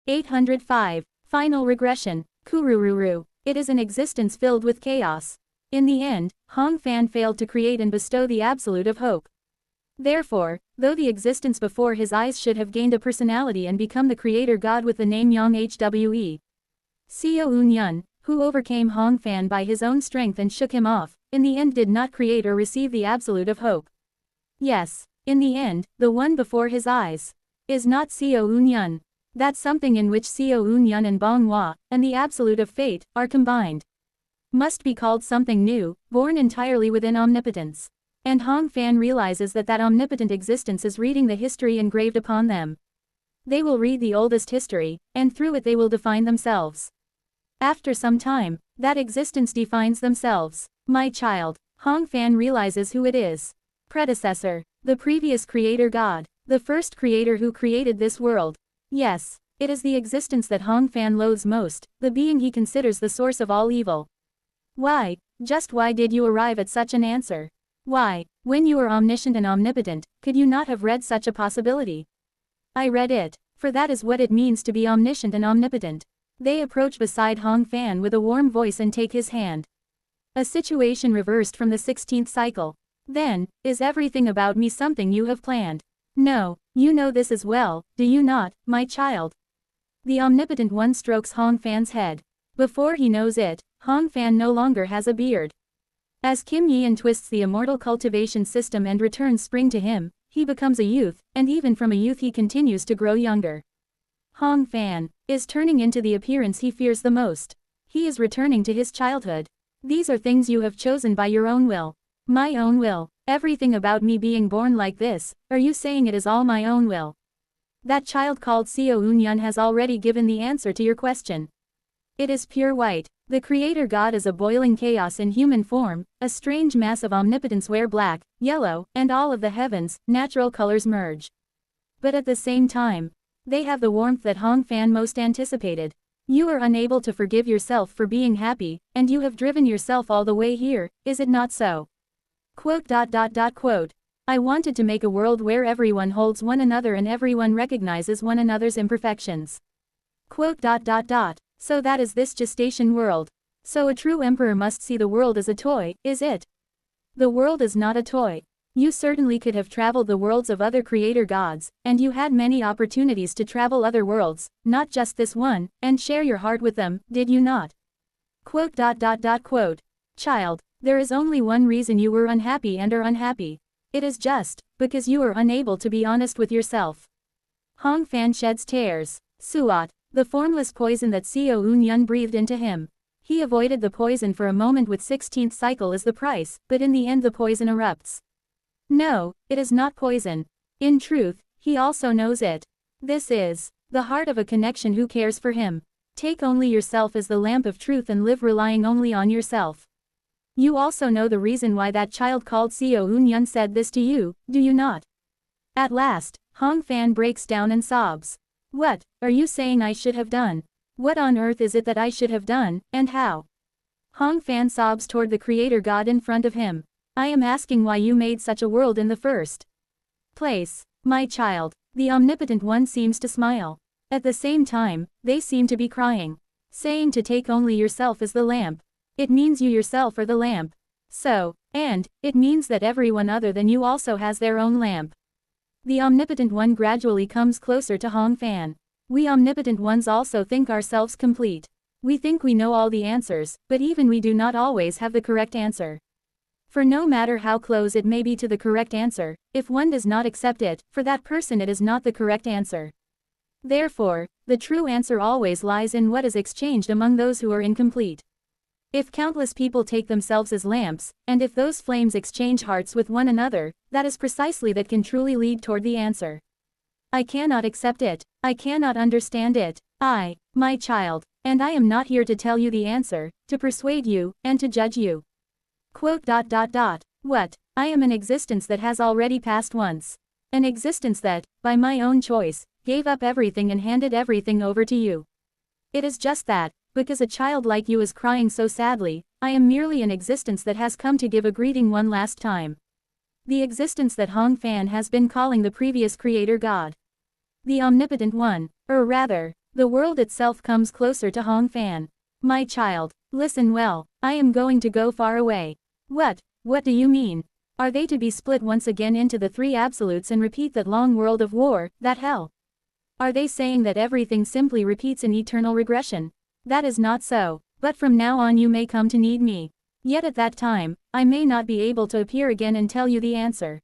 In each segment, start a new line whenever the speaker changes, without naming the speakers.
805. Final regression. Kurururu. It is an existence filled with chaos. In the end, Hong Fan failed to create and bestow the absolute of hope. Therefore, though the existence before his eyes should have gained a personality and become the creator god with the name Yang Hwe, Seo Un-yun, who overcame Hong Fan by his own strength and shook him off, in the end did not create or receive the absolute of hope. Yes, in the end, the one before his eyes is not Seo Un-yun. That something in which Seo Un-yun and Bong Hwa, and the absolute of fate, are combined, must be called something new, born entirely within omnipotence. And Hong Fan realizes that that omnipotent existence is reading the history engraved upon them. They will read the oldest history, and through it they will define themselves. After some time, that existence defines themselves. My child, Hong Fan realizes who it is. Predecessor, the previous creator god, the first creator who created this world. Yes, it is the existence that Hong Fan loathes most, the being he considers the source of all evil. Why, just why did you arrive at such an answer? Why, when you are omniscient and omnipotent, could you not have read such a possibility? I read it, for that is what it means to be omniscient and omnipotent. They approach beside Hong Fan with a warm voice and take his hand. A situation reversed from the 16th cycle. Then, is everything about me something you have planned? No, you know this as well, do you not, my child? The omnipotent one strokes Hong Fan's head. Before he knows it, Hong Fan no longer has a beard. As Kim Yeon twists the immortal cultivation system and returns spring to him, he becomes a youth, and even from a youth he continues to grow younger. Hong Fan is turning into the appearance he fears the most. He is returning to his childhood. These are things you have chosen by your own will. My own will. Everything about me being born like this, are you saying it is all my own will? That child called Seo Un-yun has already given the answer to your question. It is pure white. The creator god is a boiling chaos in human form, a strange mass of omnipotence where black, yellow, and all of the heavens, natural colors merge. But at the same time, they have the warmth that Hong Fan most anticipated. You are unable to forgive yourself for being happy, and you have driven yourself all the way here, is it not so? Quote. I wanted to make a world where everyone holds one another and everyone recognizes one another's imperfections. Quote. So that is this gestation world. So a true emperor must see the world as a toy, is it? The world is not a toy. You certainly could have traveled the worlds of other creator gods, and you had many opportunities to travel other worlds, not just this one, and share your heart with them, did you not? Quote. Child, there is only one reason you were unhappy and are unhappy. It is just because you are unable to be honest with yourself. Hong Fan sheds tears. Suat, the formless poison that Seo Un-yun breathed into him. He avoided the poison for a moment with 16th cycle as the price, but in the end the poison erupts. No, it is not poison. In truth, he also knows it. This is the heart of a connection who cares for him. Take only yourself as the lamp of truth and live relying only on yourself. You also know the reason why that child called Seo Un-yun said this to you, do you not? At last, Hong Fan breaks down and sobs. What are you saying I should have done? What on earth is it that I should have done, and how? Hong Fan sobs toward the creator god in front of him. I am asking why you made such a world in the first place, my child. The omnipotent one seems to smile. At the same time, they seem to be crying. Saying to take only yourself as the lamp. It means you yourself are the lamp. So, and, it means that everyone other than you also has their own lamp. The omnipotent one gradually comes closer to Hong Fan. We omnipotent ones also think ourselves complete. We think we know all the answers, but even we do not always have the correct answer. For no matter how close it may be to the correct answer, if one does not accept it, for that person it is not the correct answer. Therefore, the true answer always lies in what is exchanged among those who are incomplete. If countless people take themselves as lamps, and if those flames exchange hearts with one another, that is precisely that can truly lead toward the answer. I cannot accept it. I cannot understand it. My child, and I am not here to tell you the answer, to persuade you, and to judge you. Quote. What? I am an existence that has already passed once. An existence that, by my own choice, gave up everything and handed everything over to you. It is just that, because a child like you is crying so sadly, I am merely an existence that has come to give a greeting one last time. The existence that Hong Fan has been calling the previous creator god. The omnipotent one, or rather, The world itself comes closer to Hong Fan. My child, listen well, I am going to go far away. What do you mean? Are they to be split once again into the three absolutes and repeat that long world of war, that hell? Are they saying that everything simply repeats in eternal regression? That is not so, but from now on you may come to need me. Yet at that time, I may not be able to appear again and tell you the answer.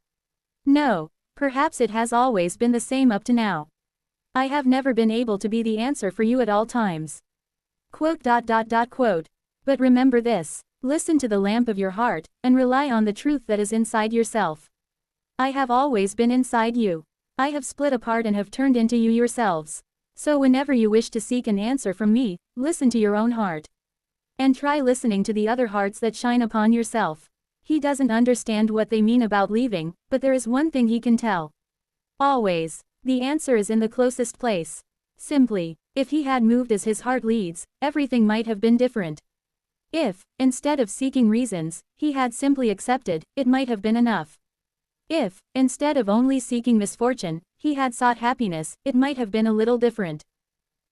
No, perhaps it has always been the same up to now. I have never been able to be the answer for you at all times. Quote. But remember this, listen to the lamp of your heart, and rely on the truth that is inside yourself. I have always been inside you. I have split apart and have turned into you yourselves. So whenever you wish to seek an answer from me, listen to your own heart. And try listening to the other hearts that shine upon yourself. He doesn't understand what they mean about leaving, but there is one thing he can tell. Always, the answer is in the closest place. Simply, if he had moved as his heart leads, everything might have been different. If, instead of seeking reasons, he had simply accepted, it might have been enough. If, instead of only seeking misfortune, he had sought happiness, it might have been a little different.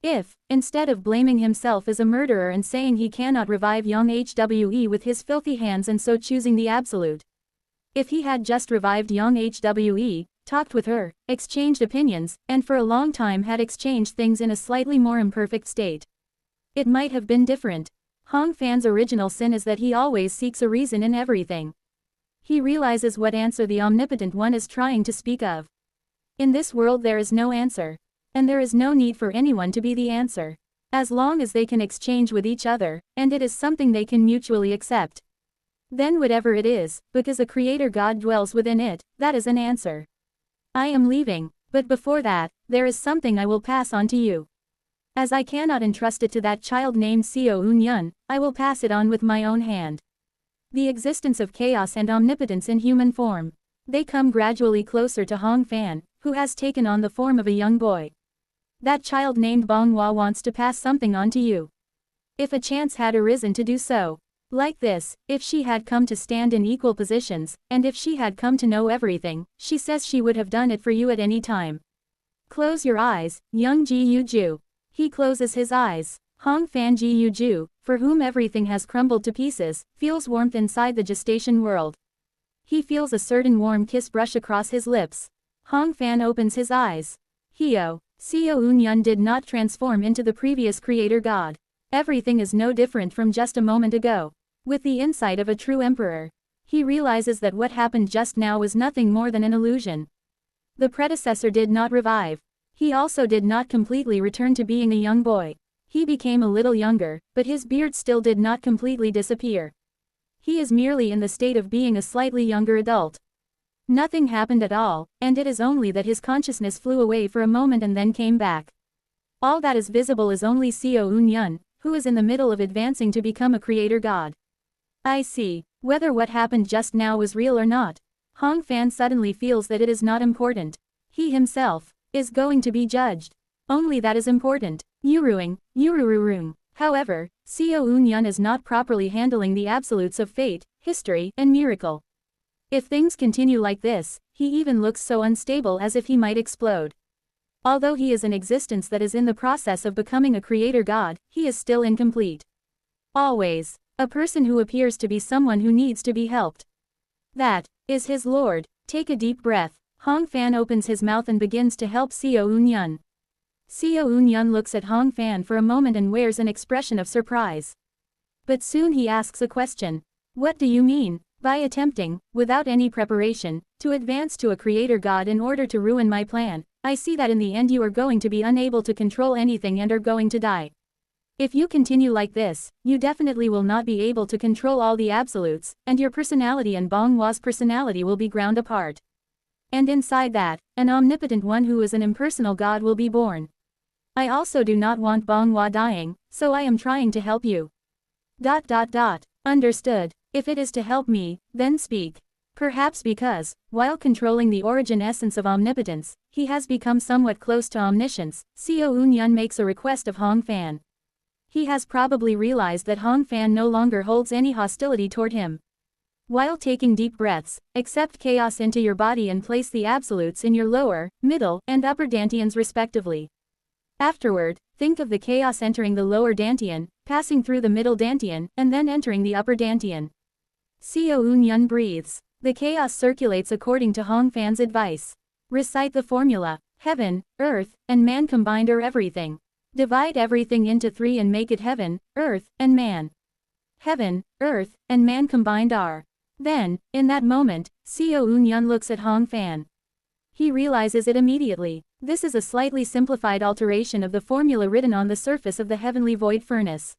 If, instead of blaming himself as a murderer and saying he cannot revive young HWE with his filthy hands and so choosing the absolute. If he had just revived young HWE, talked with her, exchanged opinions, and for a long time had exchanged things in a slightly more imperfect state. It might have been different. Hong Fan's original sin is that he always seeks a reason in everything. He realizes what answer the Omnipotent One is trying to speak of. In this world there is no answer. And there is no need for anyone to be the answer. As long as they can exchange with each other, and it is something they can mutually accept. Then whatever it is, because a Creator God dwells within it, that is an answer. I am leaving, but before that, there is something I will pass on to you. As I cannot entrust it to that child named Seo Un-yun, I will pass it on with my own hand. The existence of chaos and omnipotence in human form. They come gradually closer to Hong Fan, who has taken on the form of a young boy. That child named Bonghua wants to pass something on to you. If a chance had arisen to do so. Like this, if she had come to stand in equal positions, and if she had come to know everything, she says she would have done it for you at any time. Close your eyes, young Ji-Yu-Ju. He closes his eyes. Hong Fan Ji-Yu-Ju, for whom everything has crumbled to pieces, feels warmth inside the gestation world. He feels a certain warm kiss brush across his lips. Hong Fan opens his eyes. Seo Un-yun did not transform into the previous Creator God. Everything is no different from just a moment ago. With the insight of a true emperor, he realizes that what happened just now was nothing more than an illusion. The predecessor did not revive. He also did not completely return to being a young boy. He became a little younger, but his beard still did not completely disappear. He is merely in the state of being a slightly younger adult. Nothing happened at all, and it is only that his consciousness flew away for a moment and then came back. All that is visible is only Seo Un-yun, who is in the middle of advancing to become a Creator God. I see, whether what happened just now was real or not. Hong Fan suddenly feels that it is not important. He himself is going to be judged. Only that is important. Ururung. However, Seo Un-yun is not properly handling the absolutes of fate, history, and miracle. If things continue like this, he even looks so unstable as if he might explode. Although he is an existence that is in the process of becoming a Creator God, he is still incomplete. Always, a person who appears to be someone who needs to be helped. That is his Lord. Take a deep breath. Hong Fan opens his mouth and begins to help Seo Un-yun. Seo Un-yun looks at Hong Fan for a moment and wears an expression of surprise. But soon he asks a question. What do you mean? By attempting, without any preparation, to advance to a Creator God in order to ruin my plan, I see that in the end you are going to be unable to control anything and are going to die. If you continue like this, you definitely will not be able to control all the absolutes, and your personality and Bonghua's personality will be ground apart. And inside that, an omnipotent one who is an impersonal God will be born. I also do not want Bonghua dying, so I am trying to help you. Understood. If it is to help me, then speak. Perhaps because, while controlling the origin essence of omnipotence, he has become somewhat close to omniscience, Seo Un-yun makes a request of Hong Fan. He has probably realized that Hong Fan no longer holds any hostility toward him. While taking deep breaths, accept chaos into your body and place the absolutes in your lower, middle, and upper dantians respectively. Afterward, Think of the chaos entering the lower dantian, passing through the middle dantian, and then entering the upper dantian. Seo Eun-yun breathes. The chaos circulates according to Hong Fan's advice. Recite the formula. Heaven, earth, and man combined are everything. Divide everything into 3 and make it heaven, earth, and man. Heaven, earth, and man combined are. Then, in that moment, Seo Eun-yun looks at Hong Fan. He realizes it immediately. This is a slightly simplified alteration of the formula written on the surface of the heavenly void furnace.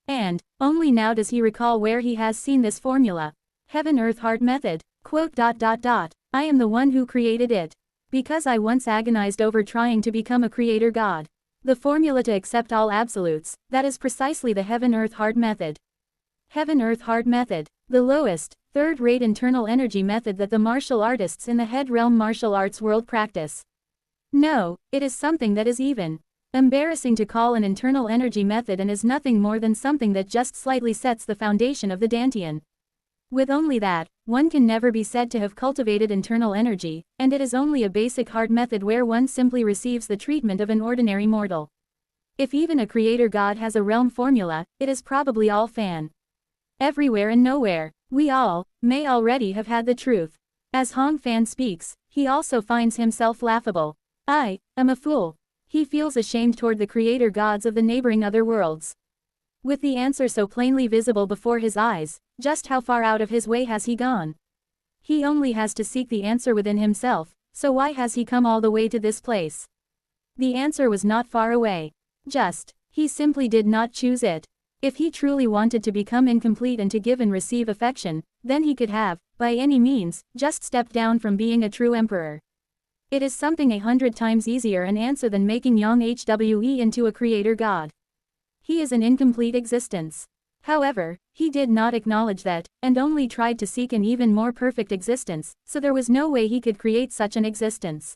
And, only now does he recall where he has seen this formula. Heaven Earth Heart Method, quote. I am the one who created it. Because I once agonized over trying to become a creator god. The formula to accept all absolutes, that is precisely the Heaven Earth Heart Method. Heaven Earth Heart Method, the lowest, third-rate internal energy method that the martial artists in the head realm martial arts world practice. No, it is something that is even embarrassing to call an internal energy method and is nothing more than something that just slightly sets the foundation of the dantian. With only that, one can never be said to have cultivated internal energy, and it is only a basic heart method where one simply receives the treatment of an ordinary mortal. If even a creator god has a realm formula, it is probably all Fan. Everywhere and nowhere, we all may already have had the truth. As Hong Fan speaks, he also finds himself laughable. I am a fool. He feels ashamed toward the creator gods of the neighboring other worlds. With the answer so plainly visible before his eyes, just how far out of his way has he gone? He only has to seek the answer within himself, so why has he come all the way to this place? The answer was not far away. He simply did not choose it. If he truly wanted to become incomplete and to give and receive affection, then he could have, by any means, just stepped down from being a true emperor. It is something 100 times easier an answer than making Yang Hwe into a creator god. He is an incomplete existence. However, he did not acknowledge that, and only tried to seek an even more perfect existence, so there was no way he could create such an existence.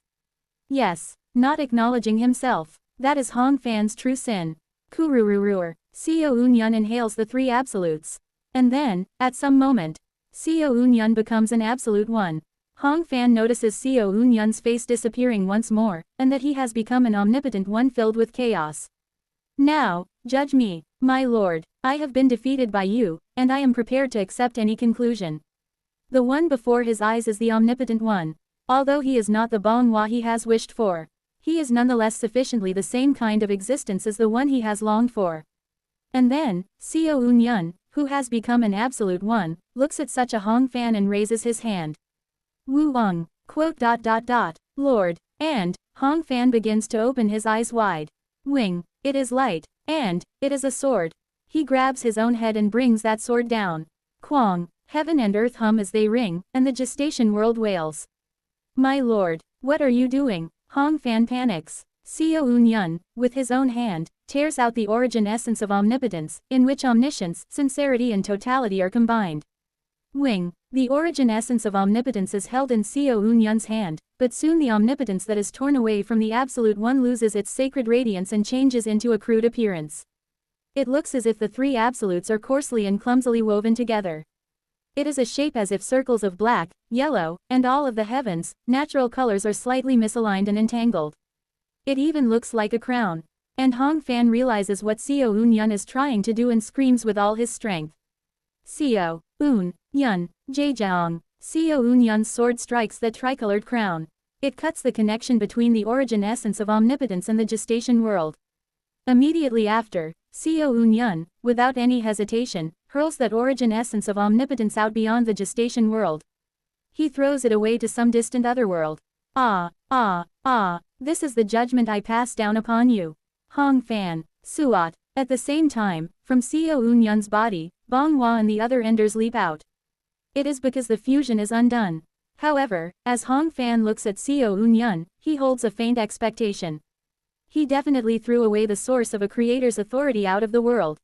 Yes, not acknowledging himself. That is Hong Fan's true sin. Kurururuer. Seo Eun-yun inhales the 3 absolutes. And then, at some moment, Seo Eun-yun becomes an absolute one. Hong Fan notices Seo Eun-yun's face disappearing once more, and that he has become an omnipotent one filled with chaos. Now, judge me, my lord. I have been defeated by you, and I am prepared to accept any conclusion. The one before his eyes is the omnipotent one. Although he is not the Bong Hwa he has wished for, he is nonetheless sufficiently the same kind of existence as the one he has longed for. And then, Seo Eun-yun, who has become an absolute one, looks at such a Hong Fan and raises his hand. Wu Wang, quote. Lord, and, Hong Fan begins to open his eyes wide. Wing, it is light, and, it is a sword. He grabs his own head and brings that sword down. Kwang, heaven and earth hum as they ring, and the gestation world wails. My lord, what are you doing? Hong Fan panics. Seo Eun-yun, with his own hand, tears out the origin essence of omnipotence, in which omniscience, sincerity and totality are combined. Wing, the origin essence of omnipotence is held in Seo Eun-yun's hand, but soon the omnipotence that is torn away from the Absolute One loses its sacred radiance and changes into a crude appearance. It looks as if the 3 absolutes are coarsely and clumsily woven together. It is a shape as if circles of black, yellow, and all of the heavens, natural colors are slightly misaligned and entangled. It even looks like a crown. And Hong Fan realizes what Seo Eun-yun is trying to do and screams with all his strength. Seo Eun-yun, Jaejaong. Seo Eun-yun's sword strikes that tricolored crown. It cuts the connection between the origin essence of omnipotence and the gestation world. Immediately after, Seo Eun-yun, without any hesitation, hurls that origin essence of omnipotence out beyond the gestation world. He throws it away to some distant otherworld. This is the judgment I pass down upon you. Hong Fan, Suat. At the same time, from Seo Eun-yun's body, Bong Hwa and the other enders leap out. It is because the fusion is undone. However, as Hong Fan looks at Seo Eun-yun, he holds a faint expectation. He definitely threw away the source of a creator's authority out of the world.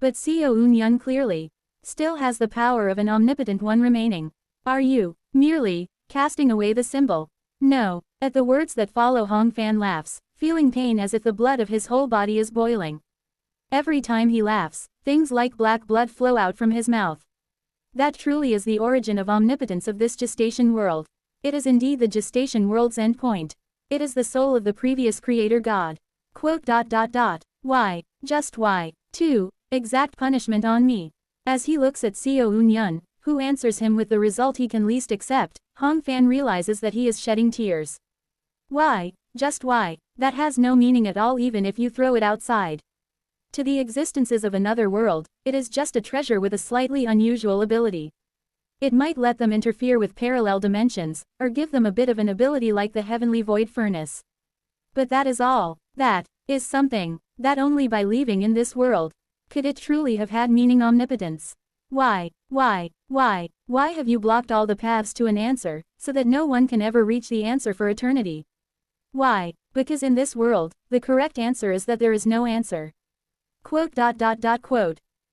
But Seo Eun-yun clearly still has the power of an omnipotent one remaining. Are you merely casting away the symbol? No. At the words that follow, Hong Fan laughs, feeling pain as if the blood of his whole body is boiling. Every time he laughs, things like black blood flow out from his mouth. That truly is the origin of omnipotence of this gestation world. It is indeed the gestation world's end point. It is the soul of the previous creator god. Why? Just why? 2. Exact punishment on me. As he looks at Seo Eun-yun, who answers him with the result he can least accept, Hong Fan realizes that he is shedding tears. Why? Just why? That has no meaning at all even if you throw it outside. To the existences of another world, it is just a treasure with a slightly unusual ability. It might let them interfere with parallel dimensions, or give them a bit of an ability like the heavenly void furnace. But that is all. That is something that only by leaving in this world could it truly have had meaning. Omnipotence. Why have you blocked all the paths to an answer, so that no one can ever reach the answer for eternity? Why? Because in this world, the correct answer is that there is no answer.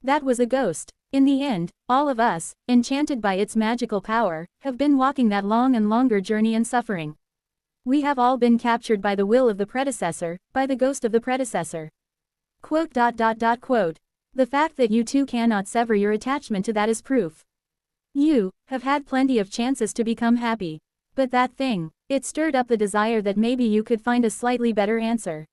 That was a ghost. In the end, all of us, enchanted by its magical power, have been walking that long and longer journey and suffering. We have all been captured by the will of the predecessor, by the ghost of the predecessor. The fact that you two cannot sever your attachment to that is proof. You have had plenty of chances to become happy. But that thing, it stirred up the desire that maybe you could find a slightly better answer.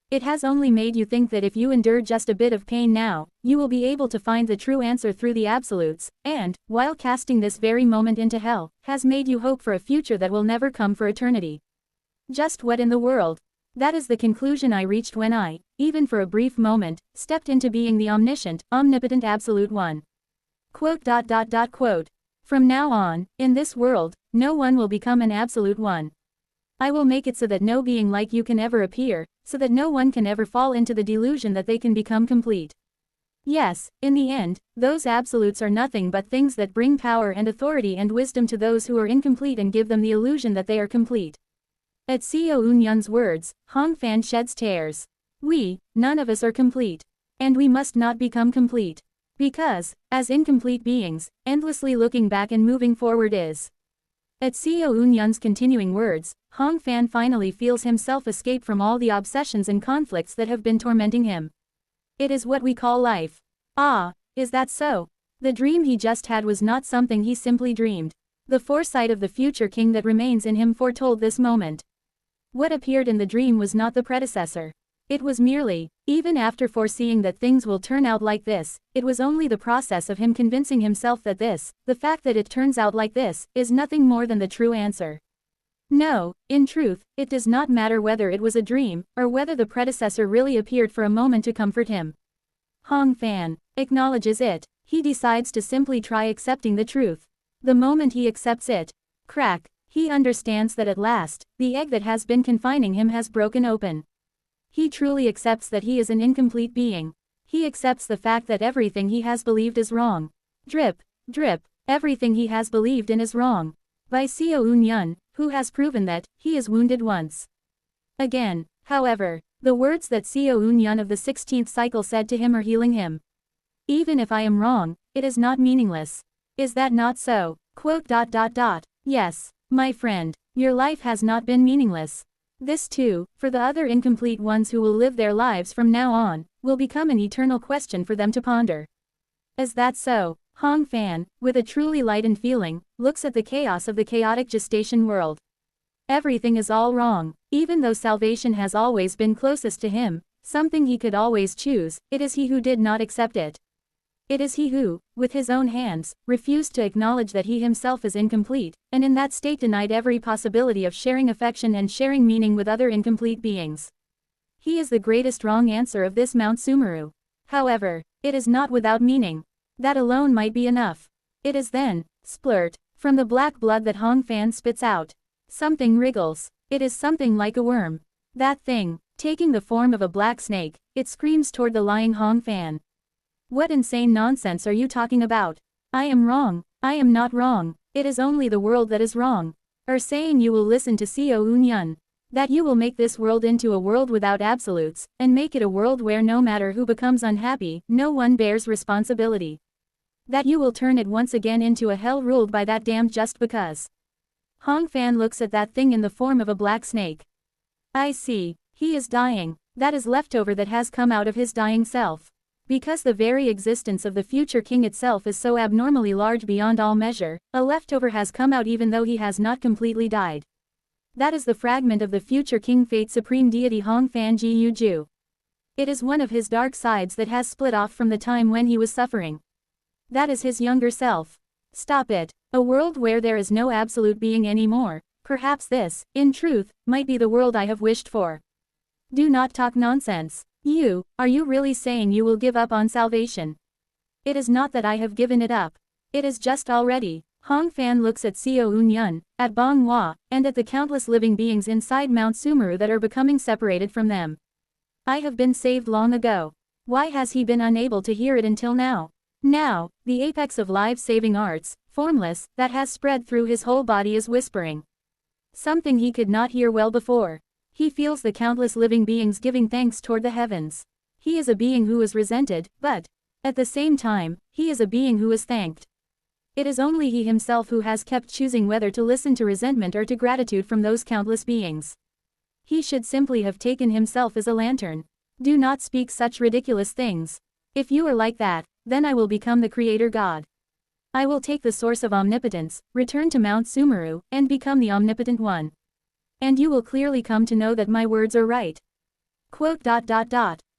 It has only made you think that if you endure just a bit of pain now, you will be able to find the true answer through the absolutes, and, while casting this very moment into hell, has made you hope for a future that will never come for eternity. Just what in the world? That is the conclusion I reached when I, even for a brief moment, stepped into being the omniscient, omnipotent Absolute One. From now on, in this world, no one will become an Absolute One. I will make it so that no being like you can ever appear, so that no one can ever fall into the delusion that they can become complete. Yes, in the end, those absolutes are nothing but things that bring power and authority and wisdom to those who are incomplete and give them the illusion that they are complete. At Seo Eun-yun's words, Hong Fan sheds tears. None of us are complete. And we must not become complete. Because, as incomplete beings, endlessly looking back and moving forward is. At Seo Eun-yun's continuing words, Hong Fan finally feels himself escape from all the obsessions and conflicts that have been tormenting him. It is what we call life. Ah, is that so? The dream he just had was not something he simply dreamed. The foresight of the future king that remains in him foretold this moment. What appeared in the dream was not the predecessor. It was merely, even after foreseeing that things will turn out like this, it was only the process of him convincing himself that this, the fact that it turns out like this, is nothing more than the true answer. No, in truth, it does not matter whether it was a dream, or whether the predecessor really appeared for a moment to comfort him. Hong Fan acknowledges it. He decides to simply try accepting the truth. The moment he accepts it, crack, he understands that at last, the egg that has been confining him has broken open. He truly accepts that he is an incomplete being. He accepts the fact that everything he has believed is wrong. Drip, drip, everything he has believed in is wrong. By Seo Eun-yun, who has proven that he is wounded once again. However, the words that Seo Eun-yun of the 16th cycle said to him are healing him. Even if I am wrong, it is not meaningless. Is that not so? Yes, my friend, your life has not been meaningless. This too, for the other incomplete ones who will live their lives from now on, will become an eternal question for them to ponder. Is that so? Hong Fan, with a truly lightened feeling, looks at the chaos of the chaotic gestation world. Everything is all wrong. Even though salvation has always been closest to him, something he could always choose, it is he who did not accept it. It is he who, with his own hands, refused to acknowledge that he himself is incomplete, and in that state denied every possibility of sharing affection and sharing meaning with other incomplete beings. He is the greatest wrong answer of this Mount Sumeru. However, it is not without meaning. That alone might be enough. It is then, splurt, from the black blood that Hong Fan spits out. Something wriggles. It is something like a worm. That thing, taking the form of a black snake, it screams toward the lying Hong Fan. What insane nonsense are you talking about? I am wrong. I am not wrong. It is only the world that is wrong. Or saying you will listen to Seo Eun-yun. That you will make this world into a world without absolutes, and make it a world where no matter who becomes unhappy, no one bears responsibility. That you will turn it once again into a hell ruled by that damned just because. Hong Fan looks at that thing in the form of a black snake. I see. He is dying. That is leftover that has come out of his dying self. Because the very existence of the future king itself is so abnormally large beyond all measure, a leftover has come out even though he has not completely died. That is the fragment of the future King Fate Supreme Deity Hong Fan Jiu Ju. It is one of his dark sides that has split off from the time when he was suffering. That is his younger self. Stop it. A world where there is no absolute being anymore. Perhaps this, in truth, might be the world I have wished for. Do not talk nonsense. Are you really saying you will give up on salvation? It is not that I have given it up. It is just already. Hong Fan looks at Xiao Unyun, at Bong Hua, and at the countless living beings inside Mount Sumeru that are becoming separated from them. I have been saved long ago. Why has he been unable to hear it until now? Now, the apex of life-saving arts, formless, that has spread through his whole body is whispering. Something he could not hear well before. He feels the countless living beings giving thanks toward the heavens. He is a being who is resented, but, at the same time, he is a being who is thanked. It is only he himself who has kept choosing whether to listen to resentment or to gratitude from those countless beings. He should simply have taken himself as a lantern. Do not speak such ridiculous things. If you are like that, then I will become the Creator God. I will take the source of omnipotence, return to Mount Sumeru, and become the Omnipotent One. And you will clearly come to know that my words are right. Quote.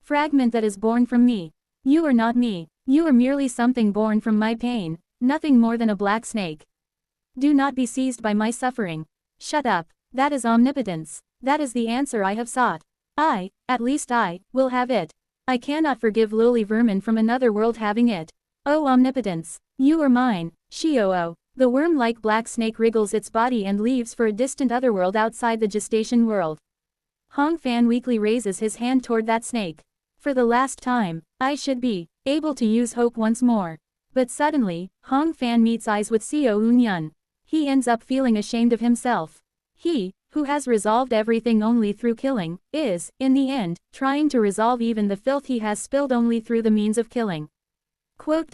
Fragment that is born from me. You are not me. You are merely something born from my pain, nothing more than a black snake. Do not be seized by my suffering. Shut up. That is omnipotence. That is the answer I have sought. At least I, will have it. I cannot forgive lowly vermin from another world having it. Oh omnipotence, you are mine, Xiao. The worm-like black snake wriggles its body and leaves for a distant otherworld outside the gestation world. Hong Fan weakly raises his hand toward that snake. For the last time, I should be able to use hope once more. But suddenly, Hong Fan meets eyes with Xiao Unyun. He ends up feeling ashamed of himself. He, who has resolved everything only through killing, is, in the end, trying to resolve even the filth he has spilled only through the means of killing. Quote.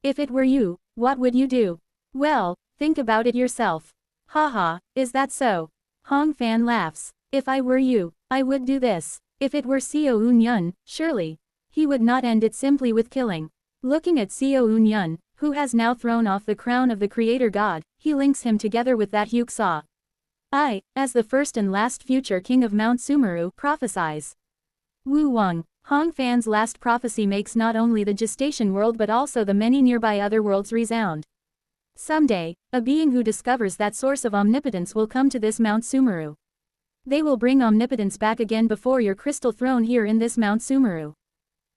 If it were you, what would you do? Well, think about it yourself. Haha, is that so? Hong Fan laughs. If I were you, I would do this. If it were Xiao Unyun, surely, he would not end it simply with killing. Looking at Xiao Unyun, who has now thrown off the crown of the Creator God, he links him together with that Huxia. I, as the first and last future king of Mount Sumeru, prophesize. Wu Wang, Hong Fan's last prophecy makes not only the gestation world but also the many nearby other worlds resound. Someday, a being who discovers that source of omnipotence will come to this Mount Sumeru. They will bring omnipotence back again before your crystal throne here in this Mount Sumeru.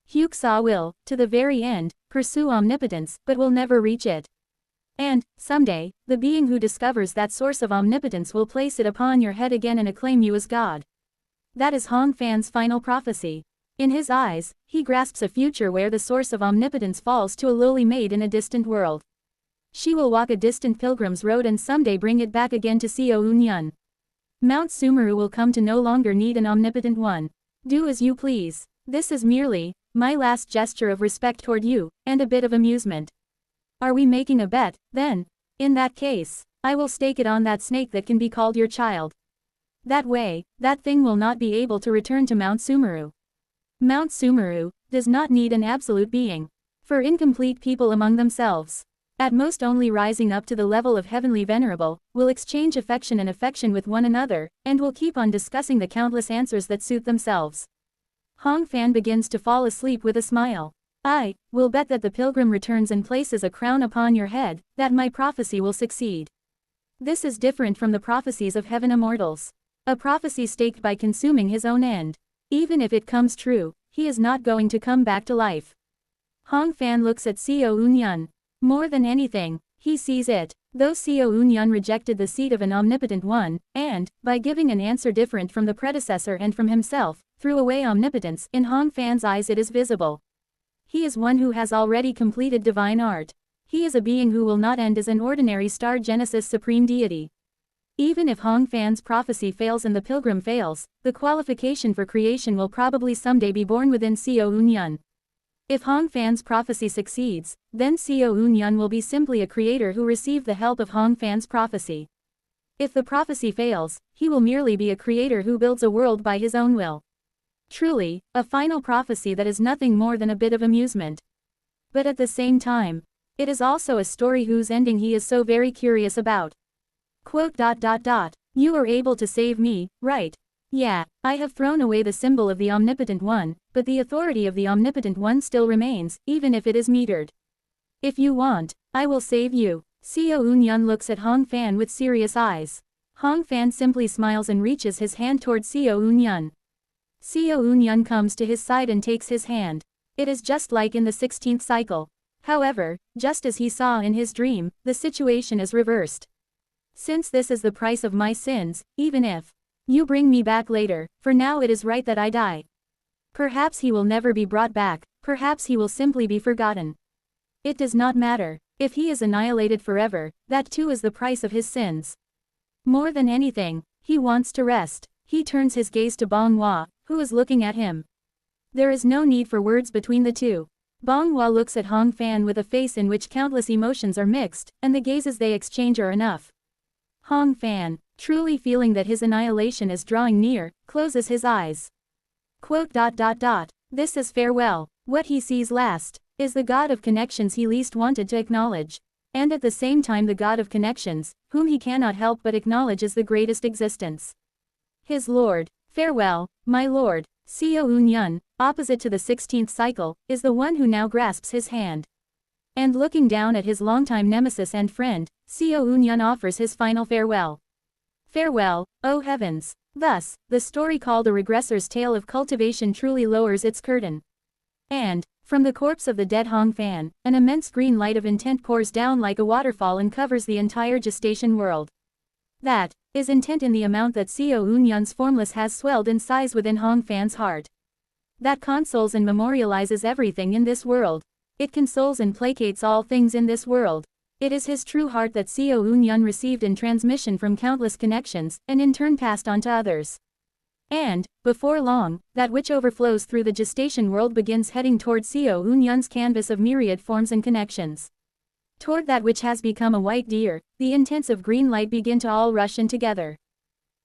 Huxia will, to the very end, pursue omnipotence, but will never reach it. And, someday, the being who discovers that source of omnipotence will place it upon your head again and acclaim you as God. That is Hong Fan's final prophecy. In his eyes, he grasps a future where the source of omnipotence falls to a lowly maid in a distant world. She will walk a distant pilgrim's road and someday bring it back again to Xiao Unyun. Mount Sumeru will come to no longer need an omnipotent one. Do as you please. This is merely my last gesture of respect toward you, and a bit of amusement. Are we making a bet, then? In that case, I will stake it on that snake that can be called your child. That way, that thing will not be able to return to Mount Sumeru. Mount Sumeru does not need an absolute being. For incomplete people among themselves, at most only rising up to the level of heavenly venerable, will exchange affection and affection with one another, and will keep on discussing the countless answers that suit themselves. Hong Fan begins to fall asleep with a smile. I will bet that the pilgrim returns and places a crown upon your head, that my prophecy will succeed. This is different from the prophecies of heaven immortals. A prophecy staked by consuming his own end. Even if it comes true, he is not going to come back to life. Hong Fan looks at Xiao Unyun. More than anything, he sees it. Though Xiao Unyun rejected the seat of an omnipotent one, and, by giving an answer different from the predecessor and from himself, threw away omnipotence, in Hong Fan's eyes it is visible. He is one who has already completed divine art. He is a being who will not end as an ordinary star Genesis supreme deity. Even if Hong Fan's prophecy fails and the pilgrim fails, the qualification for creation will probably someday be born within Xiao Unyun. If Hong Fan's prophecy succeeds, then Xiao Unyun will be simply a creator who received the help of Hong Fan's prophecy. If the prophecy fails, he will merely be a creator who builds a world by his own will. Truly, a final prophecy that is nothing more than a bit of amusement. But at the same time, it is also a story whose ending he is so very curious about. Quote. You are able to save me, right? Yeah, I have thrown away the symbol of the Omnipotent One, but the authority of the Omnipotent One still remains, even if it is metered. If you want, I will save you. Xiao Unyun looks at Hong Fan with serious eyes. Hong Fan simply smiles and reaches his hand toward Xiao Unyun. Xiao Unyun comes to his side and takes his hand. It is just like in the 16th cycle. However, just as he saw in his dream, the situation is reversed. Since this is the price of my sins, even if you bring me back later, for now it is right that I die. Perhaps he will never be brought back, perhaps he will simply be forgotten. It does not matter. If he is annihilated forever, that too is the price of his sins. More than anything, he wants to rest. He turns his gaze to Bong Hua, who is looking at him. There is no need for words between the two. Bong Hua looks at Hong Fan with a face in which countless emotions are mixed, and the gazes they exchange are enough. Hong Fan, truly feeling that his annihilation is drawing near, closes his eyes. This is farewell. What he sees last is the god of connections he least wanted to acknowledge. And at the same time the god of connections, whom he cannot help but acknowledge as the greatest existence. His lord. Farewell, my lord. Xiao Unyun, opposite to the 16th cycle, is the one who now grasps his hand. And looking down at his longtime nemesis and friend, Xiao Unyun offers his final farewell. Farewell, O heavens. Thus, the story called A Regressor's Tale of Cultivation truly lowers its curtain. And, from the corpse of the dead Hong Fan, an immense green light of intent pours down like a waterfall and covers the entire gestation world. That is intent in the amount that Xiao Unyun's formless has swelled in size within Hong Fan's heart. That consoles and memorializes everything in this world. It consoles and placates all things in this world. It is his true heart that Xiao Unyun received in transmission from countless connections, and in turn passed on to others. And, before long, that which overflows through the gestation world begins heading toward Xiao Unyun's canvas of myriad forms and connections. Toward that which has become a white deer, the intents of green light begin to all rush in together.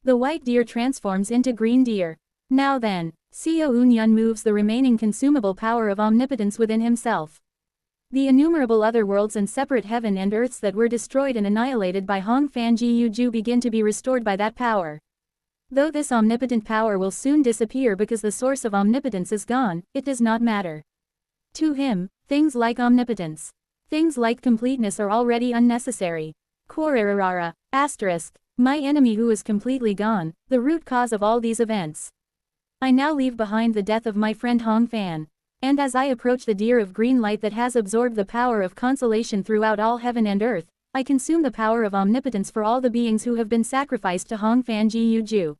The white deer transforms into green deer. Now then, Xiao Unyun moves the remaining consumable power of omnipotence within himself. The innumerable other worlds and separate heaven and earths that were destroyed and annihilated by Hong Fan Jiuju begin to be restored by that power. Though this omnipotent power will soon disappear because the source of omnipotence is gone, it does not matter. To him, things like omnipotence, things like completeness are already unnecessary. Quorarara, my enemy who is completely gone, the root cause of all these events. I now leave behind the death of my friend Hong Fan. And as I approach the deer of green light that has absorbed the power of consolation throughout all heaven and earth, I consume the power of omnipotence for all the beings who have been sacrificed to Hong Fan Jiuju.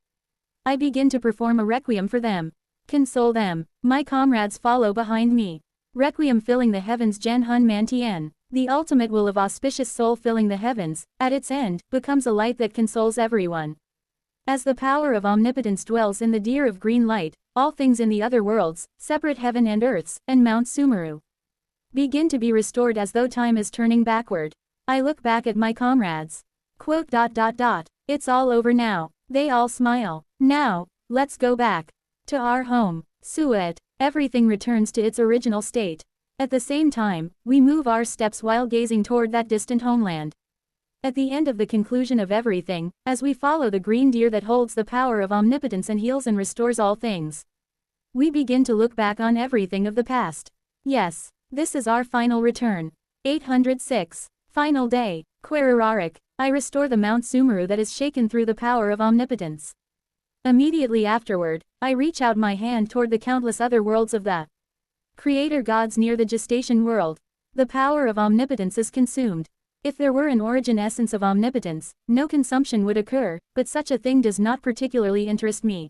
I begin to perform a requiem for them. Console them. My comrades follow behind me. Requiem filling the heavens Zhen Hun Man Tian. The ultimate will of auspicious soul filling the heavens, at its end, becomes a light that consoles everyone. As the power of omnipotence dwells in the deer of green light, all things in the other worlds, separate heaven and earths, and Mount Sumeru, begin to be restored as though time is turning backward. I look back at my comrades. It's all over now. They all smile. Now, let's go back to our home. Suet. Everything returns to its original state. At the same time, we move our steps while gazing toward that distant homeland. At the end of the conclusion of everything, as we follow the green deer that holds the power of omnipotence and heals and restores all things, we begin to look back on everything of the past. Yes, this is our final return. 806. Final day. Querararik. I restore the Mount Sumeru that is shaken through the power of omnipotence. Immediately afterward, I reach out my hand toward the countless other worlds of the creator gods near the gestation world. The power of omnipotence is consumed. If there were an origin essence of omnipotence, no consumption would occur, but such a thing does not particularly interest me.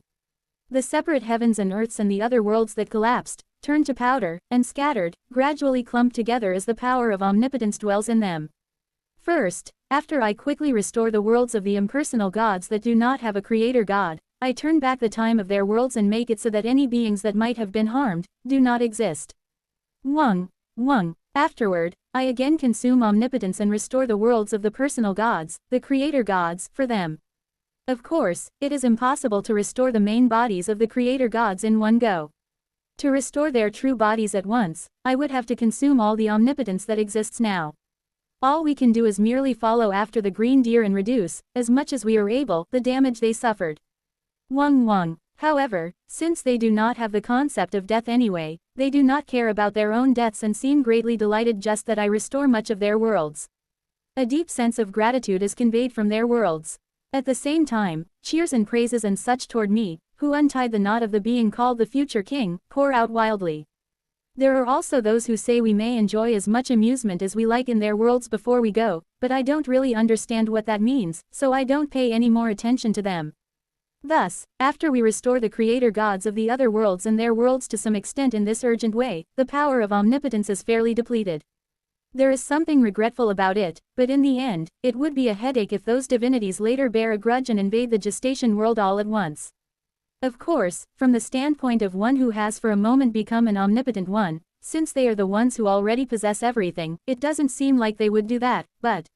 The separate heavens and earths and the other worlds that collapsed, turned to powder, and scattered, gradually clumped together as the power of omnipotence dwells in them. First, after I quickly restore the worlds of the impersonal gods that do not have a creator god, I turn back the time of their worlds and make it so that any beings that might have been harmed, do not exist. Wang. Afterward, I again consume omnipotence and restore the worlds of the personal gods, the creator gods, for them. Of course, it is impossible to restore the main bodies of the creator gods in one go. To restore their true bodies at once, I would have to consume all the omnipotence that exists now. All we can do is merely follow after the green deer and reduce, as much as we are able, the damage they suffered. Wang Wang. However, since they do not have the concept of death anyway, they do not care about their own deaths and seem greatly delighted just that I restore much of their worlds. A deep sense of gratitude is conveyed from their worlds. At the same time, cheers and praises and such toward me, who untied the knot of the being called the future king, pour out wildly. There are also those who say we may enjoy as much amusement as we like in their worlds before we go, but I don't really understand what that means, so I don't pay any more attention to them. Thus, after we restore the creator gods of the other worlds and their worlds to some extent in this urgent way, the power of omnipotence is fairly depleted. There is something regretful about it, but in the end, it would be a headache if those divinities later bear a grudge and invade the gestation world all at once. Of course, from the standpoint of one who has for a moment become an omnipotent one, since they are the ones who already possess everything, it doesn't seem like they would do that, but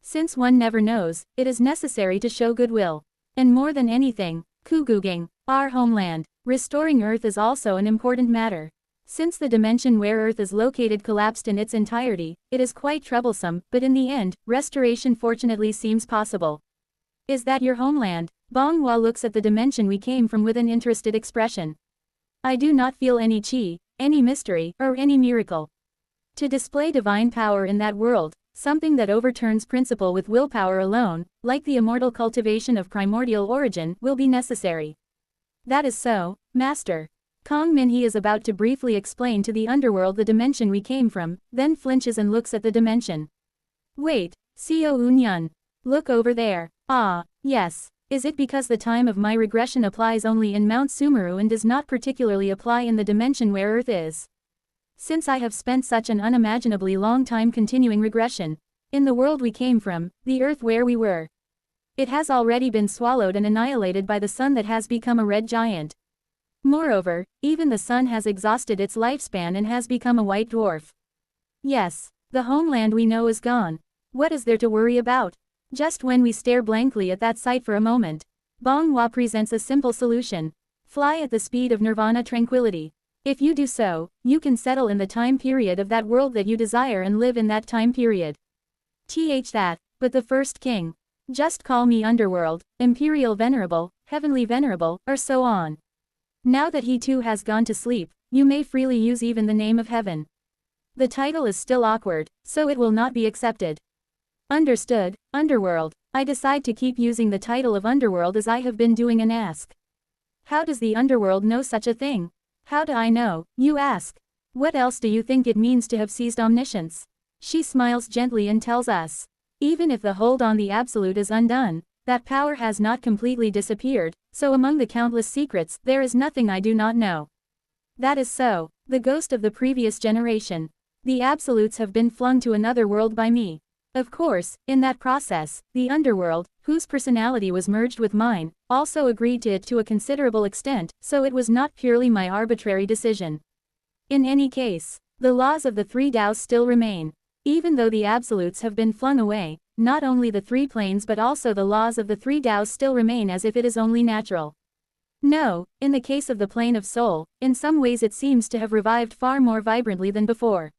since one never knows, it is necessary to show goodwill. And more than anything, Kuguging, our homeland, restoring Earth is also an important matter. Since the dimension where Earth is located collapsed in its entirety, it is quite troublesome, but in the end, restoration fortunately seems possible. Is that your homeland? Bong Hua looks at the dimension we came from with an interested expression. I do not feel any chi, any mystery, or any miracle. To display divine power in that world, something that overturns principle with willpower alone, like the immortal cultivation of primordial origin, will be necessary. That is so, Master. Kong Minhee is about to briefly explain to the underworld the dimension we came from, then flinches and looks at the dimension. Wait, Xiao Unyun. Look over there. Ah, yes. Is it because the time of my regression applies only in Mount Sumeru and does not particularly apply in the dimension where Earth is? Since I have spent such an unimaginably long time continuing regression, in the world we came from, the Earth where we were, it has already been swallowed and annihilated by the sun that has become a red giant. Moreover, even the sun has exhausted its lifespan and has become a white dwarf. Yes, the homeland we know is gone. What is there to worry about? Just when we stare blankly at that sight for a moment, Bong Hua presents a simple solution. Fly at the speed of nirvana tranquility. If you do so, you can settle in the time period of that world that you desire and live in that time period. That, but the first king. Just call me Underworld, Imperial Venerable, Heavenly Venerable, or so on. Now that he too has gone to sleep, you may freely use even the name of Heaven. The title is still awkward, so it will not be accepted. Understood, Underworld. I decide to keep using the title of Underworld as I have been doing and ask. How does the Underworld know such a thing? How do I know, you ask? What else do you think it means to have seized omniscience? She smiles gently and tells us. Even if the hold on the Absolute is undone, that power has not completely disappeared, so among the countless secrets, there is nothing I do not know. That is so. The ghost of the previous generation. The Absolutes have been flung to another world by me. Of course, in that process, the Underworld, whose personality was merged with mine, also agreed to it to a considerable extent, so it was not purely my arbitrary decision. In any case, the laws of the three Taos still remain. Even though the Absolutes have been flung away, not only the three planes but also the laws of the three Taos still remain as if it is only natural. No, in the case of the plane of soul, in some ways it seems to have revived far more vibrantly than before.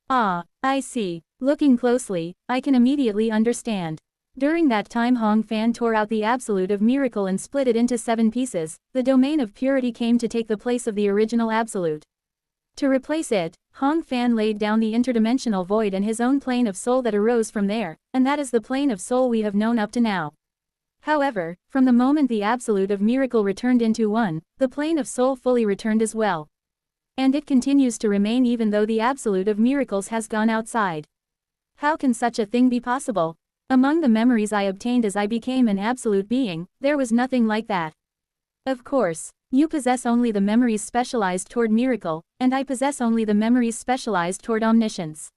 Ah, I see. Looking closely, I can immediately understand. During that time Hong Fan tore out the Absolute of Miracle and split it into 7 pieces, the domain of purity came to take the place of the original Absolute. To replace it, Hong Fan laid down the interdimensional void and his own plane of soul that arose from there, and that is the plane of soul we have known up to now. However, from the moment the Absolute of Miracle returned into one, the plane of soul fully returned as well. And it continues to remain even though the Absolute of Miracles has gone outside. How can such a thing be possible? Among the memories I obtained as I became an absolute being, there was nothing like that. Of course, you possess only the memories specialized toward miracle, and I possess only the memories specialized toward omniscience.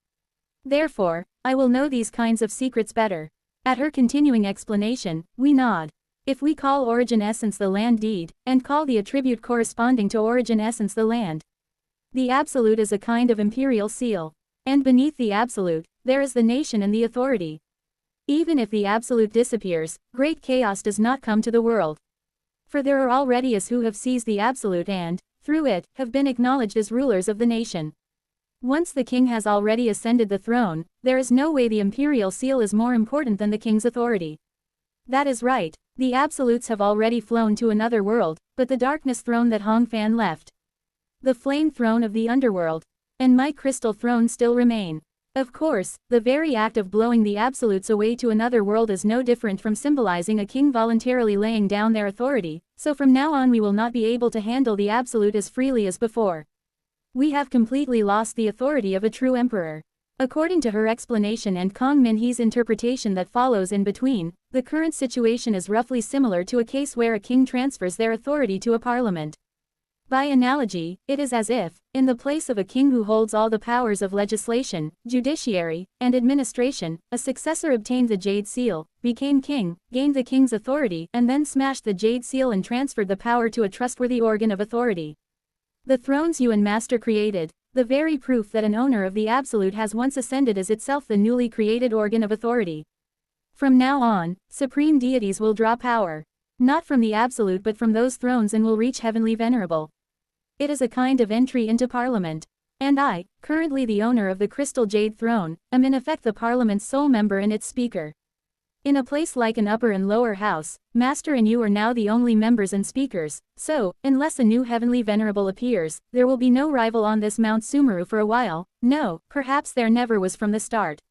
Therefore, I will know these kinds of secrets better. At her continuing explanation, we nod. If we call origin essence the land deed, and call the attribute corresponding to origin essence the land, the Absolute is a kind of imperial seal. And beneath the Absolute, there is the nation and the authority. Even if the Absolute disappears, great chaos does not come to the world. For there are already as who have seized the Absolute and, through it, have been acknowledged as rulers of the nation. Once the king has already ascended the throne, there is no way the imperial seal is more important than the king's authority. That is right, the absolutes have already flown to another world, but the darkness throne that Hong Fan left, the flame throne of the underworld, and my crystal throne still remain. Of course, the very act of blowing the absolutes away to another world is no different from symbolizing a king voluntarily laying down their authority, so from now on we will not be able to handle the absolute as freely as before. We have completely lost the authority of a true emperor. According to her explanation and Kong Min-hee's interpretation that follows in between, the current situation is roughly similar to a case where a king transfers their authority to a parliament. By analogy, it is as if, in the place of a king who holds all the powers of legislation, judiciary, and administration, a successor obtained the Jade Seal, became king, gained the king's authority, and then smashed the Jade Seal and transferred the power to a trustworthy organ of authority. The thrones you and Master created, the very proof that an owner of the Absolute has once ascended is itself the newly created organ of authority. From now on, supreme deities will draw power, not from the Absolute but from those thrones and will reach heavenly venerable. It is a kind of entry into Parliament. And I, currently the owner of the Crystal Jade Throne, am in effect the Parliament's sole member and its speaker. In a place like an upper and lower house, Master and you are now the only members and speakers, so, unless a new heavenly venerable appears, there will be no rival on this Mount Sumeru for a while. No, perhaps there never was from the start.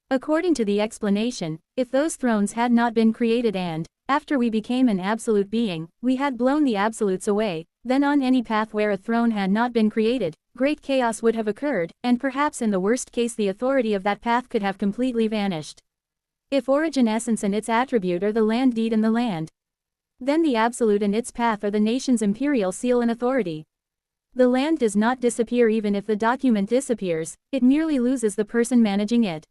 According to the explanation, if those thrones had not been created and, after we became an absolute being, we had blown the absolutes away, then on any path where a throne had not been created, great chaos would have occurred, and perhaps in the worst case the authority of that path could have completely vanished. If origin essence and its attribute are the land deed and the land, then the absolute and its path are the nation's imperial seal and authority. The land does not disappear even if the document disappears, it merely loses the person managing it.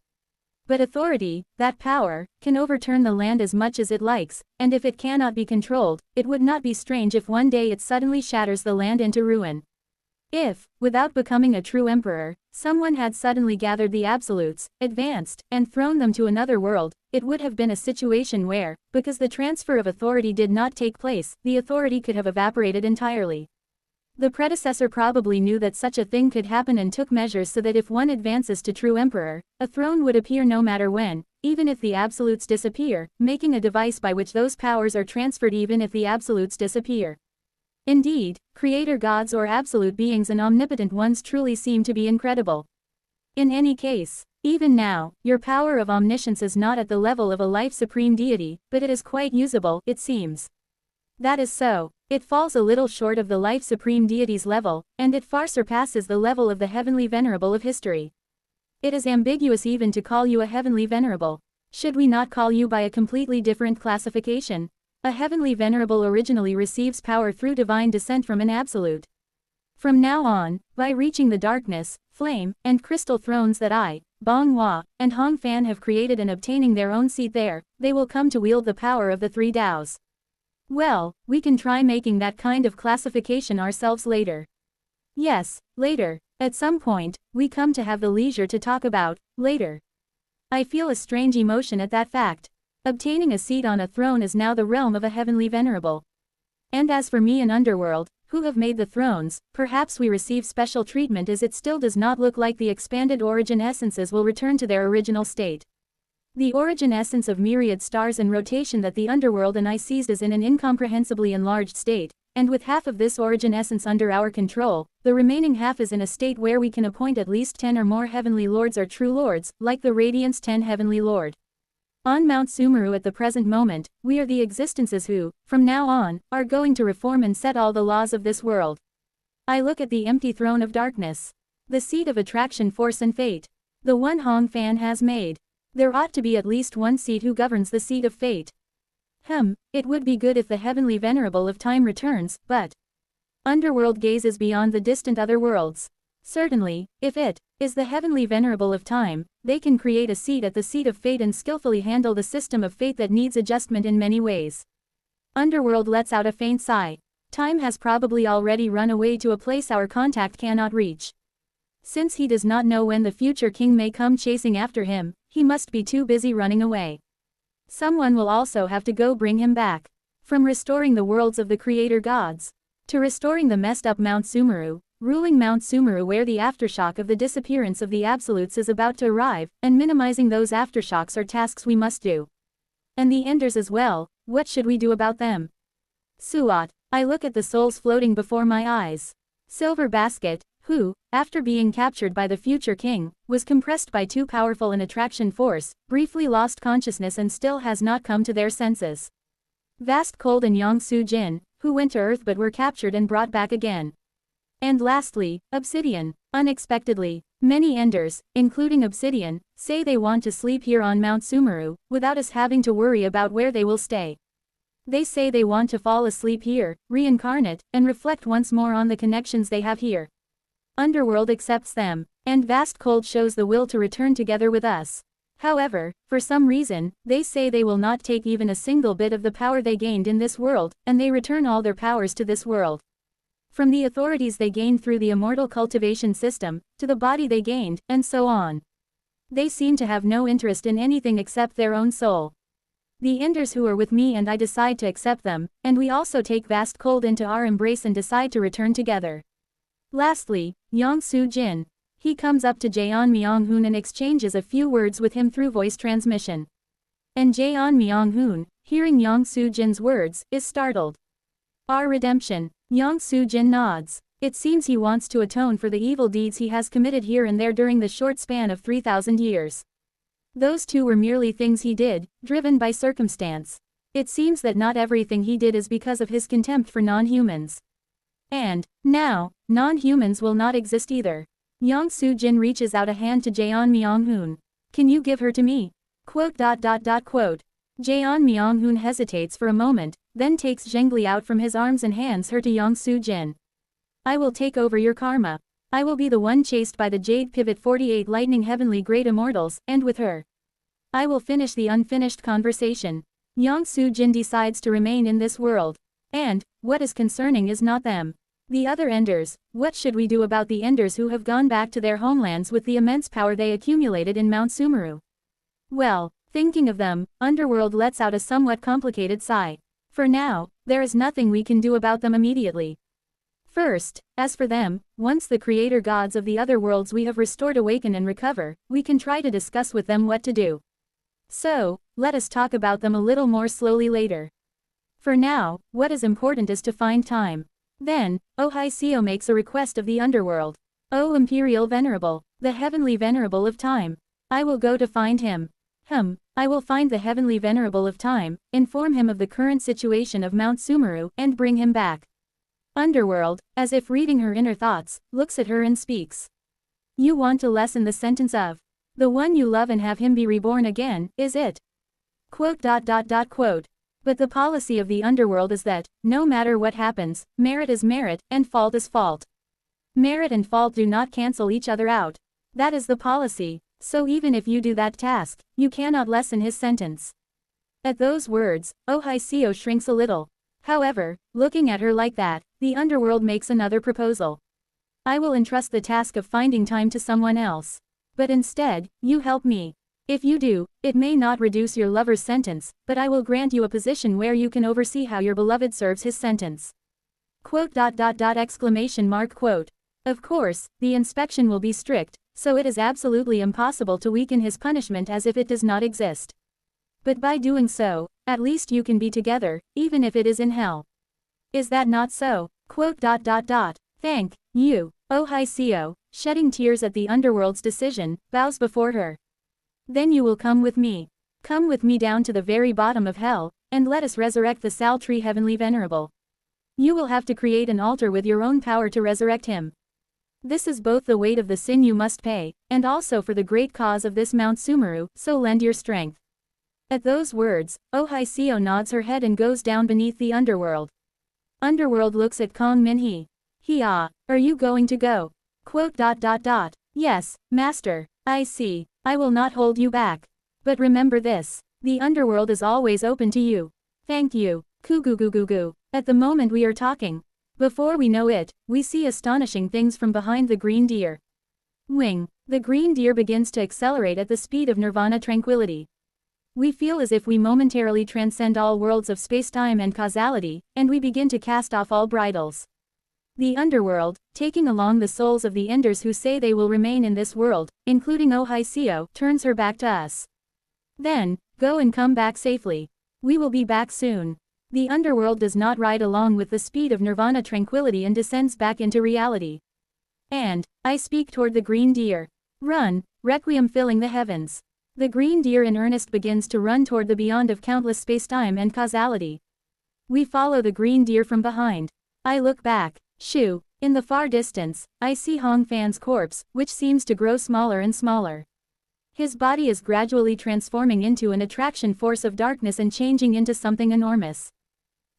But authority, that power, can overturn the land as much as it likes, and if it cannot be controlled, it would not be strange if one day it suddenly shatters the land into ruin. If, without becoming a true emperor, someone had suddenly gathered the absolutes, advanced, and thrown them to another world, it would have been a situation where, because the transfer of authority did not take place, the authority could have evaporated entirely. The predecessor probably knew that such a thing could happen and took measures so that if one advances to true emperor, a throne would appear no matter when, even if the absolutes disappear, making a device by which those powers are transferred even if the absolutes disappear. Indeed, creator gods or absolute beings and omnipotent ones truly seem to be incredible. In any case, even now, your power of omniscience is not at the level of a life supreme deity, but it is quite usable, it seems. That is so. It falls a little short of the life supreme deity's level, and it far surpasses the level of the heavenly venerable of history. It is ambiguous even to call you a heavenly venerable. Should we not call you by a completely different classification? A heavenly venerable originally receives power through divine descent from an absolute. From now on, by reaching the darkness, flame, and crystal thrones that I, Bong Hua, and Hong Fan have created and obtaining their own seat there, they will come to wield the power of the three Taos. Well, we can try making that kind of classification ourselves later. Yes, later. At some point, we come to have the leisure to talk about, later. I feel a strange emotion at that fact. Obtaining a seat on a throne is now the realm of a heavenly venerable. And as for me and Underworld, who have made the thrones, perhaps we receive special treatment as it still does not look like the expanded origin essences will return to their original state. The origin essence of myriad stars and rotation that the Underworld and I seized is in an incomprehensibly enlarged state, and with half of this origin essence under our control, the remaining half is in a state where we can appoint at least 10 or more heavenly lords or true lords, like the Radiant's 10 heavenly lord. On Mount Sumeru at the present moment, we are the existences who, from now on, are going to reform and set all the laws of this world. I look at the empty throne of darkness. The seat of attraction, force and fate. The one Hong Fan has made. There ought to be at least one seat who governs the seat of fate. It would be good if the heavenly venerable of time returns, but Underworld gazes beyond the distant other worlds. Certainly, if it is the heavenly venerable of time, they can create a seat at the seat of fate and skillfully handle the system of fate that needs adjustment in many ways. Underworld lets out a faint sigh. Time has probably already run away to a place our contact cannot reach. Since he does not know when the future king may come chasing after him, he must be too busy running away. Someone will also have to go bring him back. From restoring the worlds of the creator gods to restoring the messed up Mount Sumeru, ruling Mount Sumeru where the aftershock of the disappearance of the absolutes is about to arrive, and minimizing those aftershocks are tasks we must do. And the enders as well, what should we do about them? Suat. I look at the souls floating before my eyes. Silver Basket, who, after being captured by the future king, was compressed by too powerful an attraction force, briefly lost consciousness and still has not come to their senses. Vast Cold and Yang Su Jin, who went to Earth but were captured and brought back again. And lastly, Obsidian. Unexpectedly, many enders, including Obsidian, say they want to sleep here on Mount Sumeru, without us having to worry about where they will stay. They say they want to fall asleep here, reincarnate, and reflect once more on the connections they have here. Underworld accepts them, and Vast Cold shows the will to return together with us. However, for some reason, they say they will not take even a single bit of the power they gained in this world, and they return all their powers to this world. From the authorities they gained through the immortal cultivation system, to the body they gained, and so on. They seem to have no interest in anything except their own soul. The enders who are with me and I decide to accept them, and we also take Vast Cold into our embrace and decide to return together. Lastly, Yang Su Jin. He comes up to Jaeon Myung-hoon and exchanges a few words with him through voice transmission. And Jaeon Myung-hoon, hearing Yang Su Jin's words, is startled. Our redemption. Yang Su Jin nods. It seems he wants to atone for the evil deeds he has committed here and there during the short span of 3,000 years. Those two were merely things he did, driven by circumstance. It seems that not everything he did is because of his contempt for non-humans. And, now, non-humans will not exist either. Yang Su Jin reaches out a hand to Jaeon Myung-hoon. Can you give her to me? Jaeon Myung-hoon hesitates for a moment, then takes Zhengli out from his arms and hands her to Yang Su Jin. I will take over your karma. I will be the one chased by the Jade Pivot 48 Lightning Heavenly Great Immortals, and with her. I will finish the unfinished conversation. Yang Su Jin decides to remain in this world. And, what is concerning is not them. The other enders. What should we do about the enders who have gone back to their homelands with the immense power they accumulated in Mount Sumeru? Well, thinking of them, Underworld lets out a somewhat complicated sigh. For now, there is nothing we can do about them immediately. First, as for them, once the creator gods of the other worlds we have restored awaken and recover, we can try to discuss with them what to do. So, let us talk about them a little more slowly later. For now, what is important is to find time. Then, Ohaiseo makes a request of the underworld. O Imperial Venerable, the Heavenly Venerable of Time. I will go to find him. I will find the Heavenly Venerable of Time, inform him of the current situation of Mount Sumeru, and bring him back. Underworld, as if reading her inner thoughts, looks at her and speaks. You want to lessen the sentence of the one you love and have him be reborn again, is it? But the policy of the underworld is that, no matter what happens, merit is merit, and fault is fault. Merit and fault do not cancel each other out. That is the policy, so even if you do that task, you cannot lessen his sentence. At those words, Ohaiseo shrinks a little. However, looking at her like that, the underworld makes another proposal. I will entrust the task of finding time to someone else. But instead, you help me. If you do, it may not reduce your lover's sentence, but I will grant you a position where you can oversee how your beloved serves his sentence. Of course, the inspection will be strict, so it is absolutely impossible to weaken his punishment as if it does not exist. But by doing so, at least you can be together, even if it is in hell. Is that not so? Thank you. Ohaiseo, shedding tears at the underworld's decision, bows before her. Then you will come with me. Come with me down to the very bottom of hell, and let us resurrect the Sal Tree Heavenly Venerable. You will have to create an altar with your own power to resurrect him. This is both the weight of the sin you must pay, and also for the great cause of this Mount Sumeru, so lend your strength. At those words, Ohaiseo nods her head and goes down beneath the underworld. Underworld looks at Kong Minhee. Are you going to go? Yes, master, I see. I will not hold you back. But remember this. The underworld is always open to you. Thank you. Kugugugugu. At the moment we are talking. Before we know it, we see astonishing things from behind the green deer. Wing. The green deer begins to accelerate at the speed of nirvana tranquility. We feel as if we momentarily transcend all worlds of space-time and causality, and we begin to cast off all bridles. The underworld, taking along the souls of the enders who say they will remain in this world, including Ohiseo, turns her back to us. Then, go and come back safely. We will be back soon. The underworld does not ride along with the speed of nirvana tranquility and descends back into reality. And, I speak toward the green deer. Run, requiem filling the heavens. The green deer in earnest begins to run toward the beyond of countless spacetime and causality. We follow the green deer from behind. I look back. Shoo, in the far distance, I see Hong Fan's corpse, which seems to grow smaller and smaller. His body is gradually transforming into an attraction force of darkness and changing into something enormous.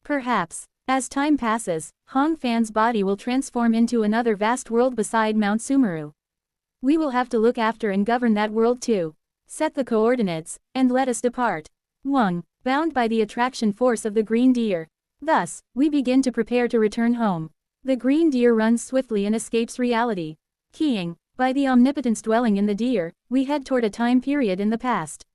Perhaps, as time passes, Hong Fan's body will transform into another vast world beside Mount Sumeru. We will have to look after and govern that world too. Set the coordinates, and let us depart. Wang, bound by the attraction force of the green deer. Thus, we begin to prepare to return home. The green deer runs swiftly and escapes reality. Keying, by the omnipotence dwelling in the deer, we head toward a time period in the past.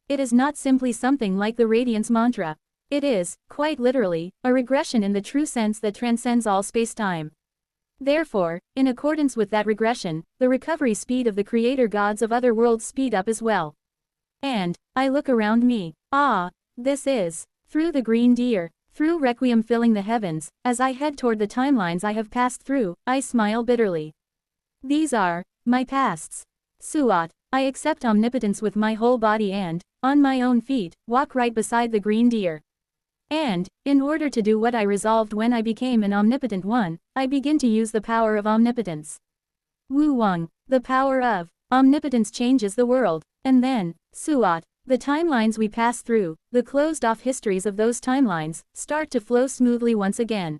It is not simply something like the Radiance mantra. It is, quite literally, a regression in the true sense that transcends all space-time. Therefore, in accordance with that regression, the recovery speed of the creator gods of other worlds speed up as well. And, I look around me. Ah, this is, through the green deer. Through requiem filling the heavens, as I head toward the timelines I have passed through, I smile bitterly. These are my pasts. Suat, I accept omnipotence with my whole body and, on my own feet, walk right beside the green deer. And, in order to do what I resolved when I became an omnipotent one, I begin to use the power of omnipotence. Wu Wang, the power of omnipotence changes the world, and then, Suat, the timelines we pass through, the closed-off histories of those timelines, start to flow smoothly once again.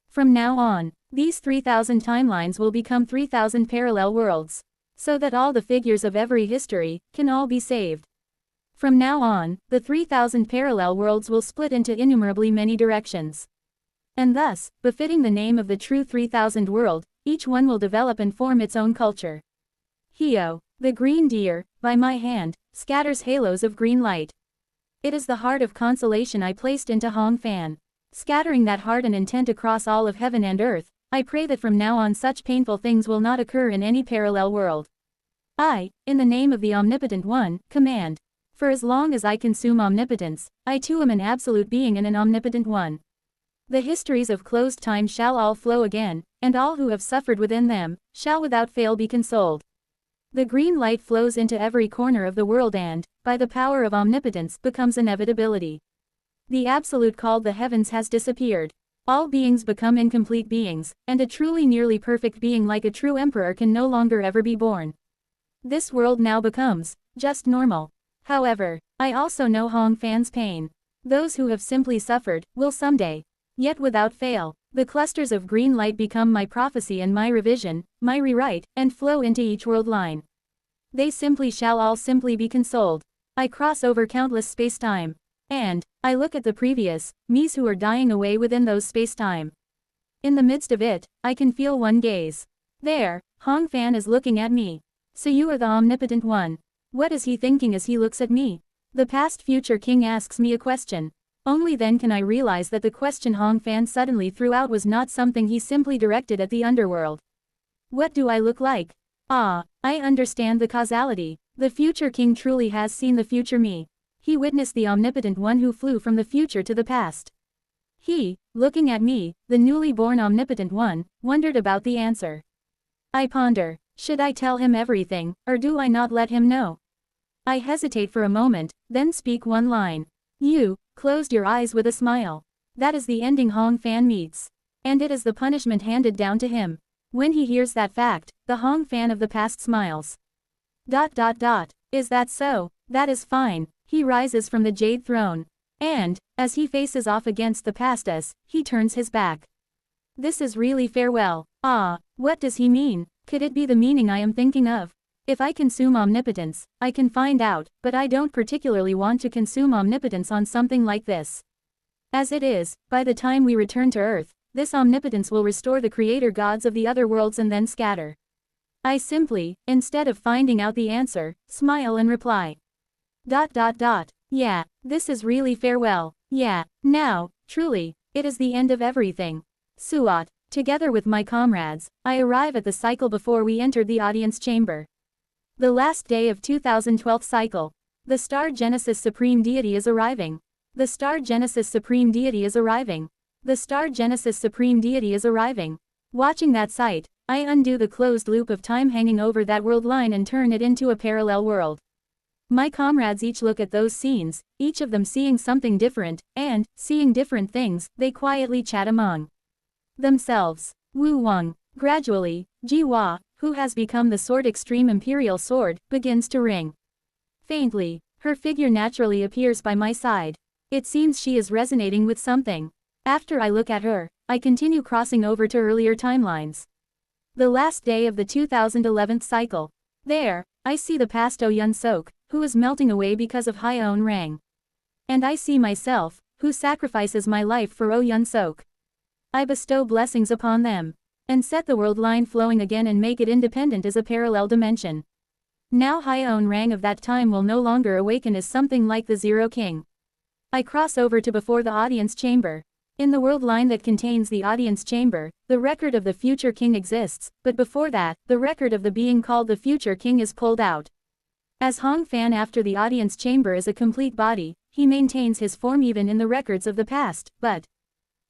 From now on, these 3,000 timelines will become 3,000 parallel worlds. So that all the figures of every history, can all be saved. From now on, the 3,000 parallel worlds will split into innumerably many directions. And thus, befitting the name of the true 3,000 world, each one will develop and form its own culture. Hio, the green deer, by my hand, scatters halos of green light. It is the heart of consolation I placed into Hong Fan. Scattering that heart and intent across all of heaven and earth, I pray that from now on such painful things will not occur in any parallel world. I, in the name of the Omnipotent One, command. For as long as I consume omnipotence, I too am an absolute being and an omnipotent one. The histories of closed time shall all flow again, and all who have suffered within them, shall without fail be consoled. The green light flows into every corner of the world and, by the power of omnipotence, becomes inevitability. The absolute called the heavens has disappeared. All beings become incomplete beings, and a truly nearly perfect being like a true emperor can no longer ever be born. This world now becomes, just normal. However, I also know Hong Fan's pain. Those who have simply suffered, will someday. Yet without fail, the clusters of green light become my prophecy and my revision, my rewrite, and flow into each world line. They simply shall all simply be consoled. I cross over countless space-time. And, I look at the previous, me's who are dying away within those space-time. In the midst of it, I can feel one gaze. There, Hong Fan is looking at me. So you are the omnipotent one. What is he thinking as he looks at me? The past future king asks me a question. Only then can I realize that the question Hong Fan suddenly threw out was not something he simply directed at the underworld. What do I look like? Ah, I understand the causality. The future king truly has seen the future me. He witnessed the omnipotent one who flew from the future to the past. He, looking at me, the newly born omnipotent one, wondered about the answer. I ponder, should I tell him everything, or do I not let him know? I hesitate for a moment, then speak one line. You, closed your eyes with a smile. That is the ending Hong Fan meets. And it is the punishment handed down to him. When he hears that fact, the Hong Fan of the past smiles. ... Is that so? That is fine. He rises from the jade throne. And, as he faces off against the past us, he turns his back. This is really farewell. Ah, what does he mean? Could it be the meaning I am thinking of? If I consume omnipotence, I can find out, but I don't particularly want to consume omnipotence on something like this. As it is, by the time we return to Earth, this omnipotence will restore the creator gods of the other worlds and then scatter. I simply, instead of finding out the answer, smile and reply. ... Yeah, this is really farewell. Yeah, now, truly, it is the end of everything. Suat, Together with my comrades, I arrive at the cycle before we entered the audience chamber. The last day of 2012 cycle. The Star Genesis Supreme Deity is arriving. The Star Genesis Supreme Deity is arriving. The Star Genesis Supreme Deity is arriving. Watching that sight, I undo the closed loop of time hanging over that world line and turn it into a parallel world. My comrades each look at those scenes, each of them seeing something different, and, seeing different things, they quietly chat among themselves. Wu Wang. Gradually, Ji Hua, who has become the sword extreme imperial sword, begins to ring. Faintly, her figure naturally appears by my side. It seems she is resonating with something. After I look at her, I continue crossing over to earlier timelines. The last day of the 2011 cycle. There, I see the past Ouyun Sok, who is melting away because of Hyeon Rang. And I see myself, who sacrifices my life for Ouyun Sok. I bestow blessings upon them, and set the world line flowing again and make it independent as a parallel dimension. Now Hyeon Rang of that time will no longer awaken as something like the Zero King. I cross over to before the audience chamber. In the world line that contains the audience chamber, the record of the future king exists, but before that, the record of the being called the future king is pulled out. As Hong Fan after the audience chamber is a complete body, he maintains his form even in the records of the past, but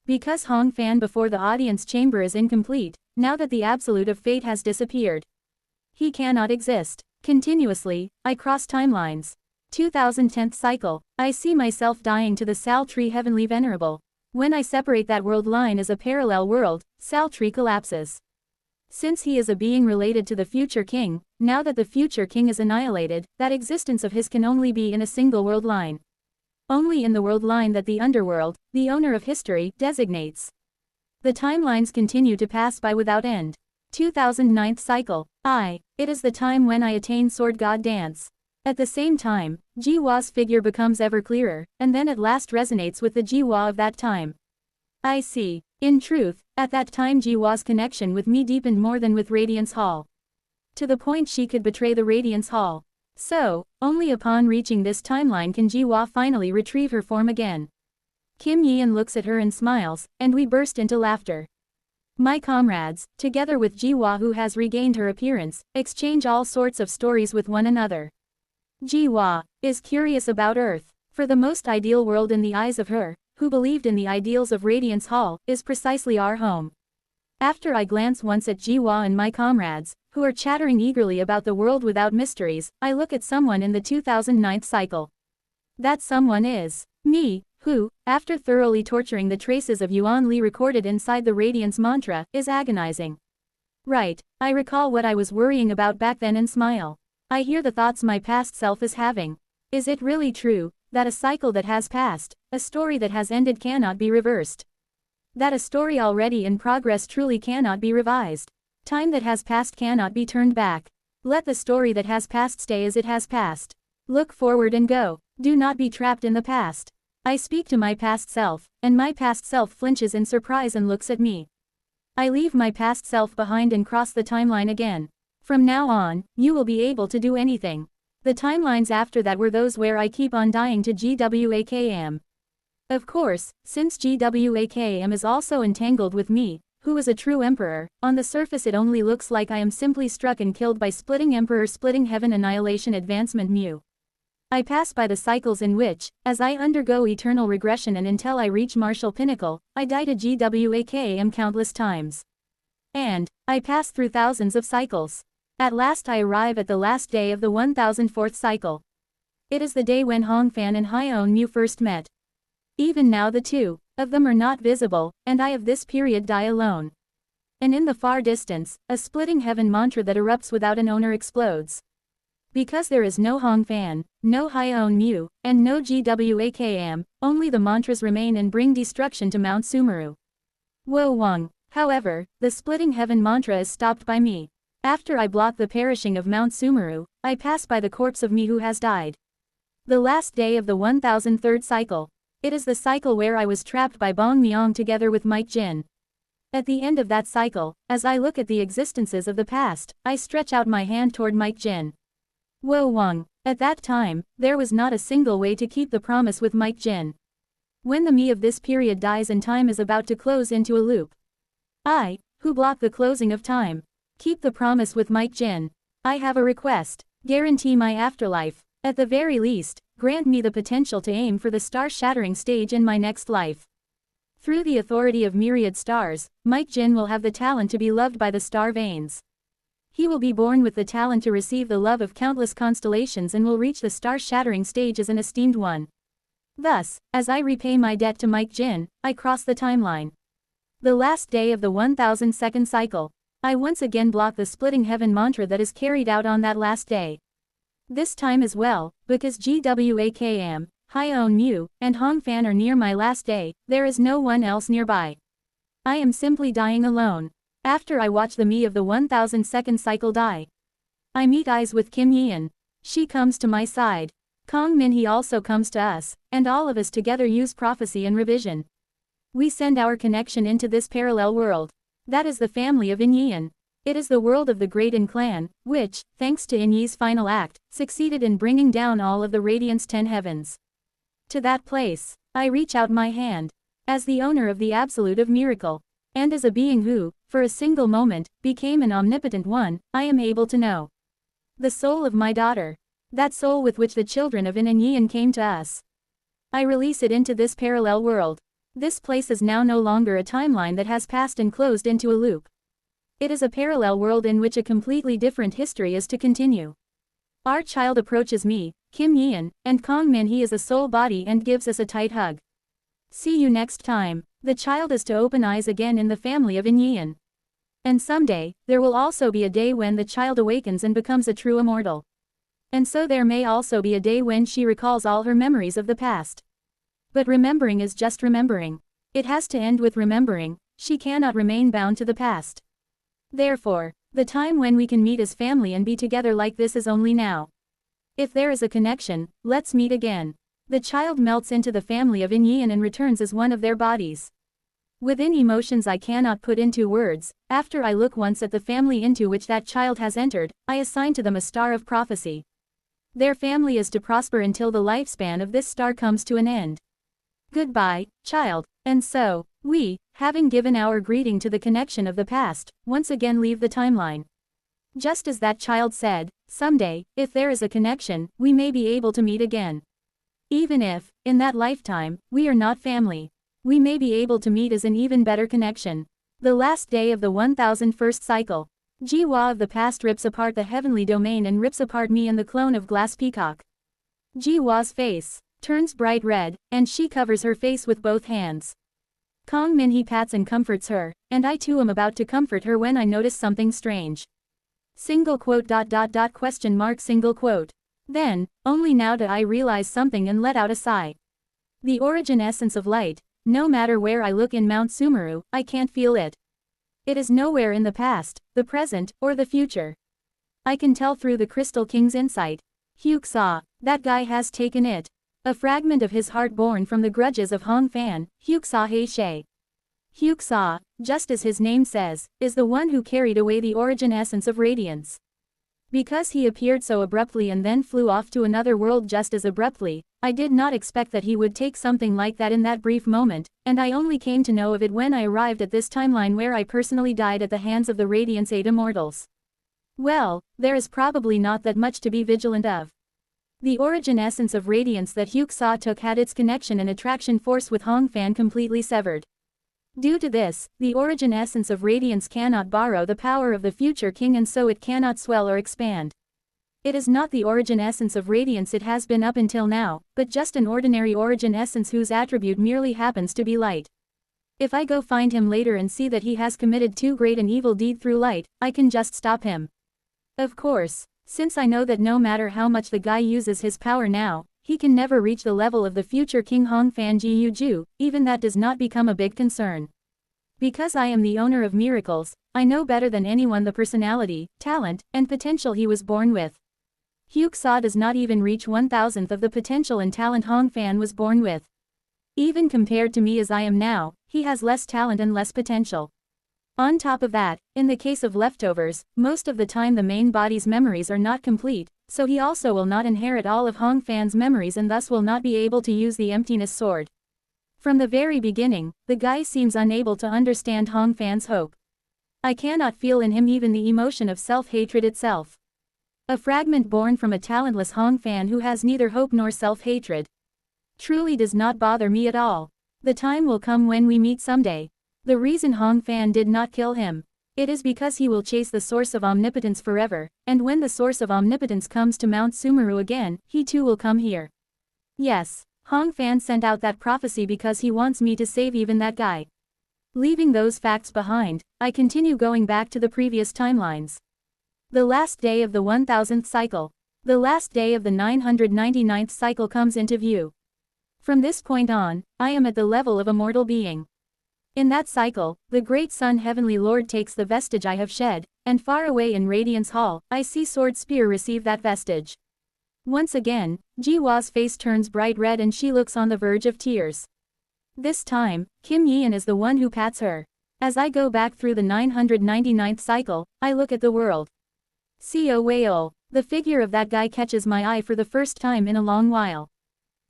because Hong Fan before the audience chamber is incomplete, now that the absolute of fate has disappeared, he cannot exist. Continuously, I cross timelines. 2010th cycle, I see myself dying to the Sal Tree Heavenly Venerable. When I separate that world line as a parallel world, Sal Tree collapses. Since he is a being related to the future king, now that the future king is annihilated, that existence of his can only be in a single world line. Only in the world line that the underworld, the owner of history, designates. The timelines continue to pass by without end. 2009th cycle. It is the time when I attain Sword God Dance. At the same time, Ji Hua's figure becomes ever clearer, and then at last resonates with the Ji Hua of that time. I see. In truth, at that time Ji Hua's connection with me deepened more than with Radiance Hall. To the point she could betray the Radiance Hall. So, only upon reaching this timeline can Ji Hua finally retrieve her form again. Kim Yeon looks at her and smiles, and we burst into laughter. My comrades, together with Ji Hua who has regained her appearance, exchange all sorts of stories with one another. Ji Hua is curious about Earth, for the most ideal world in the eyes of her, who believed in the ideals of Radiance Hall, is precisely our home. After I glance once at Ji Hua and my comrades, who are chattering eagerly about the world without mysteries, I look at someone in the 2009th cycle. That someone is me, who, after thoroughly torturing the traces of Yuan Li recorded inside the Radiance mantra, is agonizing. Right, I recall what I was worrying about back then and smile. I hear the thoughts my past self is having. Is it really true, that a cycle that has passed, a story that has ended cannot be reversed? That a story already in progress truly cannot be revised? Time that has passed cannot be turned back. Let the story that has passed stay as it has passed. Look forward and go. Do not be trapped in the past. I speak to my past self, and my past self flinches in surprise and looks at me. I leave my past self behind and cross the timeline again. From now on, you will be able to do anything. The timelines after that were those where I keep on dying to GWAKM. Of course, since GWAKM is also entangled with me, who is a true emperor, on the surface it only looks like I am simply struck and killed by splitting emperor splitting heaven annihilation advancement mu. I pass by the cycles in which, as I undergo eternal regression and until I reach martial pinnacle, I die to GWAKM countless times. And, I pass through thousands of cycles. At last I arrive at the last day of the 1004th cycle. It is the day when Hong Fan and Hyeon Mu first met. Even now the two of them are not visible, and I of this period die alone. And in the far distance, a splitting heaven mantra that erupts without an owner explodes. Because there is no Hong Fan, no Hyeon Mu, and no GWAKM, only the mantras remain and bring destruction to Mount Sumeru. Wo Wang. However, the splitting heaven mantra is stopped by me. After I blot the perishing of Mount Sumeru, I pass by the corpse of me who has died. The last day of the 1003rd cycle. It is the cycle where I was trapped by Bong Myong together with Mike Jin. At the end of that cycle, as I look at the existences of the past, I stretch out my hand toward Mike Jin. Wo Wang. At that time, there was not a single way to keep the promise with Mike Jin. When the me of this period dies and time is about to close into a loop, I, who block the closing of time. Keep the promise with Mike Jin. I have a request. Guarantee my afterlife. At the very least, grant me the potential to aim for the star-shattering stage in my next life. Through the authority of myriad stars, Mike Jin will have the talent to be loved by the star veins. He will be born with the talent to receive the love of countless constellations and will reach the star-shattering stage as an esteemed one. Thus, as I repay my debt to Mike Jin, I cross the timeline. The last day of the 1000-second cycle. I once again block the splitting heaven mantra that is carried out on that last day. This time as well, because GWAKM, Hyeon Mu, and Hong Fan are near my last day, there is no one else nearby. I am simply dying alone. After I watch the me of the 1000-second cycle die, I meet eyes with Kim Yeon. She comes to my side. Kong Min Hee also comes to us, and all of us together use prophecy and revision. We send our connection into this parallel world. That is the family of In Yeon. It is the world of the Great In Clan, which, thanks to In Ye's final act, succeeded in bringing down all of the Radiant's 10 heavens. To that place, I reach out my hand. As the owner of the absolute of miracle, and as a being who, for a single moment, became an omnipotent one, I am able to know the soul of my daughter. That soul with which the children of In and Yeon came to us. I release it into this parallel world. This place is now no longer a timeline that has passed and closed into a loop. It is a parallel world in which a completely different history is to continue. Our child approaches me, Kim Yeon, and Kong Min Hee is a soul body and gives us a tight hug. See you next time. The child is to open eyes again in the family of In Yeon. And someday, there will also be a day when the child awakens and becomes a true immortal. And so there may also be a day when she recalls all her memories of the past. But remembering is just remembering. It has to end with remembering. She cannot remain bound to the past. Therefore, the time when we can meet as family and be together like this is only now. If there is a connection, let's meet again. The child melts into the family of In Yeon and returns as one of their bodies. Within emotions I cannot put into words, after I look once at the family into which that child has entered, I assign to them a star of prophecy. Their family is to prosper until the lifespan of this star comes to an end. Goodbye, child. And so, we, having given our greeting to the connection of the past, once again leave the timeline. Just as that child said, someday, if there is a connection, we may be able to meet again. Even if, in that lifetime, we are not family, we may be able to meet as an even better connection. The last day of the 1001st cycle. Jiwa of the past rips apart the heavenly domain and rips apart me and the clone of glass peacock. Jiwa's face turns bright red, and she covers her face with both hands. Kong Min Hee pats and comforts her, and I too am about to comfort her when I notice something strange. Single quote ... question mark single quote. Then, only now do I realize something and let out a sigh. The origin essence of light, no matter where I look in Mount Sumeru, I can't feel it. It is nowhere in the past, the present, or the future. I can tell through the Crystal King's insight. Hyuk saw, that guy has taken it. A fragment of his heart born from the grudges of Hong Fan, Hyuk Saw Hei She. Hyuk Saw, just as his name says, is the one who carried away the origin essence of radiance. Because he appeared so abruptly and then flew off to another world just as abruptly, I did not expect that he would take something like that in that brief moment, and I only came to know of it when I arrived at this timeline where I personally died at the hands of the Radiant's 8 immortals. Well, there is probably not that much to be vigilant of. The origin essence of radiance that Hyuk Saw took had its connection and attraction force with Hong Fan completely severed. Due to this, the origin essence of radiance cannot borrow the power of the future king and so it cannot swell or expand. It is not the origin essence of radiance it has been up until now, but just an ordinary origin essence whose attribute merely happens to be light. If I go find him later and see that he has committed too great an evil deed through light, I can just stop him. Of course, since I know that no matter how much the guy uses his power now, he can never reach the level of the future King Hong Fan Ji Ju, even that does not become a big concern. Because I am the owner of miracles, I know better than anyone the personality, talent, and potential he was born with. Hyuk Saw does not even reach 1,000th of the potential and talent Hong Fan was born with. Even compared to me as I am now, he has less talent and less potential. On top of that, in the case of leftovers, most of the time the main body's memories are not complete, so he also will not inherit all of Hong Fan's memories and thus will not be able to use the emptiness sword. From the very beginning, the guy seems unable to understand Hong Fan's hope. I cannot feel in him even the emotion of self-hatred itself. A fragment born from a talentless Hong Fan who has neither hope nor self-hatred. Truly does not bother me at all. The time will come when we meet someday. The reason Hong Fan did not kill him. It is because he will chase the source of omnipotence forever, and when the source of omnipotence comes to Mount Sumeru again, he too will come here. Yes, Hong Fan sent out that prophecy because he wants me to save even that guy. Leaving those facts behind, I continue going back to the previous timelines. The last day of the 1000th cycle. The last day of the 999th cycle comes into view. From this point on, I am at the level of a mortal being. In that cycle, the great Sun Heavenly Lord takes the vestige I have shed, and far away in Radiance Hall, I see Sword Spear receive that vestige. Once again, Jiwa's face turns bright red and she looks on the verge of tears. This time, Kim Yeon is the one who pats her. As I go back through the 999th cycle, I look at the world. Seo Wei-ol, the figure of that guy catches my eye for the first time in a long while.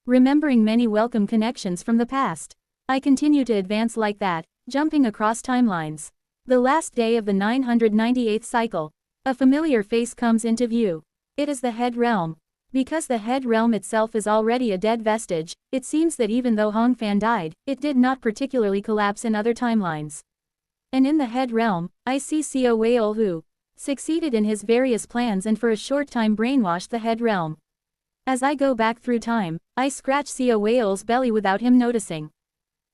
Remembering many welcome connections from the past, I continue to advance like that, jumping across timelines. The last day of the 998th cycle. A familiar face comes into view. It is the Head Realm. Because the Head Realm itself is already a dead vestige, it seems that even though Hong Fan died, it did not particularly collapse in other timelines. And in the Head Realm, I see Seo Wei-ol who succeeded in his various plans and for a short time brainwashed the Head Realm. As I go back through time, I scratch Seo Wei-ol's belly without him noticing.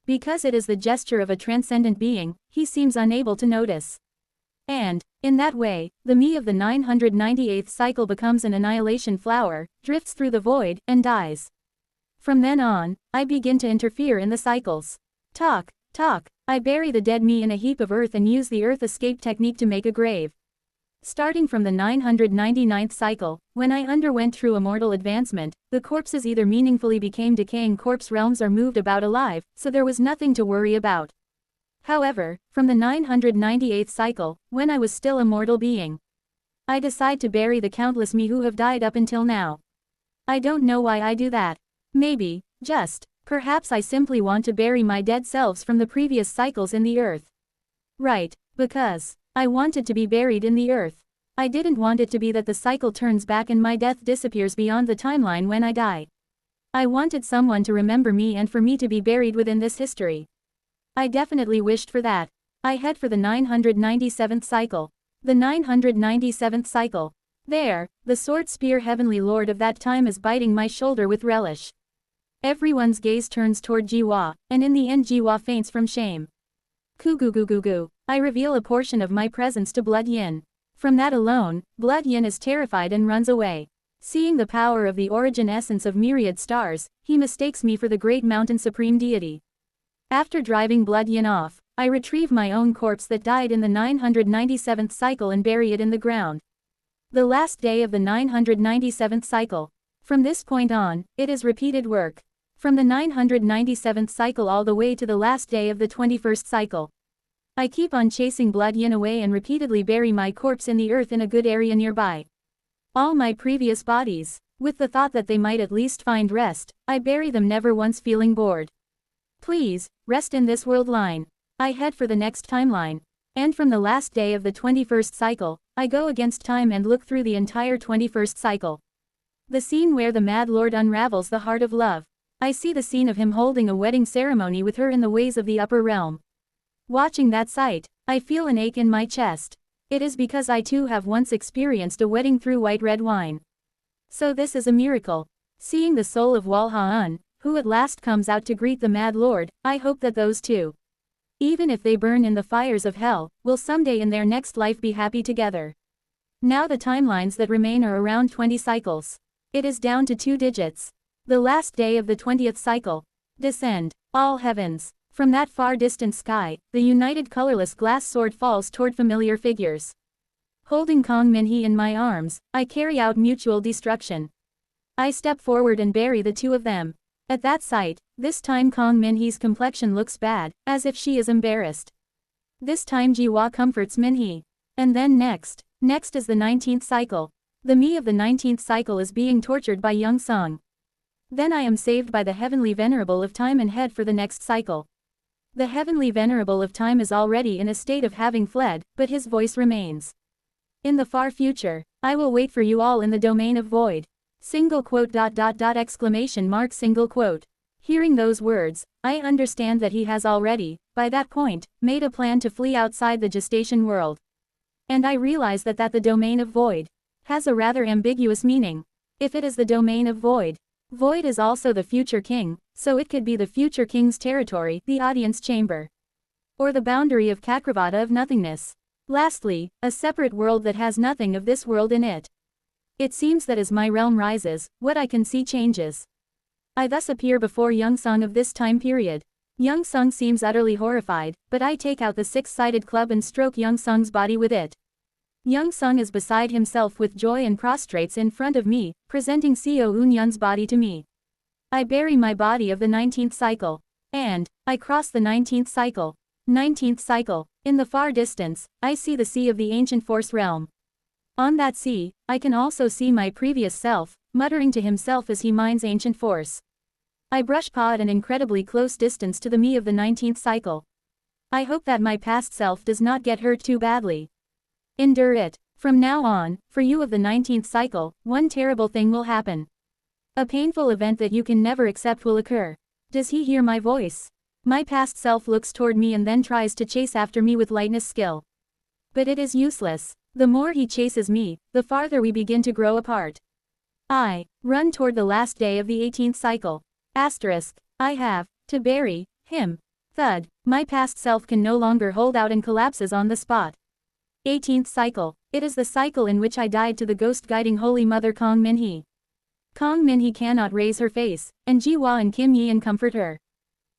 Because it is the gesture of a transcendent being, he seems unable to notice. And, in that way, the me of the 998th cycle becomes an annihilation flower, drifts through the void, and dies. From then on, I begin to interfere in the cycles. Talk. I bury the dead me in a heap of earth and use the earth escape technique to make a grave. Starting from the 999th cycle, when I underwent true immortal advancement, the corpses either meaningfully became decaying corpse realms or moved about alive, so there was nothing to worry about. However, from the 998th cycle, when I was still a mortal being, I decide to bury the countless me who have died up until now. I don't know why I do that. Maybe, perhaps I simply want to bury my dead selves from the previous cycles in the earth. Right, because I wanted to be buried in the earth. I didn't want it to be that the cycle turns back and my death disappears beyond the timeline when I die. I wanted someone to remember me and for me to be buried within this history. I definitely wished for that. I head for the 997th cycle. The 997th cycle. There, the Sword Spear Heavenly Lord of that time is biting my shoulder with relish. Everyone's gaze turns toward Jiwa, and in the end Jiwa faints from shame. Goo. I reveal a portion of my presence to Blood Yin. From that alone, Blood Yin is terrified and runs away. Seeing the power of the origin essence of myriad stars, he mistakes me for the great mountain supreme deity. After driving Blood Yin off, I retrieve my own corpse that died in the 997th cycle and bury it in the ground. The last day of the 997th cycle. From this point on, it is repeated work. From the 997th cycle all the way to the last day of the 21st cycle. I keep on chasing Blood Yin away and repeatedly bury my corpse in the earth in a good area nearby. All my previous bodies, with the thought that they might at least find rest, I bury them never once feeling bored. Please, rest in this world line. I head for the next timeline. And from the last day of the 21st cycle, I go against time and look through the entire 21st cycle. The scene where the Mad Lord unravels the heart of love. I see the scene of him holding a wedding ceremony with her in the ways of the upper realm. Watching that sight, I feel an ache in my chest. It is because I too have once experienced a wedding through white red wine. So this is a miracle. Seeing the soul of Wal Ha-un, who at last comes out to greet the Mad Lord, I hope that those two, even if they burn in the fires of hell, will someday in their next life be happy together. Now the timelines that remain are around 20 cycles. It is down to 2 digits. The last day of the 20th cycle. Descend, all heavens. From that far distant sky, the united colorless glass sword falls toward familiar figures. Holding Kong Min-hee in my arms, I carry out mutual destruction. I step forward and bury the two of them. At that sight, this time Kong Min-hee's complexion looks bad, as if she is embarrassed. This time Jiwa comforts Min-hee. And then next is the 19th cycle. The me of the 19th cycle is being tortured by Young Sung. Then I am saved by the heavenly venerable of time and head for the next cycle. The heavenly venerable of time is already in a state of having fled, but his voice remains. In the far future, I will wait for you all in the domain of void. Single quote exclamation mark single quote. Hearing those words, I understand that he has already, by that point, made a plan to flee outside the gestation world. And I realize that the domain of void has a rather ambiguous meaning. If it is the domain of void, void is also the future king, so it could be the future king's territory, the audience chamber, or the boundary of Kakravata of nothingness. Lastly, a separate world that has nothing of this world in it. It seems that as my realm rises, what I can see changes. I thus appear before Young Sung of this time period. Young Sung seems utterly horrified, but I take out the six-sided club and stroke Young Sung's body with it. Young Sung is beside himself with joy and prostrates in front of me, presenting Seo Eun-yun's body to me. I bury my body of the 19th cycle. And I cross the 19th cycle. 19th cycle. In the far distance, I see the sea of the ancient force realm. On that sea, I can also see my previous self, muttering to himself as he mines ancient force. I brush paw at an incredibly close distance to the me of the 19th cycle. I hope that my past self does not get hurt too badly. Endure it. From now on, for you of the 19th cycle, one terrible thing will happen. A painful event that you can never accept will occur. Does he hear my voice? My past self looks toward me and then tries to chase after me with lightness skill. But it is useless. The more he chases me, the farther we begin to grow apart. I run toward the last day of the 18th cycle. I have to bury him. Thud. My past self can no longer hold out and collapses on the spot. 18th cycle. It is the cycle in which I died to the ghost guiding Holy Mother Kong Min-hee. Kong Min-hee cannot raise her face, and Ji-hwa and Kim Yi-in comfort her.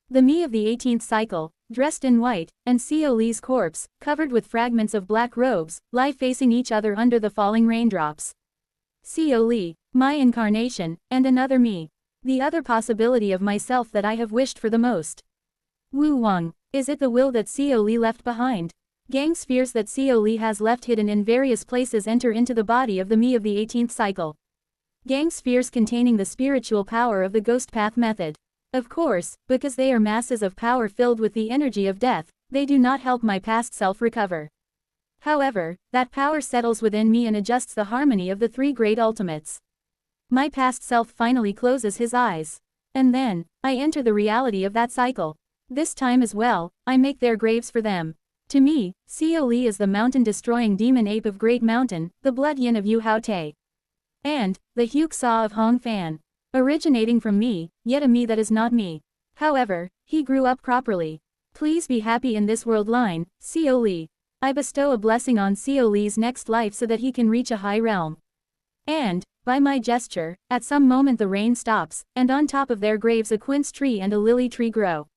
The me of the 18th cycle, dressed in white, and Seo Lee's corpse, covered with fragments of black robes, lie facing each other under the falling raindrops. Seo Lee, my incarnation, and another me. The other possibility of myself that I have wished for the most. Wu Wang, is it the will that Seo Lee left behind? Gang spheres that Seo Lee has left hidden in various places enter into the body of the me of the 18th cycle. Gang spheres containing the spiritual power of the ghost path method. Of course, because they are masses of power filled with the energy of death, they do not help my past self recover. However, that power settles within me and adjusts the harmony of the three great ultimates. My past self finally closes his eyes. And then, I enter the reality of that cycle. This time as well, I make their graves for them. To me, Seo Lee is the mountain-destroying demon ape of Great Mountain, the blood yin of Yu Hao Te. And the Hyuk Saw of Hong Fan. Originating from me, yet a me that is not me. However, he grew up properly. Please be happy in this world line, Seo Lee. I bestow a blessing on Seo Lee's next life so that he can reach a high realm. And, by my gesture, at some moment the rain stops, and on top of their graves a quince tree and a lily tree grow.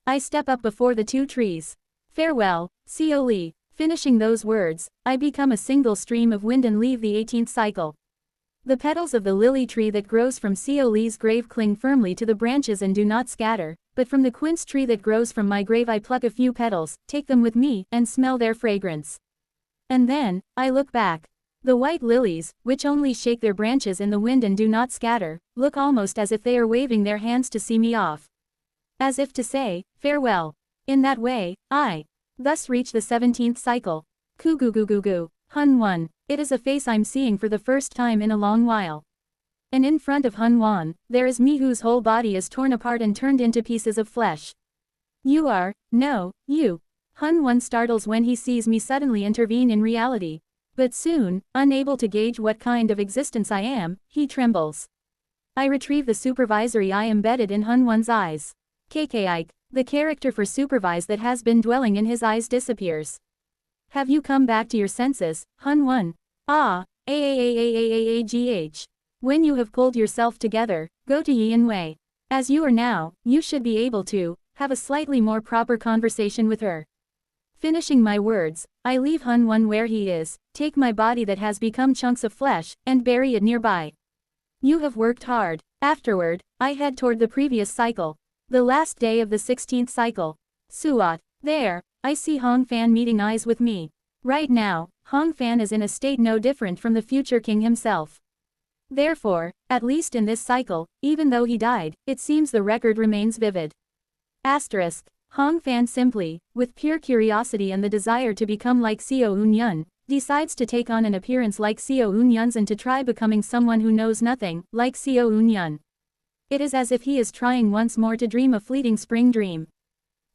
I step up before the two trees. Farewell, Seo Lee. Finishing those words, I become a single stream of wind and leave the 18th cycle. The petals of the lily tree that grows from Seo Lee's grave cling firmly to the branches and do not scatter, but from the quince tree that grows from my grave I pluck a few petals, take them with me, and smell their fragrance. And then, I look back. The white lilies, which only shake their branches in the wind and do not scatter, look almost as if they are waving their hands to see me off. As if to say, farewell. In that way, I thus reach the 17th cycle. Ku-gu-gu-gu-gu. Hun Won. It is a face I'm seeing for the first time in a long while. And in front of Hun Won, there is me whose whole body is torn apart and turned into pieces of flesh. You are, no, you. Hun Won startles when he sees me suddenly intervene in reality. But soon, unable to gauge what kind of existence I am, he trembles. I retrieve the supervisory eye embedded in Hun Won's eyes. KK. The character for supervise that has been dwelling in his eyes disappears. Have you come back to your senses, Hun Won? Ah, When you have pulled yourself together, go to Yin Wei. As you are now, you should be able to have a slightly more proper conversation with her. Finishing my words, I leave Hun Won where he is, take my body that has become chunks of flesh, and bury it nearby. You have worked hard. Afterward, I head toward the previous cycle. The last day of the 16th cycle. Suat. There, I see Hong Fan meeting eyes with me. Right now, Hong Fan is in a state no different from the future king himself. Therefore, at least in this cycle, even though he died, it seems the record remains vivid. Asterisk. Hong Fan simply, with pure curiosity and the desire to become like Seo Eun-yun, decides to take on an appearance like Seo Eun-yun's and to try becoming someone who knows nothing, like Seo Eun-yun. It is as if he is trying once more to dream a fleeting spring dream.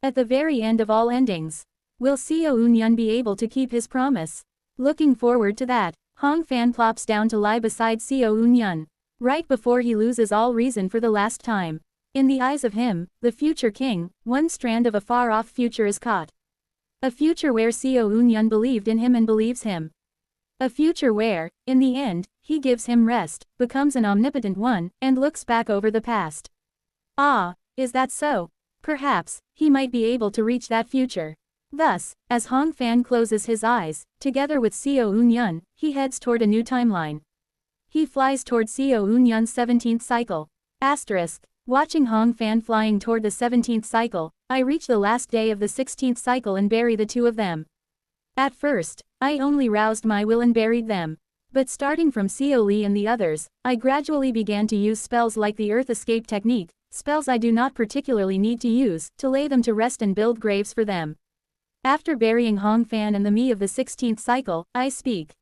At the very end of all endings, will Seo Eun-yun be able to keep his promise? Looking forward to that, Hong Fan plops down to lie beside Seo Eun-yun, right before he loses all reason for the last time. In the eyes of him, the future king, one strand of a far-off future is caught. A future where Seo Eun-yun believed in him and believes him. A future where, in the end, he gives him rest, becomes an omnipotent one, and looks back over the past. Ah, is that so? Perhaps, he might be able to reach that future. Thus, as Hong Fan closes his eyes, together with Seo Eun-yun, he heads toward a new timeline. He flies toward Seo Eun-yun's 17th cycle. Asterisk. Watching Hong Fan flying toward the 17th cycle, I reach the last day of the 16th cycle and bury the two of them. At first, I only roused my will and buried them. But starting from Seo Lee and the others, I gradually began to use spells like the Earth Escape technique, spells I do not particularly need to use, to lay them to rest and build graves for them. After burying Hong Fan and the me of the 16th cycle, I speak.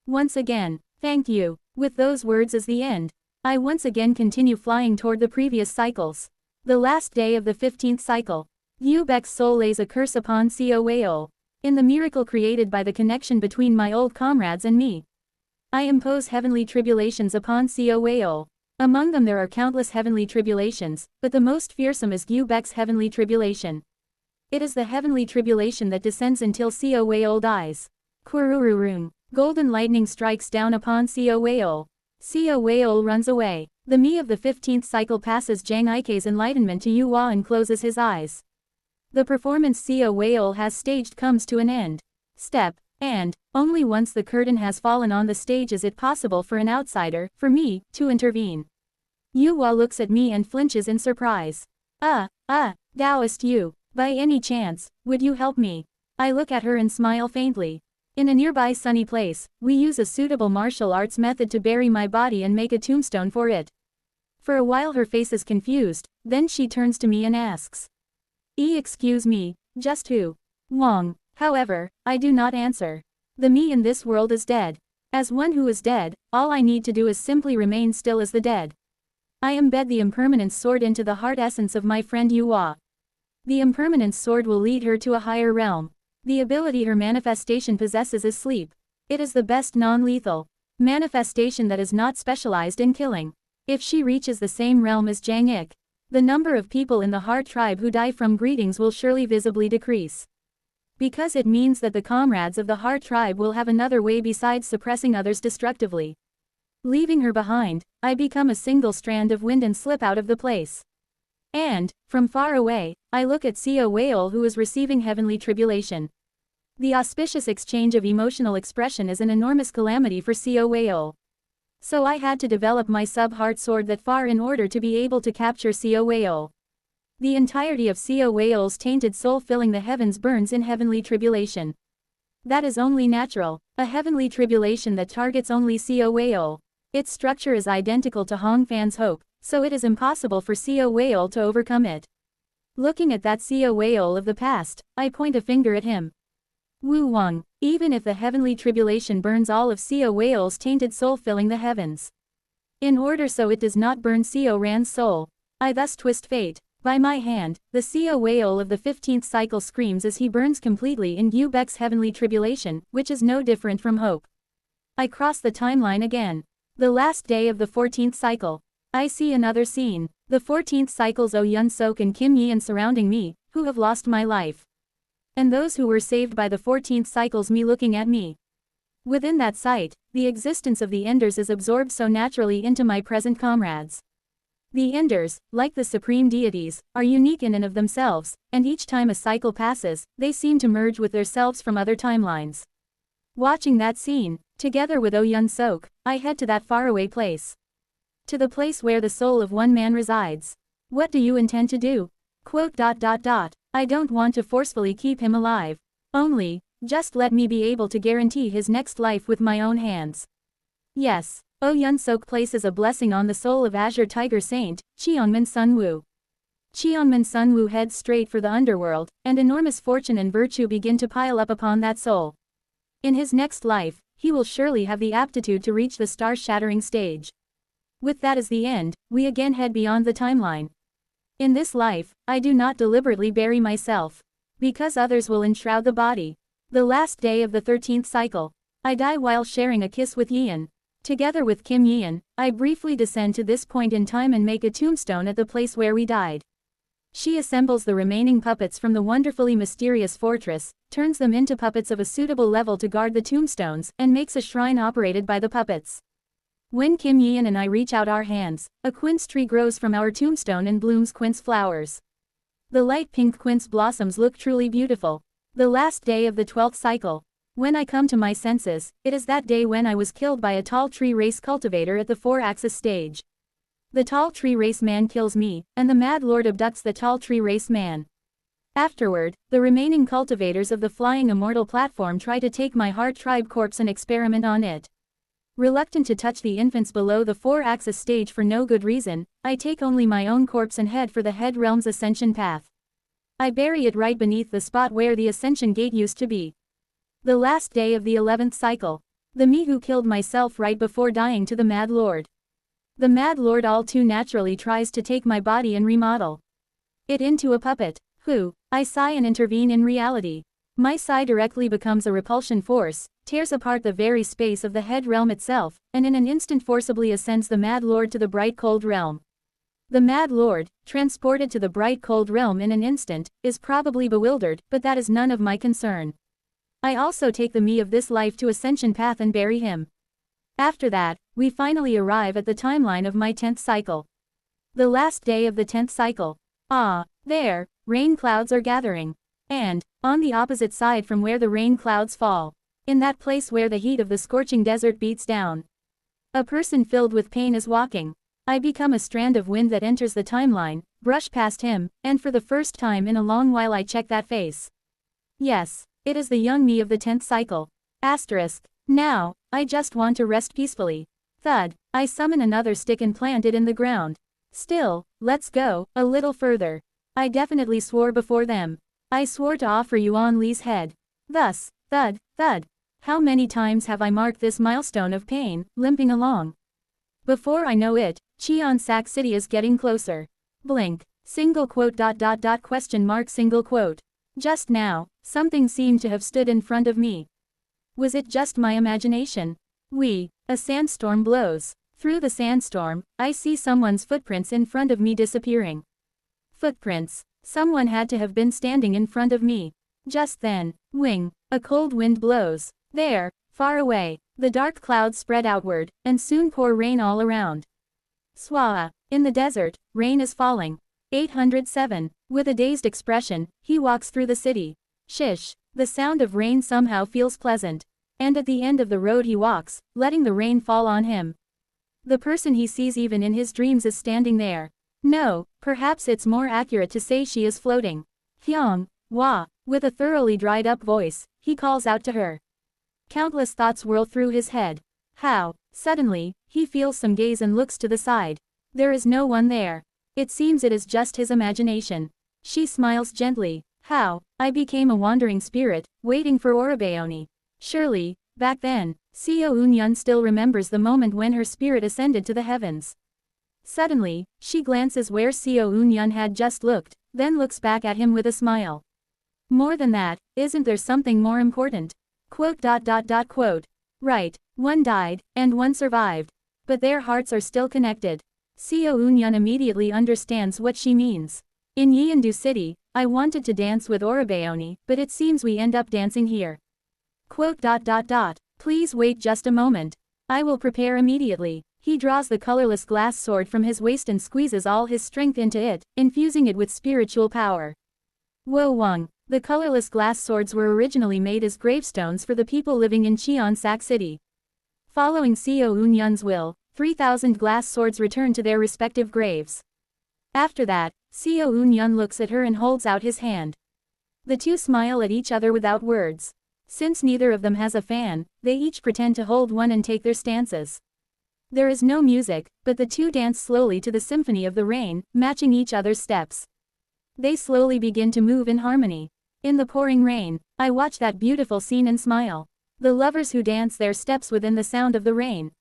Once again, thank you. With those words as the end, I once again continue flying toward the previous cycles. The last day of the 15th cycle. Yu Bek's soul lays a curse upon Seo Wei-ol. In the miracle created by the connection between my old comrades and me, I impose heavenly tribulations upon Seo Wei-ol. Among them there are countless heavenly tribulations, but the most fearsome is Yu Bek's heavenly tribulation. It is the heavenly tribulation that descends until Seo Wei-ol dies. Kurururum. Golden lightning strikes down upon Seo Wei-ol. Seo Wei-ol runs away. The me of the 15th cycle passes Jang Ike's enlightenment to Yu Hua and closes his eyes. The performance Seo Wei-ol has staged comes to an end. And, only once the curtain has fallen on the stage is it possible for an outsider, for me, to intervene. Yu Hua looks at me and flinches in surprise. Taoist Yu, by any chance, would you help me? I look at her and smile faintly. In a nearby sunny place, we use a suitable martial arts method to bury my body and make a tombstone for it. For a while her face is confused, then she turns to me and asks. Excuse me, just who? Wong. However, I do not answer. The me in this world is dead. As one who is dead, all I need to do is simply remain still as the dead. I embed the impermanence sword into the heart essence of my friend Yu Hua. The impermanence sword will lead her to a higher realm. The ability her manifestation possesses is sleep. It is the best non-lethal manifestation that is not specialized in killing. If she reaches the same realm as Jang Ik, the number of people in the Heart tribe who die from greetings will surely visibly decrease. Because it means that the comrades of the Heart tribe will have another way besides suppressing others destructively. Leaving her behind, I become a single strand of wind and slip out of the place. And, from far away, I look at Seo Wei-ol who is receiving heavenly tribulation. The auspicious exchange of emotional expression is an enormous calamity for Seo Wei-ol. So I had to develop my sub-heart sword that far in order to be able to capture Seo Wei-ol. The entirety of Seo Wei-ol's tainted soul filling the heavens burns in heavenly tribulation. That is only natural, a heavenly tribulation that targets only Seo Wei-ol. Its structure is identical to Hong Fan's hope, so it is impossible for Seo Wei-ol to overcome it. Looking at that Seo Wei-ol of the past, I point a finger at him. Wu Wang, even if the heavenly tribulation burns all of Seo Wei-ol's tainted soul filling the heavens, in order so it does not burn Seo Ran's soul, I thus twist fate. By my hand, the Seo Wei-ol of the 15th cycle screams as he burns completely in Yu Bek's heavenly tribulation, which is no different from hope. I cross the timeline again. The last day of the 14th cycle. I see another scene. The 14th cycle's Oh Yun Sok and Kim Yi and surrounding me, who have lost my life. And those who were saved by the 14th cycle's me looking at me. Within that sight, the existence of the Enders is absorbed so naturally into my present comrades. The Enders, like the supreme deities, are unique in and of themselves, and each time a cycle passes, they seem to merge with their selves from other timelines. Watching that scene, together with Oh Yun Sok, I head to that faraway place. To the place where the soul of one man resides. What do you intend to do? I don't want to forcefully keep him alive. Only, just let me be able to guarantee his next life with my own hands. Yes, Yun Sok places a blessing on the soul of Azure Tiger Saint, Cheonmin Sun Wu. Cheonmin Sun Wu heads straight for the underworld, and enormous fortune and virtue begin to pile up upon that soul. In his next life, he will surely have the aptitude to reach the star-shattering stage. With that as the end, we again head beyond the timeline. In this life, I do not deliberately bury myself, because others will enshroud the body. The last day of the 13th cycle, I die while sharing a kiss with Yeon. Together with Kim Yeon, I briefly descend to this point in time and make a tombstone at the place where we died. She assembles the remaining puppets from the wonderfully mysterious fortress, turns them into puppets of a suitable level to guard the tombstones, and makes a shrine operated by the puppets. When Kim Yeon and I reach out our hands, a quince tree grows from our tombstone and blooms quince flowers. The light pink quince blossoms look truly beautiful. The last day of the 12th cycle. When I come to my senses, it is that day when I was killed by a tall tree race cultivator at the 4-axis stage. The tall tree race man kills me, and the Mad Lord abducts the tall tree race man. Afterward, the remaining cultivators of the Flying Immortal platform try to take my Heart Tribe corpse and experiment on it. Reluctant to touch the infants below the 4-axis stage for no good reason, I take only my own corpse and head for the Head Realm's ascension path. I bury it right beneath the spot where the ascension gate used to be. The last day of the 11th cycle. The me who killed myself right before dying to the Mad Lord. The Mad Lord all too naturally tries to take my body and remodel it into a puppet, who, I sigh and intervene in reality. My sigh directly becomes a repulsion force, tears apart the very space of the Head Realm itself, and in an instant forcibly ascends the Mad Lord to the bright cold realm. The Mad Lord, transported to the bright cold realm in an instant, is probably bewildered, but that is none of my concern. I also take the me of this life to ascension path and bury him. After that, we finally arrive at the timeline of my 10th cycle. The last day of the 10th cycle. Ah, there, rain clouds are gathering. And, on the opposite side from where the rain clouds fall, in that place where the heat of the scorching desert beats down, a person filled with pain is walking. I become a strand of wind that enters the timeline, brush past him, and for the first time in a long while I check that face. Yes, it is the young me of the 10th cycle. Asterisk. Now, I just want to rest peacefully. Thud, I summon another stick and plant it in the ground. Still, let's go, a little further. I definitely swore before them. I swore to offer you on Lee's head. Thus, thud, thud. How many times have I marked this milestone of pain, limping along? Before I know it, Cheon Sak City is getting closer. Blink. Single quote question mark single quote. Just now, something seemed to have stood in front of me. Was it just my imagination? A sandstorm blows. Through the sandstorm, I see someone's footprints in front of me disappearing. Footprints. Someone had to have been standing in front of me. Just then, a cold wind blows. There, far away, the dark clouds spread outward, and soon pour rain all around. Swaa. In the desert, rain is falling. 807. With a dazed expression, he walks through the city. Shish. The sound of rain somehow feels pleasant. And at the end of the road he walks, letting the rain fall on him. The person he sees even in his dreams is standing there. No, perhaps it's more accurate to say she is floating. Hyung, Wah. With a thoroughly dried up voice, he calls out to her. Countless thoughts whirl through his head. How? Suddenly, he feels some gaze and looks to the side. There is no one there. It seems it is just his imagination. She smiles gently. How? I became a wandering spirit, waiting for Orabeoni. Surely, back then, Seo Eun-yun still remembers the moment when her spirit ascended to the heavens. Suddenly, she glances where Seo Eun-yun had just looked, then looks back at him with a smile. More than that, isn't there something more important? Quote. Right, one died, and one survived. But their hearts are still connected. Seo Eun-yun immediately understands what she means. In Yeondu City, I wanted to dance with Orabeoni, but it seems we end up dancing here. Quote. Please wait just a moment. I will prepare immediately. He draws the colorless glass sword from his waist and squeezes all his strength into it, infusing it with spiritual power. Wo Wang. The colorless glass swords were originally made as gravestones for the people living in Cheon Sak City. Following Seo Eun-yun's will, 3,000 glass swords return to their respective graves. After that, Seo Eun-yun looks at her and holds out his hand. The two smile at each other without words. Since neither of them has a fan, they each pretend to hold one and take their stances. There is no music, but the two dance slowly to the symphony of the rain, matching each other's steps. They slowly begin to move in harmony. In the pouring rain, I watch that beautiful scene and smile. The lovers who dance their steps within the sound of the rain.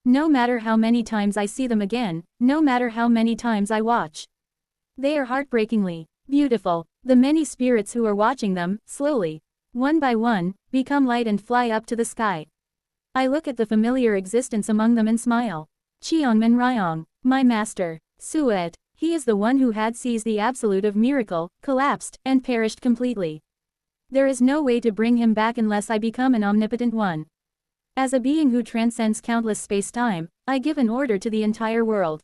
No matter how many times I see them again, no matter how many times I watch. They are heartbreakingly beautiful. The many spirits who are watching them, slowly, one by one, become light and fly up to the sky. I look at the familiar existence among them and smile. Cheongman Ryong, my master, Suet, he is the one who had seized the absolute of miracle, collapsed, and perished completely. There is no way to bring him back unless I become an omnipotent one. As a being who transcends countless space-time, I give an order to the entire world.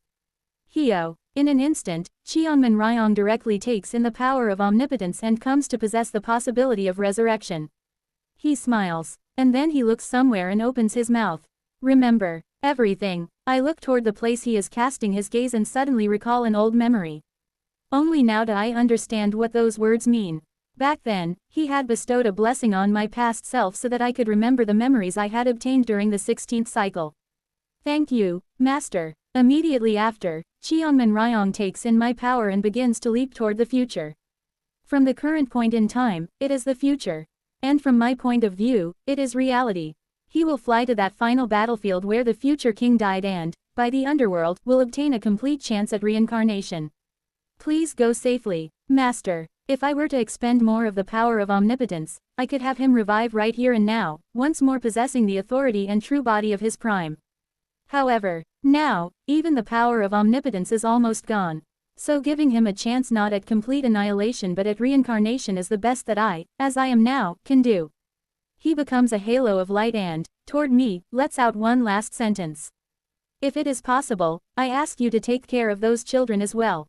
Hyo. In an instant, Cheongman Ryong directly takes in the power of omnipotence and comes to possess the possibility of resurrection. He smiles. And then he looks somewhere and opens his mouth. Remember everything. I look toward the place he is casting his gaze and suddenly recall an old memory. Only now do I understand what those words mean. Back then, he had bestowed a blessing on my past self so that I could remember the memories I had obtained during the 16th cycle. Thank you, Master. Immediately after, Cheongman Ryong takes in my power and begins to leap toward the future. From the current point in time, it is the future. And from my point of view, it is reality. He will fly to that final battlefield where the future king died and, by the underworld, will obtain a complete chance at reincarnation. Please go safely, Master. If I were to expend more of the power of omnipotence, I could have him revive right here and now, once more possessing the authority and true body of his prime. However, now, even the power of omnipotence is almost gone. So giving him a chance not at complete annihilation but at reincarnation is the best that I, as I am now, can do. He becomes a halo of light and, toward me, lets out one last sentence. If it is possible, I ask you to take care of those children as well.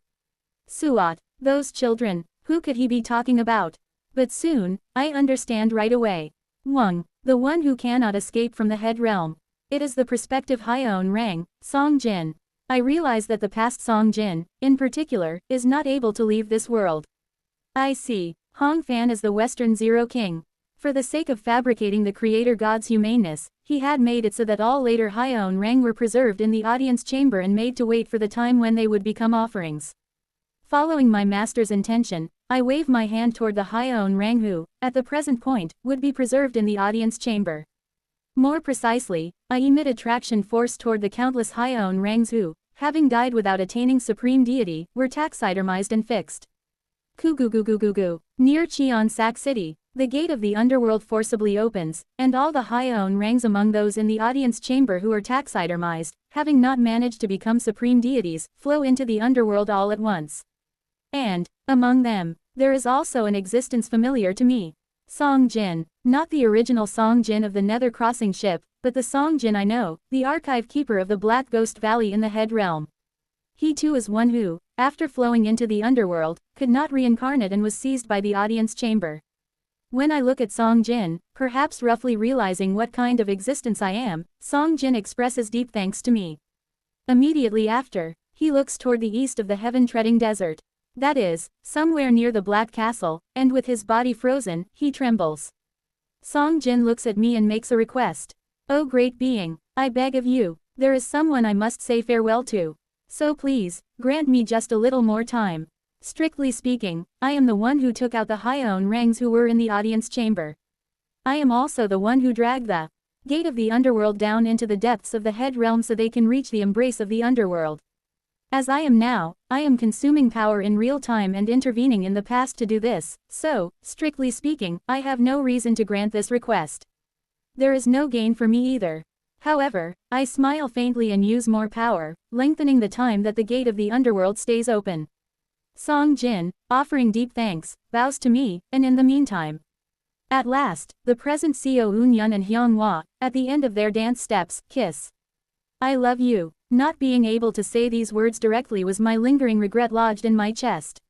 Suat, those children, who could he be talking about? But soon, I understand right away. Wang, the one who cannot escape from the head realm. It is the prospective Hyeon Rang, Song Jin. I realize that the past Song Jin, in particular, is not able to leave this world. I see. Hong Fan is the Western Zero King. For the sake of fabricating the Creator God's humaneness, he had made it so that all later Hyeon Rang were preserved in the audience chamber and made to wait for the time when they would become offerings. Following my master's intention, I wave my hand toward the Hyeon Rang who, at the present point, would be preserved in the audience chamber. More precisely, I emit attraction force toward the countless Hyeon Rangs who, having died without attaining supreme deity, were taxidermized and fixed. Kugugugugugu. Near Cheonsak City, the gate of the underworld forcibly opens, and all the Hyeon Rangs among those in the audience chamber who are taxidermized, having not managed to become supreme deities, flow into the underworld all at once. And, among them, there is also an existence familiar to me. Song Jin, not the original Song Jin of the Nether Crossing ship, but the Song Jin I know, the archive keeper of the Black Ghost Valley in the Head Realm. He too is one who, after flowing into the underworld, could not reincarnate and was seized by the audience chamber. When I look at Song Jin, perhaps roughly realizing what kind of existence I am, Song Jin expresses deep thanks to me. Immediately after, he looks toward the east of the heaven-treading desert. That is, somewhere near the Black Castle, and with his body frozen, he trembles. Song Jin looks at me and makes a request. Oh great being, I beg of you, there is someone I must say farewell to. So please, grant me just a little more time. Strictly speaking, I am the one who took out the Hyeon Rangs who were in the audience chamber. I am also the one who dragged the gate of the underworld down into the depths of the head realm so they can reach the embrace of the underworld. As I am now, I am consuming power in real time and intervening in the past to do this, so, strictly speaking, I have no reason to grant this request. There is no gain for me either. However, I smile faintly and use more power, lengthening the time that the gate of the underworld stays open. Song Jin, offering deep thanks, bows to me, and in the meantime. At last, the present Seo Eun-yun and Hyung Hwa, at the end of their dance steps, kiss. I love you. Not being able to say these words directly was my lingering regret lodged in my chest.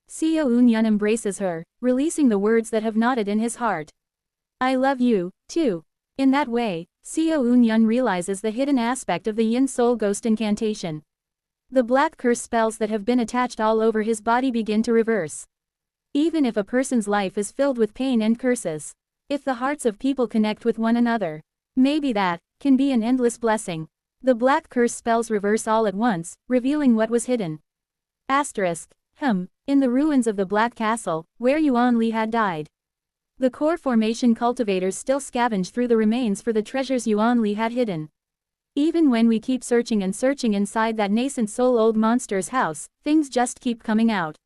Seo Eun-yun embraces her, releasing the words that have knotted in his heart. I love you, too. In that way, Seo Eun-yun realizes the hidden aspect of the Yin Soul Ghost incantation. The black curse spells that have been attached all over his body begin to reverse. Even if a person's life is filled with pain and curses, if the hearts of people connect with one another, maybe that can be an endless blessing. The black curse spells reverse all at once, revealing what was hidden. Asterisk. In the ruins of the Black Castle, where Yuan Li had died. The core formation cultivators still scavenge through the remains for the treasures Yuan Li had hidden. Even when we keep searching and searching inside that nascent soul-old monster's house, things just keep coming out.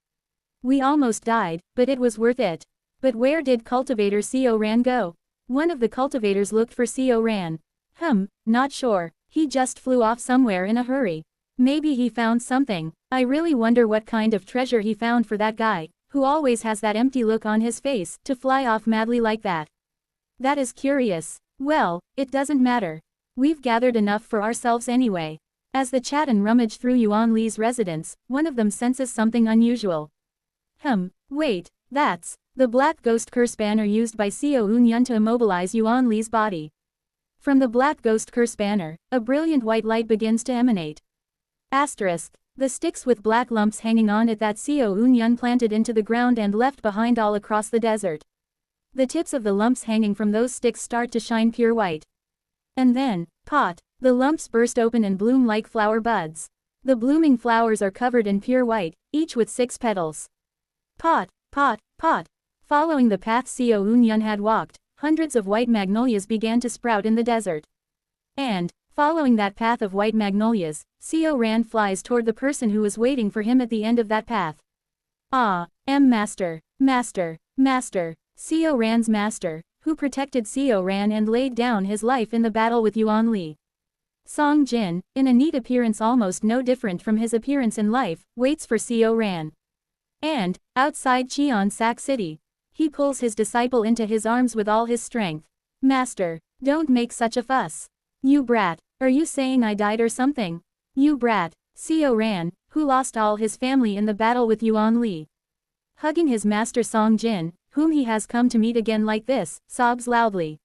We almost died, but it was worth it. But where did cultivator Co Ran go? One of the cultivators looked for Co Ran. Not sure. He just flew off somewhere in a hurry. Maybe he found something. I really wonder what kind of treasure he found for that guy, who always has that empty look on his face, to fly off madly like that. That is curious. Well, it doesn't matter. We've gathered enough for ourselves anyway. As the Chatan rummage through Yuan Li's residence, one of them senses something unusual. Wait, that's the black ghost curse banner used by Xiao Unyun to immobilize Yuan Li's body. From the black ghost curse banner, a brilliant white light begins to emanate. Asterisk. The sticks with black lumps hanging on it that Xiao Unyun planted into the ground and left behind all across the desert. The tips of the lumps hanging from those sticks start to shine pure white. And then, the lumps burst open and bloom like flower buds. The blooming flowers are covered in pure white, each with 6 petals. Following the path Xiao Unyun had walked, hundreds of white magnolias began to sprout in the desert. And, following that path of white magnolias, Co Ran flies toward the person who was waiting for him at the end of that path. Master. Co Ran's master, who protected Co Ran and laid down his life in the battle with Yuan Li. Song Jin, in a neat appearance almost no different from his appearance in life, waits for Co Ran. And, outside Cheon Sak City, he pulls his disciple into his arms with all his strength. Master, don't make such a fuss. You brat, are you saying I died or something? You brat. Co Ran, who lost all his family in the battle with Yuan Li. Hugging his master Song Jin, whom he has come to meet again like this, sobs loudly.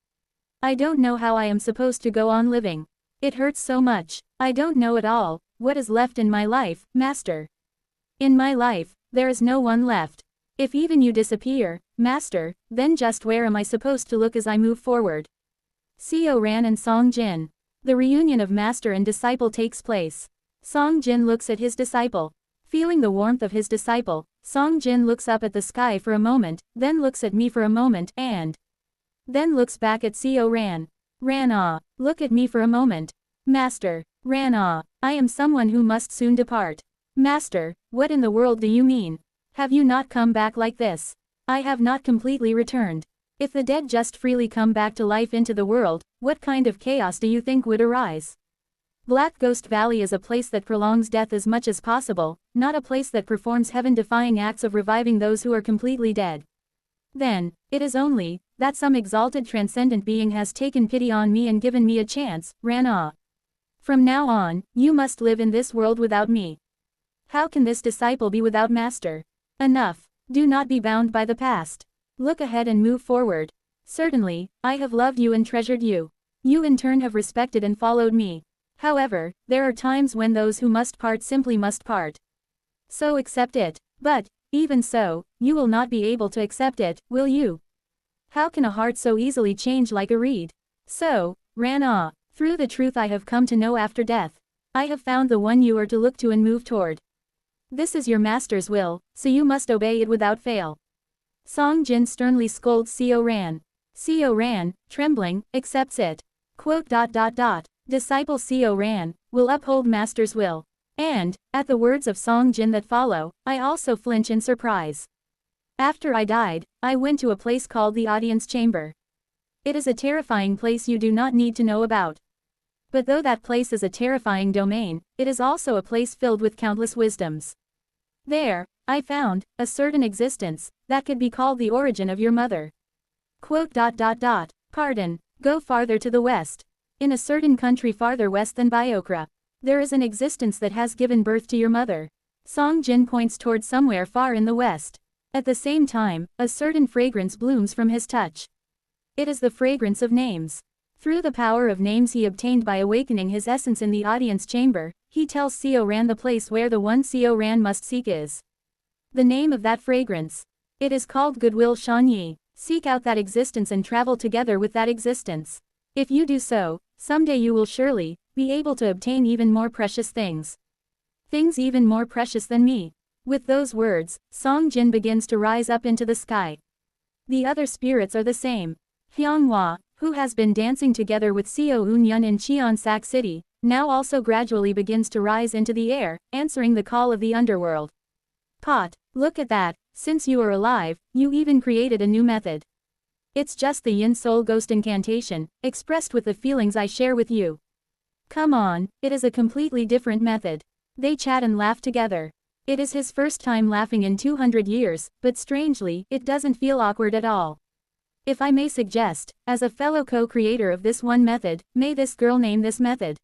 I don't know how I am supposed to go on living. It hurts so much. I don't know at all what is left in my life, master. In my life, there is no one left. If even you disappear, master, then just where am I supposed to look as I move forward? Co Ran and Song Jin. The reunion of master and disciple takes place. Song Jin looks at his disciple. Feeling the warmth of his disciple, Song Jin looks up at the sky for a moment, then looks at me for a moment, and then looks back at Co Ran. Look at me for a moment. Master. I am someone who must soon depart. Master, what in the world do you mean? Have you not come back like this? I have not completely returned. If the dead just freely come back to life into the world, what kind of chaos do you think would arise? Black Ghost Valley is a place that prolongs death as much as possible, not a place that performs heaven-defying acts of reviving those who are completely dead. Then, it is only that some exalted transcendent being has taken pity on me and given me a chance, From now on, you must live in this world without me. How can this disciple be without master? Enough. Do not be bound by the past. Look ahead and move forward. Certainly, I have loved you and treasured you. You in turn have respected and followed me. However, there are times when those who must part simply must part. So accept it. But, even so, you will not be able to accept it, will you? How can a heart so easily change like a reed? So, through the truth I have come to know after death. I have found the one you are to look to and move toward. This is your master's will, so you must obey it without fail. Song Jin sternly scolds Co Ran. Co Ran, trembling, accepts it. Disciple Co Ran, will uphold master's will. And, at the words of Song Jin that follow, I also flinch in surprise. After I died, I went to a place called the audience chamber. It is a terrifying place you do not need to know about. But though that place is a terrifying domain, it is also a place filled with countless wisdoms. There, I found a certain existence that could be called the origin of your mother. Pardon, go farther to the west. In a certain country farther west than Biokra, there is an existence that has given birth to your mother. Song Jin points toward somewhere far in the west. At the same time, a certain fragrance blooms from his touch. It is the fragrance of names. Through the power of names he obtained by awakening his essence in the audience chamber, he tells Co Ran the place where the one Co Ran must seek is. The name of that fragrance. It is called Goodwill Shanyi. Seek out that existence and travel together with that existence. If you do so, someday you will surely be able to obtain even more precious things. Things even more precious than me. With those words, Song Jin begins to rise up into the sky. The other spirits are the same. Hyunghwa, who has been dancing together with Seo Eun-yun in Cheonsak City, now also gradually begins to rise into the air, answering the call of the underworld. Pot, look at that, since you are alive, you even created a new method. It's just the Yin Soul Ghost incantation, expressed with the feelings I share with you. Come on, it is a completely different method. They chat and laugh together. It is his first time laughing in 200 years, but strangely, it doesn't feel awkward at all. If I may suggest, as a fellow co-creator of this one method, may this girl name this method.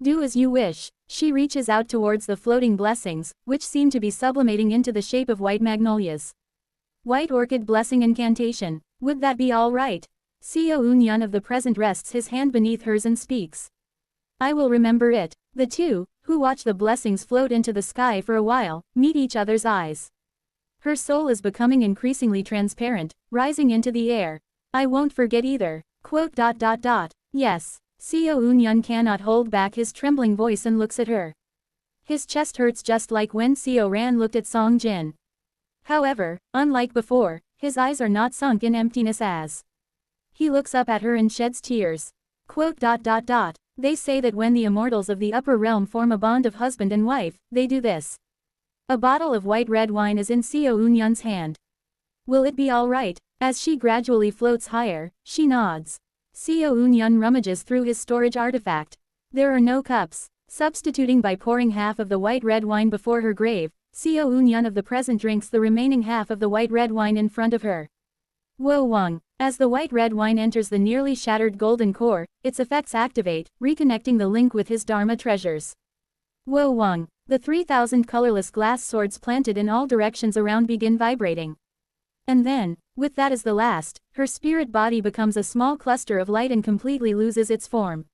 Do as you wish. She reaches out towards the floating blessings, which seem to be sublimating into the shape of white magnolias. White orchid blessing incantation. Would that be all right? Seo Eun-yun of the present rests his hand beneath hers and speaks. I will remember it. The two, who watch the blessings float into the sky for a while, meet each other's eyes. Her soul is becoming increasingly transparent, rising into the air. I won't forget either. Quote. Yes. Seo Eun-yun cannot hold back his trembling voice and looks at her. His chest hurts just like when Seo Ran looked at Song Jin. However, unlike before, his eyes are not sunk in emptiness as he looks up at her and sheds tears. Quote. They say that when the immortals of the upper realm form a bond of husband and wife, they do this. A bottle of white red wine is in Seo Eun-yun's hand. Will it be all right? As she gradually floats higher, she nods. Seo Eun-yun rummages through his storage artifact. There are no cups. Substituting by pouring half of the white red wine before her grave, Seo Eun-yun of the present drinks the remaining half of the white red wine in front of her. Wo Wang. As the white red wine enters the nearly shattered golden core, its effects activate, reconnecting the link with his Dharma treasures. Wo Wang. The 3,000 colorless glass swords planted in all directions around begin vibrating. And then, with that as the last, her spirit body becomes a small cluster of light and completely loses its form.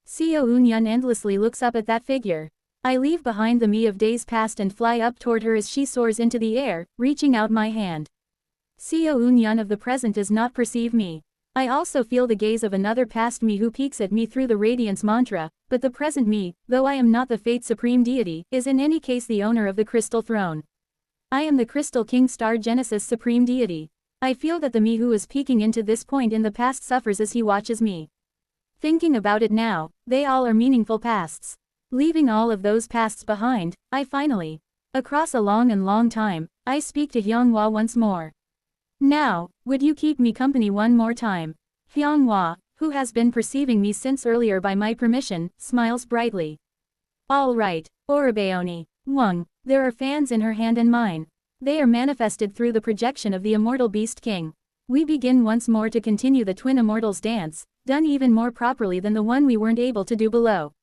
Seo Eun-yun endlessly looks up at that figure. I leave behind the me of days past and fly up toward her as she soars into the air, reaching out my hand. Seo Eun-yun of the present does not perceive me. I also feel the gaze of another past me who peeks at me through the radiance mantra, but the present me, though I am not the Fate Supreme Deity, is in any case the owner of the Crystal Throne. I am the Crystal King Star Genesis Supreme Deity. I feel that the me who is peeking into this point in the past suffers as he watches me. Thinking about it now, they all are meaningful pasts. Leaving all of those pasts behind, I finally, across a long time, I speak to Hyunghwa once more. Now, would you keep me company one more time? Hyunghwa, who has been perceiving me since earlier by my permission, smiles brightly. All right, Orabeoni. Wang, there are fans in her hand and mine. They are manifested through the projection of the immortal Beast King. We begin once more to continue the twin immortals dance, done even more properly than the one we weren't able to do below.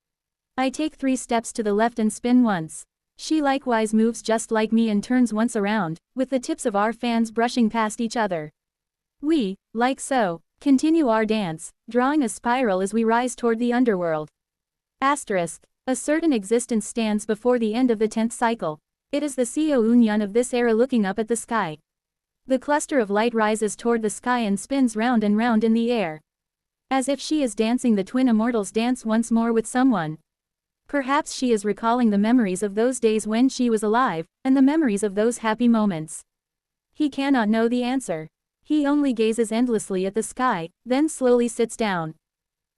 I take 3 steps to the left and spin once. She likewise moves just like me and turns once around, with the tips of our fans brushing past each other. We, like so, continue our dance, drawing a spiral as we rise toward the underworld. Asterisk. A certain existence stands before the end of the 10th cycle. It is the Seo Eun-yun of this era looking up at the sky. The cluster of light rises toward the sky and spins round and round in the air. As if she is dancing the twin immortals dance once more with someone. Perhaps she is recalling the memories of those days when she was alive, and the memories of those happy moments. He cannot know the answer. He only gazes endlessly at the sky, then slowly sits down.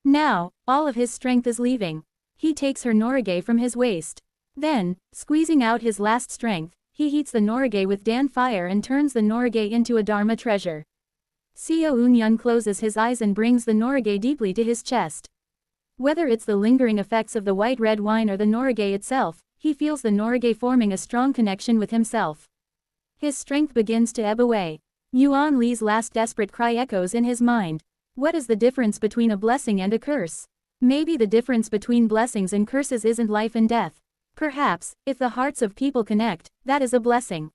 Now, all of his strength is leaving. He takes her norige from his waist. Then, squeezing out his last strength, he heats the norige with Dan fire and turns the norige into a Dharma treasure. Seo Eun-yun closes his eyes and brings the norige deeply to his chest. Whether it's the lingering effects of the white red wine or the norige itself, he feels the norige forming a strong connection with himself. His strength begins to ebb away. Yuan Li's last desperate cry echoes in his mind. What is the difference between a blessing and a curse? Maybe the difference between blessings and curses isn't life and death. Perhaps, if the hearts of people connect, that is a blessing.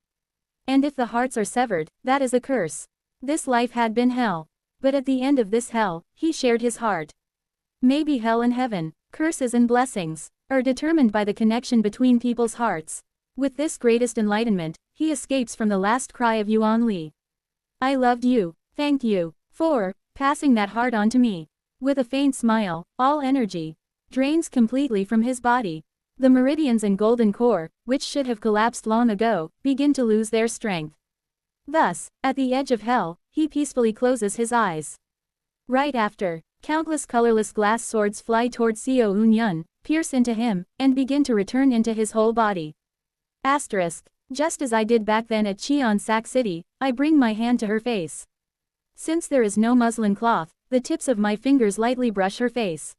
And if the hearts are severed, that is a curse. This life had been hell. But at the end of this hell, he shared his heart. Maybe hell and heaven, curses and blessings, are determined by the connection between people's hearts. With this greatest enlightenment, he escapes from the last cry of Yuan Li. I loved you, thank you, for passing that heart on to me. With a faint smile, all energy drains completely from his body. The meridians and golden core, which should have collapsed long ago, begin to lose their strength. Thus, at the edge of hell, he peacefully closes his eyes. Right after, countless colorless glass swords fly toward Seo Un-yun, pierce into him, and begin to return into his whole body. Asterisk. Just as I did back then at Cheon Sak City, I bring my hand to her face. Since there is no muslin cloth, the tips of my fingers lightly brush her face.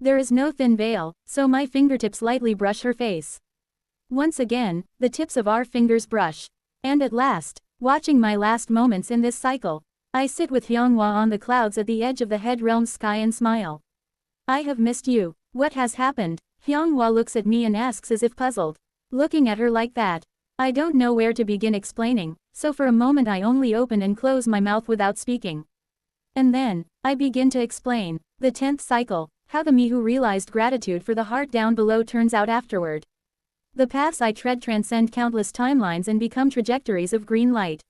There is no thin veil, so my fingertips lightly brush her face. Once again, the tips of our fingers brush. And at last, watching my last moments in this cycle, I sit with Hyunghwa on the clouds at the edge of the head realm's sky and smile. I have missed you. What has happened? Hyunghwa looks at me and asks as if puzzled. Looking at her like that, I don't know where to begin explaining, so for a moment I only open and close my mouth without speaking. And then, I begin to explain. The 10th cycle, how the me who realized gratitude for the heart down below turns out afterward. The paths I tread transcend countless timelines and become trajectories of green light.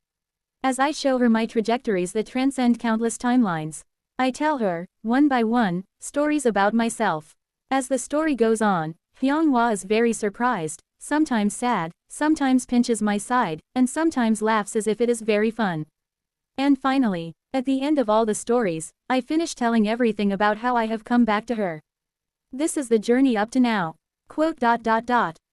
As I show her my trajectories that transcend countless timelines, I tell her, one by one, stories about myself. As the story goes on, Hyunghwa is very surprised, sometimes sad, sometimes pinches my side, and sometimes laughs as if it is very fun. And finally, at the end of all the stories, I finish telling everything about how I have come back to her. This is the journey up to now. Quote.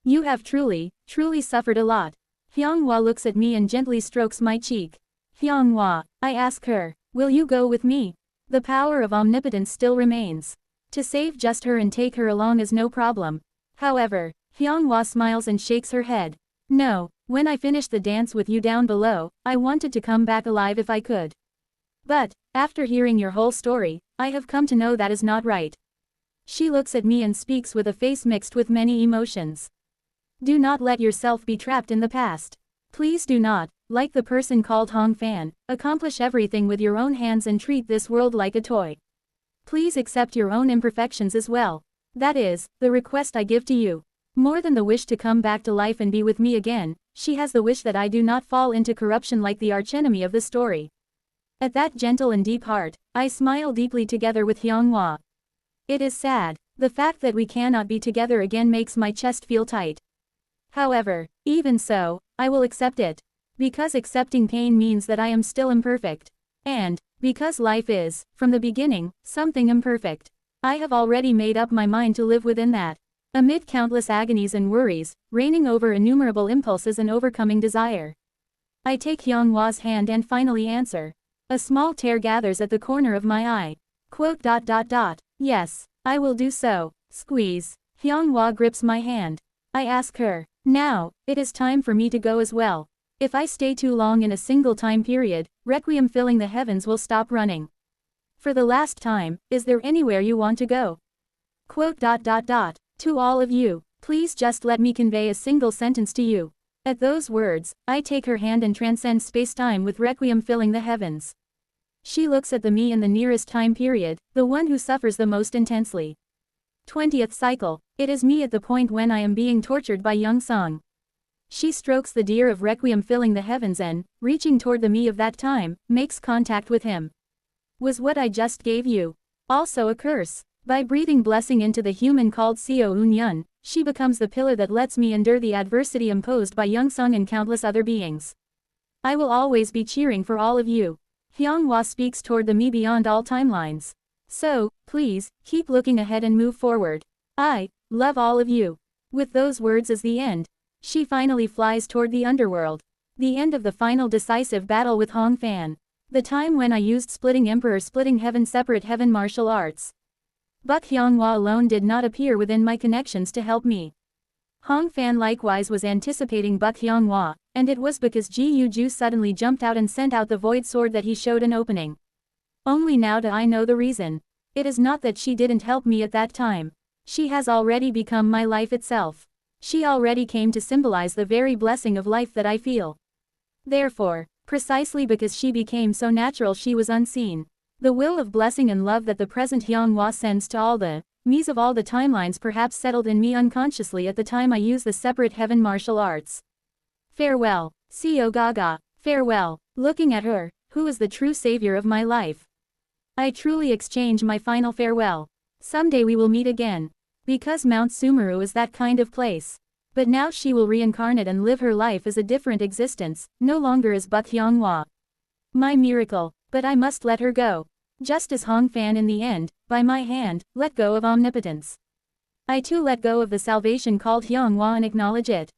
You have truly suffered a lot. Hyunghwa looks at me and gently strokes my cheek. Hyunghwa, I ask her, will you go with me? The power of omnipotence still remains. To save just her and take her along is no problem. However, Hyunghwa smiles and shakes her head. No, when I finished the dance with you down below, I wanted to come back alive if I could. But, after hearing your whole story, I have come to know that is not right. She looks at me and speaks with a face mixed with many emotions. Do not let yourself be trapped in the past. Please do not, like the person called Hong Fan, accomplish everything with your own hands and treat this world like a toy. Please accept your own imperfections as well. That is, the request I give to you. More than the wish to come back to life and be with me again, she has the wish that I do not fall into corruption like the archenemy of the story. At that gentle and deep heart, I smile deeply together with Hyunghwa. It is sad, the fact that we cannot be together again makes my chest feel tight. However, even so, I will accept it. Because accepting pain means that I am still imperfect. And, because life is, from the beginning, something imperfect. I have already made up my mind to live within that. Amid countless agonies and worries, reigning over innumerable impulses and overcoming desire. I take Hyunghwa's hand and finally answer. A small tear gathers at the corner of my eye. Quote. Yes, I will do so. Squeeze. Hyunghwa grips my hand. I ask her, now, it is time for me to go as well. If I stay too long in a single time period, Requiem filling the heavens will stop running. For the last time, is there anywhere you want to go? Quote. To all of you, please just let me convey a single sentence to you. At those words, I take her hand and transcend space-time with Requiem filling the heavens. She looks at the me in the nearest time period, the one who suffers the most intensely. 20th cycle, it is me at the point when I am being tortured by Young Sung. She strokes the deer of Requiem filling the heavens and, reaching toward the me of that time, makes contact with him. Was what I just gave you also a curse? By breathing blessing into the human called Seo Un-yun, she becomes the pillar that lets me endure the adversity imposed by Young Sung and countless other beings. I will always be cheering for all of you. Hyunghwa speaks toward the me beyond all timelines. So, please, keep looking ahead and move forward. I love all of you. With those words as the end, she finally flies toward the underworld. The end of the final decisive battle with Hong Fan. The time when I used Splitting Emperor Splitting Heaven Separate Heaven martial arts. But Hyunghwa alone did not appear within my connections to help me. Hong Fan likewise was anticipating Buck Hyunghwa, and it was because Ji Yu-ju suddenly jumped out and sent out the void sword that he showed an opening. Only now do I know the reason. It is not that she didn't help me at that time. She has already become my life itself. She already came to symbolize the very blessing of life that I feel. Therefore, precisely because she became so natural, she was unseen. The will of blessing and love that the present Hyunghwa sends to all the me's of all the timelines perhaps settled in me unconsciously at the time I used the separate heaven martial arts. Farewell, Seo Gaga. Farewell, looking at her, who is the true savior of my life. I truly exchange my final farewell. Someday we will meet again. Because Mount Sumeru is that kind of place. But now she will reincarnate and live her life as a different existence, no longer as Buk Hyunghwa. My miracle, but I must let her go. Just as Hong Fan in the end, by my hand, let go of omnipotence. I too let go of the salvation called Hyunghwa and acknowledge it.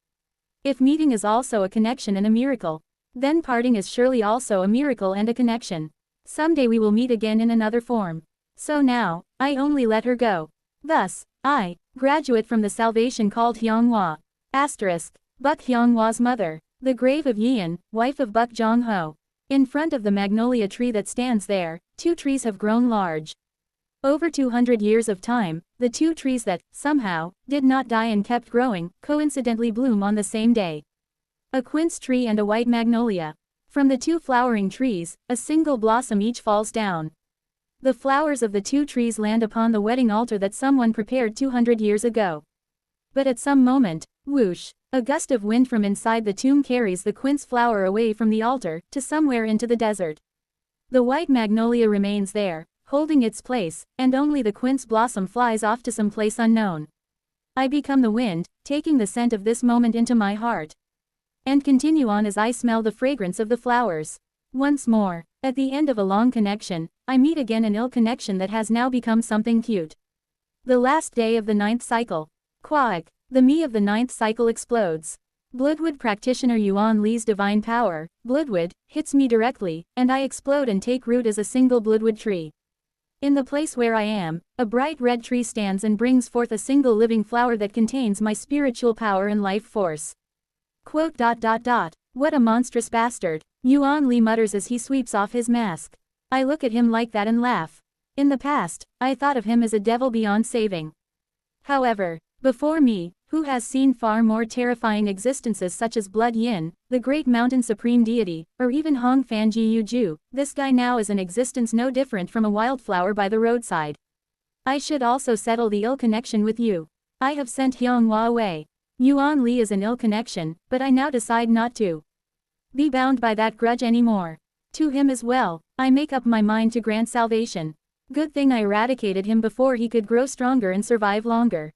If meeting is also a connection and a miracle, then parting is surely also a miracle and a connection. Someday we will meet again in another form. So now, I only let her go. Thus, I, graduate from the salvation called Hyunghwa. Buk Hyunghwa's mother. The grave of Yeon, wife of Buk Jong-ho. In front of the magnolia tree that stands there, 2 trees have grown large. Over 200 years of time, the 2 trees that, somehow, did not die and kept growing, coincidentally bloom on the same day. A quince tree and a white magnolia. From the 2 flowering trees, a single blossom each falls down. The flowers of the 2 trees land upon the wedding altar that someone prepared 200 years ago. But at some moment, whoosh, a gust of wind from inside the tomb carries the quince flower away from the altar, to somewhere into the desert. The white magnolia remains there, holding its place, and only the quince blossom flies off to some place unknown. I become the wind, taking the scent of this moment into my heart. And continue on as I smell the fragrance of the flowers. Once more, at the end of a long connection, I meet again an ill connection that has now become something cute. The last day of the 9th cycle. Quack. The me of the 9th cycle explodes. Bloodwood practitioner Yuan Li's divine power, Bloodwood, hits me directly, and I explode and take root as a single Bloodwood tree. In the place where I am, a bright red tree stands and brings forth a single living flower that contains my spiritual power and life force. What a monstrous bastard, Yuan Li mutters as he sweeps off his mask. I look at him like that and laugh. In the past, I thought of him as a devil beyond saving. However, before me, who has seen far more terrifying existences such as Blood Yin, the great mountain supreme deity, or even Hong Fan Ji Yu Ju, this guy now is an existence no different from a wildflower by the roadside. I should also settle the ill connection with you. I have sent Hyunghwa away. Yuan Li is an ill connection, but I now decide not to be bound by that grudge anymore. To him as well, I make up my mind to grant salvation. Good thing I eradicated him before he could grow stronger and survive longer.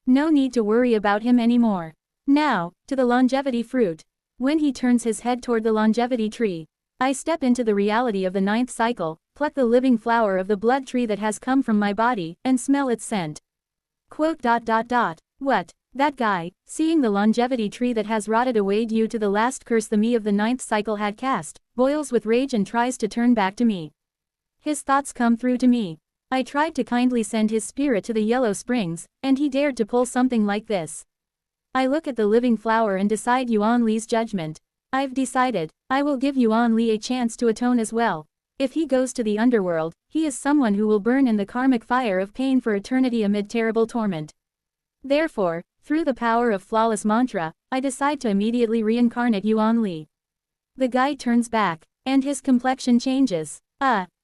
No need to worry about him anymore. Now, to the longevity fruit. When he turns his head toward the longevity tree, I step into the reality of the 9th cycle, pluck the living flower of the blood tree that has come from my body, and smell its scent. What? That guy, seeing the longevity tree that has rotted away due to the last curse the me of the 9th cycle had cast, boils with rage and tries to turn back to me. His thoughts come through to me. I tried to kindly send his spirit to the Yellow Springs, and he dared to pull something like this. I look at the living flower and decide Yuan Li's judgment. I've decided, I will give Yuan Li a chance to atone as well. If he goes to the underworld, he is someone who will burn in the karmic fire of pain for eternity amid terrible torment. Therefore, through the power of flawless mantra, I decide to immediately reincarnate Yuan Li. The guy turns back, and his complexion changes.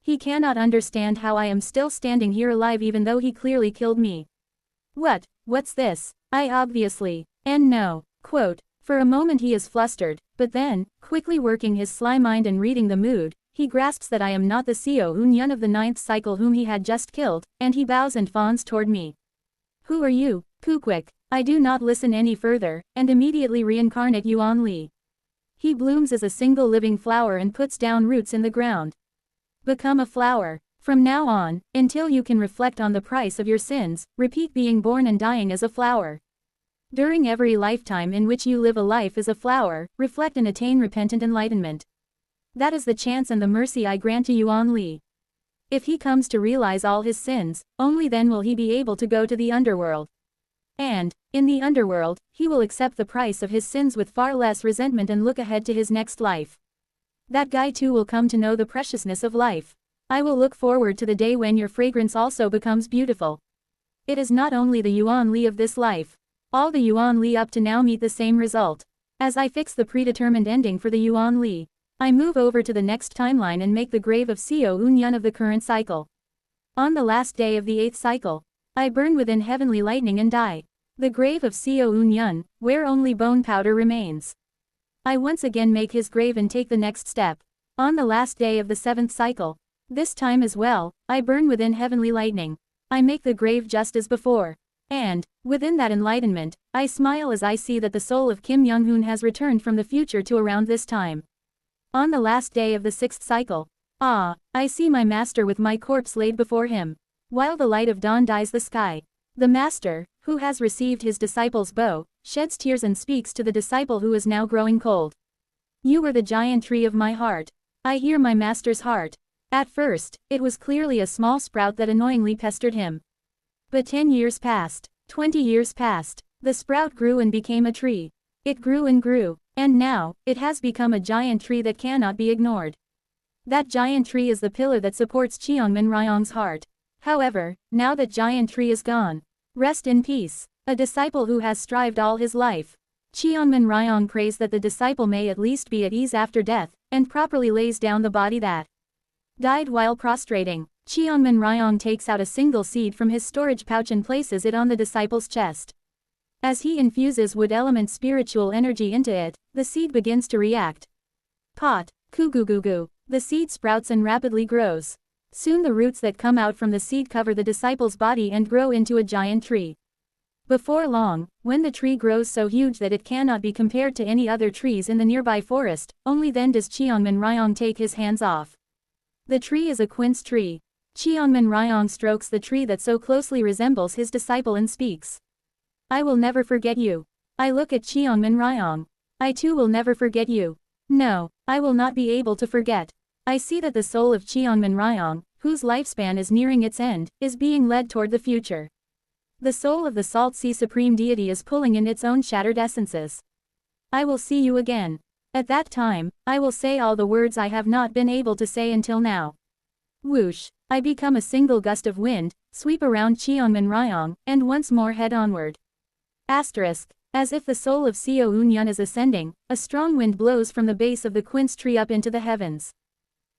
He cannot understand how I am still standing here alive even though he clearly killed me. What's this? I obviously, and no. For a moment he is flustered, but then, quickly working his sly mind and reading the mood, he grasps that I am not the Seo Eun-yun of the 9th cycle whom he had just killed, and he bows and fawns toward me. Who are you, Kukwik? I do not listen any further, and immediately reincarnate Yuan Li. He blooms as a single living flower and puts down roots in the ground. Become a flower. From now on, until you can reflect on the price of your sins, repeat being born and dying as a flower. During every lifetime in which you live a life as a flower, reflect and attain repentant enlightenment. That is the chance and the mercy I grant to Yuan Li. If he comes to realize all his sins, only then will he be able to go to the underworld. And, in the underworld, he will accept the price of his sins with far less resentment and look ahead to his next life. That guy too will come to know the preciousness of life. I will look forward to the day when your fragrance also becomes beautiful. It is not only the Yuan Li of this life. All the Yuan Li up to now meet the same result. As I fix the predetermined ending for the Yuan Li, I move over to the next timeline and make the grave of Seo Eun-yun of the current cycle. On the last day of the 8th cycle, I burn within heavenly lightning and die. The grave of Seo Eun-yun, where only bone powder remains. I once again make his grave and take the next step. On the last day of the 7th cycle, this time as well, I burn within heavenly lightning. I make the grave just as before. And, within that enlightenment, I smile as I see that the soul of Kim Young-hoon has returned from the future to around this time. On the last day of the 6th cycle. Ah, I see my master with my corpse laid before him. While the light of dawn dyes the sky. The master, who has received his disciple's bow, sheds tears and speaks to the disciple who is now growing cold. You were the giant tree of my heart. I hear my master's heart. At first, it was clearly a small sprout that annoyingly pestered him. But 10 years passed, 20 years passed. The sprout grew and became a tree. It grew and grew, and now, it has become a giant tree that cannot be ignored. That giant tree is the pillar that supports Cheongmin Ryong's heart. However, now that giant tree is gone. Rest in peace, a disciple who has strived all his life. Cheongmin Ryong prays that the disciple may at least be at ease after death, and properly lays down the body that died while prostrating. Cheongmin Ryong takes out a single seed from his storage pouch and places it on the disciple's chest. As he infuses wood element spiritual energy into it, the seed begins to react. Pot, kugugugu, the seed sprouts and rapidly grows. Soon the roots that come out from the seed cover the disciple's body and grow into a giant tree. Before long, when the tree grows so huge that it cannot be compared to any other trees in the nearby forest, only then does Cheongmin Ryong take his hands off. The tree is a quince tree. Cheongmin Ryong strokes the tree that so closely resembles his disciple and speaks. I will never forget you. I look at Cheongmin Ryong. I too will never forget you. No, I will not be able to forget. I see that the soul of Cheongmin Ryong, whose lifespan is nearing its end, is being led toward the future. The soul of the Salt Sea Supreme Deity is pulling in its own shattered essences. I will see you again. At that time, I will say all the words I have not been able to say until now. Whoosh, I become a single gust of wind, sweep around Cheongmin Ryong, and once more head onward. Asterisk. As if the soul of Seo Eun-yun is ascending, a strong wind blows from the base of the quince tree up into the heavens.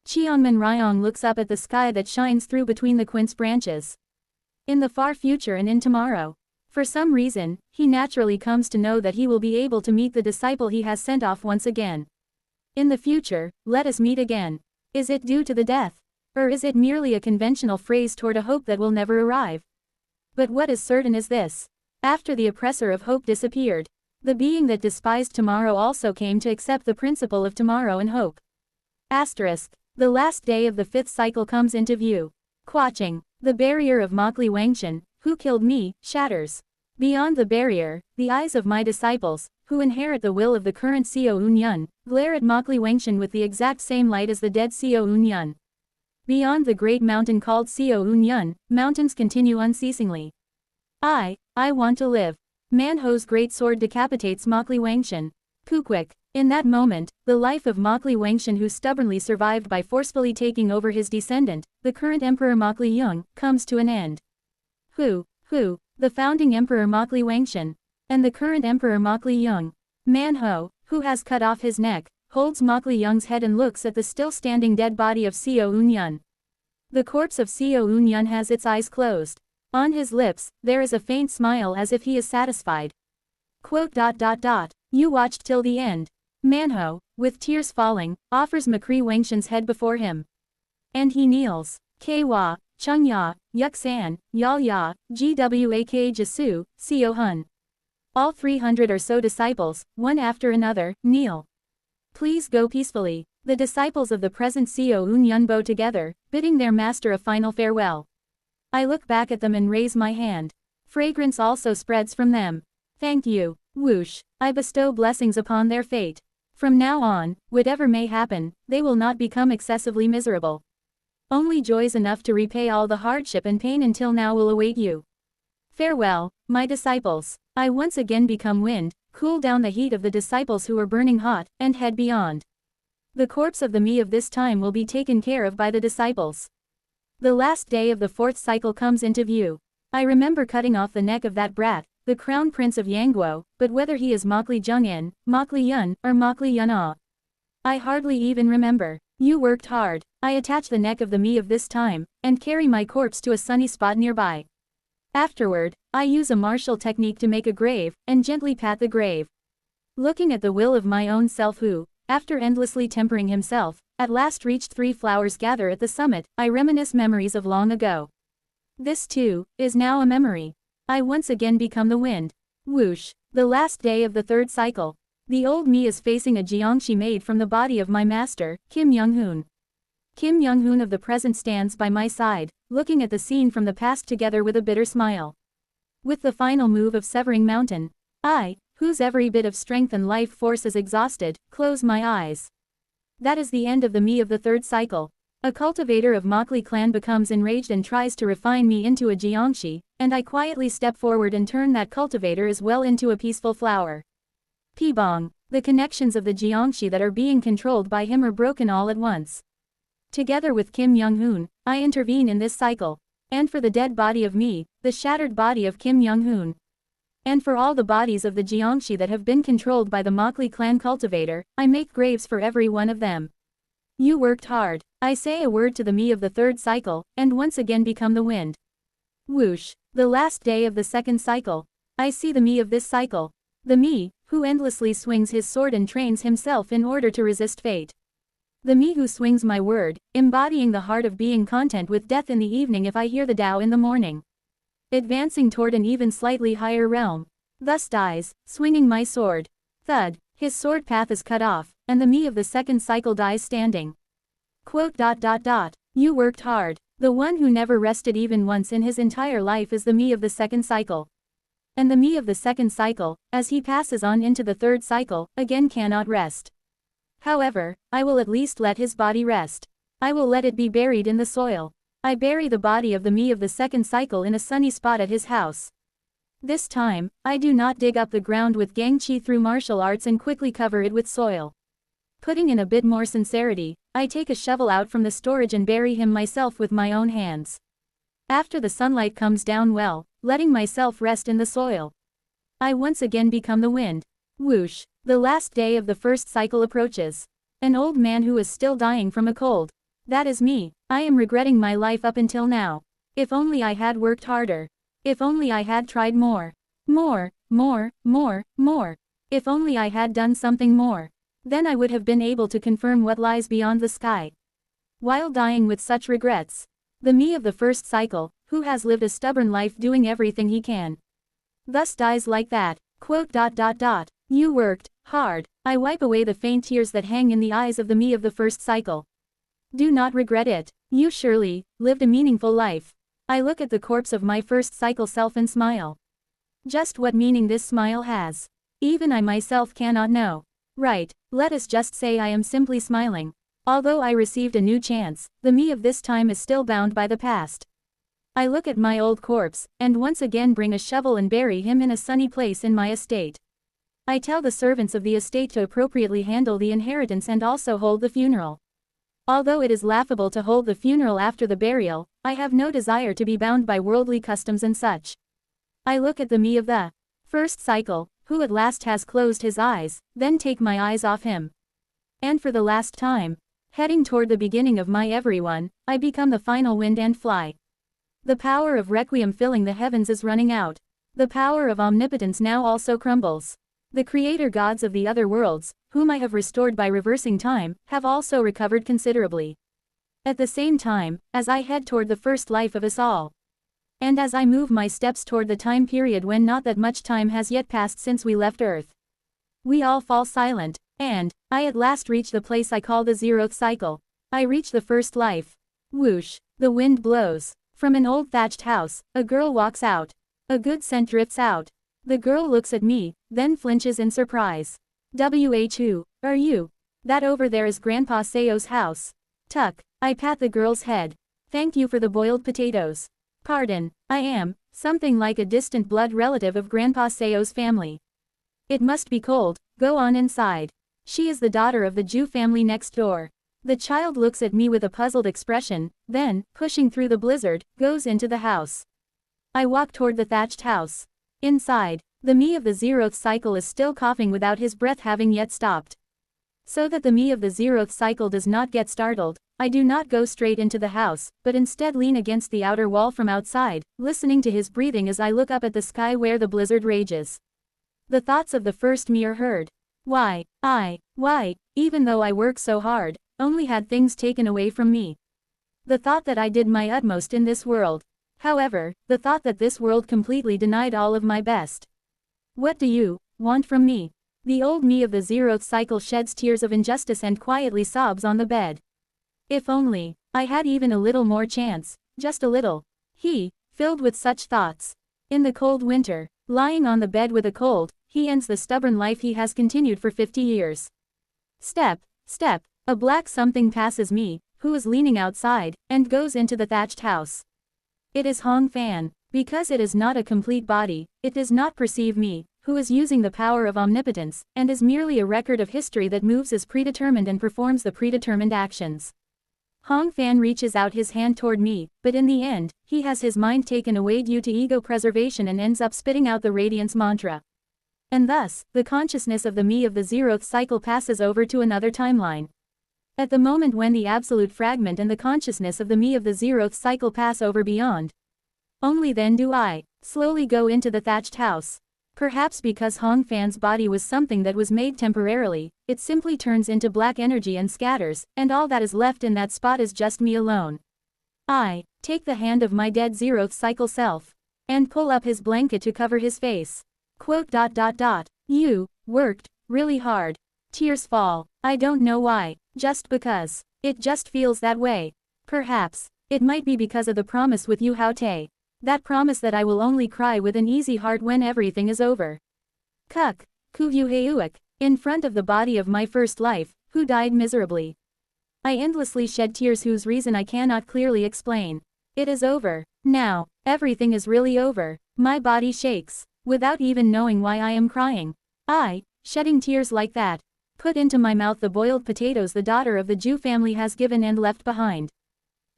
Cheongmin Ryong looks up at the sky that shines through between the quince branches. In the far future and in tomorrow. For some reason, he naturally comes to know that he will be able to meet the disciple he has sent off once again. In the future, let us meet again. Is it due to the death? Or is it merely a conventional phrase toward a hope that will never arrive? But what is certain is this. After the oppressor of hope disappeared, the being that despised tomorrow also came to accept the principle of tomorrow and hope. Asterisk. The last day of the 5th cycle comes into view. Quaching. The barrier of Mokli Wangshan, who killed me, shatters. Beyond the barrier, the eyes of my disciples, who inherit the will of the current Seo Eun-yun, glare at Mokli Wangshan with the exact same light as the dead Seo Eun-yun. Beyond the great mountain called Seo Eun-yun, mountains continue unceasingly. I want to live. Manho's great sword decapitates Mokli Wangshan. Kukwik. In that moment, the life of Mokli Wangshan, who stubbornly survived by forcefully taking over his descendant, the current Emperor Mokli Yeung, comes to an end. Who, the founding Emperor Mokli Wangshan, and the current Emperor Mokli Yeung. Manho, who has cut off his neck, holds Mokli Yeung's head and looks at the still standing dead body of Seo Eun-yun. The corpse of Seo Eun-yun has its eyes closed. On his lips, there is a faint smile as if he is satisfied. Quote. You watched till the end. Manho, with tears falling, offers Mokli Wangshan's head before him. And he kneels. Kawa, Chung-ya, Yuk-san, Yal-ya, Gwak Jasu, Seo-hun. All 300 or so disciples, one after another, kneel. Please go peacefully. The disciples of the present Seo Eun-yun bow together, bidding their master a final farewell. I look back at them and raise my hand. Fragrance also spreads from them. Thank you. Whoosh. I bestow blessings upon their fate. From now on, whatever may happen, they will not become excessively miserable. Only joys enough to repay all the hardship and pain until now will await you. Farewell, my disciples. I once again become wind, cool down the heat of the disciples who are burning hot, and head beyond. The corpse of the me of this time will be taken care of by the disciples. The last day of the 4th cycle comes into view. I remember cutting off the neck of that brat, the crown prince of Yangguo, but whether he is Mokli Jung-in, Mokli Yun, or Mokli Yun-ah, I hardly even remember. You worked hard. I attach the neck of the me of this time, and carry my corpse to a sunny spot nearby. Afterward, I use a martial technique to make a grave, and gently pat the grave. Looking at the will of my own self who, after endlessly tempering himself, at last reached 3 flowers gather at the summit, I reminisce memories of long ago. This too, is now a memory. I once again become the wind. Whoosh. The last day of the third cycle. The old me is facing a jiangshi made from the body of my master, Kim Young-hoon. Kim Young-hoon of the present stands by my side, looking at the scene from the past together with a bitter smile. With the final move of severing mountain, I, whose every bit of strength and life force is exhausted, close my eyes. That is the end of the me of the third cycle. A cultivator of Mokli clan becomes enraged and tries to refine me into a jiangshi, and I quietly step forward and turn that cultivator as well into a peaceful flower. Pibong. The connections of the jiangshi that are being controlled by him are broken all at once. Together with Kim Young-hoon, I intervene in this cycle. And for the dead body of me, the shattered body of Kim Young-hoon. And for all the bodies of the jiangshi that have been controlled by the Mokli clan cultivator, I make graves for every one of them. You worked hard. I say a word to the me of the third cycle, and once again become the wind. Whoosh. The last day of the second cycle. I see the me of this cycle. The me, who endlessly swings his sword and trains himself in order to resist fate. The me who swings my word, embodying the heart of being content with death in the evening if I hear the Tao in the morning. Advancing toward an even slightly higher realm. Thus dies, swinging my sword. Thud, his sword path is cut off, and the me of the second cycle dies standing. Quote. You worked hard. The one who never rested even once in his entire life is the me of the second cycle. And the me of the second cycle, as he passes on into the third cycle, again cannot rest. However, I will at least let his body rest. I will let it be buried in the soil. I bury the body of the me of the second cycle in a sunny spot at his house. This time, I do not dig up the ground with gangchi through martial arts and quickly cover it with soil. Putting in a bit more sincerity, I take a shovel out from the storage and bury him myself with my own hands. After the sunlight comes down well, letting myself rest in the soil, I once again become the wind. Whoosh. The last day of the first cycle approaches. An old man who is still dying from a cold. That is me. I am regretting my life up until now. If only I had worked harder. If only I had tried more. More. If only I had done something more. Then I would have been able to confirm what lies beyond the sky. While dying with such regrets. The me of the first cycle, who has lived a stubborn life doing everything he can. Thus dies like that. Quote. You worked hard. I wipe away the faint tears that hang in the eyes of the me of the first cycle. Do not regret it. You surely lived a meaningful life. I look at the corpse of my first cycle self and smile. Just what meaning this smile has, even I myself cannot know. Right, let us just say I am simply smiling. Although I received a new chance, the me of this time is still bound by the past. I look at my old corpse, and once again bring a shovel and bury him in a sunny place in my estate. I tell the servants of the estate to appropriately handle the inheritance and also hold the funeral. Although it is laughable to hold the funeral after the burial, I have no desire to be bound by worldly customs and such. I look at the me of the first cycle, who at last has closed his eyes, then take my eyes off him. And for the last time, heading toward the beginning of my everyone, I become the final wind and fly. The power of Requiem filling the heavens is running out. The power of omnipotence now also crumbles. The creator gods of the other worlds, whom I have restored by reversing time, have also recovered considerably. At the same time, as I head toward the first life of us all. And as I move my steps toward the time period when not that much time has yet passed since we left Earth. We all fall silent, and I at last reach the place I call the zeroth cycle. I reach the first life. Whoosh, the wind blows. From an old thatched house, a girl walks out. A good scent drifts out. The girl looks at me, then flinches in surprise. Who are you? That over there is Grandpa Seo's house. Tuck, I pat the girl's head. Thank you for the boiled potatoes. Pardon, I am something like a distant blood relative of Grandpa Seo's family. It must be cold, go on inside. She is the daughter of the Jew family next door. The child looks at me with a puzzled expression, then, pushing through the blizzard, goes into the house. I walk toward the thatched house. Inside, the me of the zeroth cycle is still coughing without his breath having yet stopped. So that the me of the zeroth cycle does not get startled, I do not go straight into the house, but instead lean against the outer wall from outside, listening to his breathing as I look up at the sky where the blizzard rages. The thoughts of the first me are heard. Why, even though I work so hard, only had things taken away from me. The thought that I did my utmost in this world. However, the thought that this world completely denied all of my best. What do you want from me? The old me of the zeroth cycle sheds tears of injustice and quietly sobs on the bed. If only I had even a little more chance, just a little. He, filled with such thoughts. In the cold winter, lying on the bed with a cold, he ends the stubborn life he has continued for 50 years. Step, step, a black something passes me, who is leaning outside, and goes into the thatched house. It is Hong Fan. Because it is not a complete body, it does not perceive me, who is using the power of omnipotence, and is merely a record of history that moves as predetermined and performs the predetermined actions. Hong Fan reaches out his hand toward me, but in the end, he has his mind taken away due to ego preservation and ends up spitting out the radiance mantra. And thus, the consciousness of the me of the zeroth cycle passes over to another timeline. At the moment when the absolute fragment and the consciousness of the me of the zeroth cycle pass over beyond, only then do I slowly go into the thatched house. Perhaps because Hong Fan's body was something that was made temporarily, it simply turns into black energy and scatters, and all that is left in that spot is just me alone. I take the hand of my dead zeroth cycle self and pull up his blanket to cover his face. Quote. You worked really hard. Tears fall. I don't know why, just because. It just feels that way. Perhaps it might be because of the promise with you, Haute. That promise that I will only cry with an easy heart when everything is over. Kuk, Kuvyuheuik, in front of the body of my first life, who died miserably. I endlessly shed tears whose reason I cannot clearly explain. It is over. Now, everything is really over. My body shakes, without even knowing why I am crying. I, shedding tears like that, put into my mouth the boiled potatoes the daughter of the Jew family has given and left behind.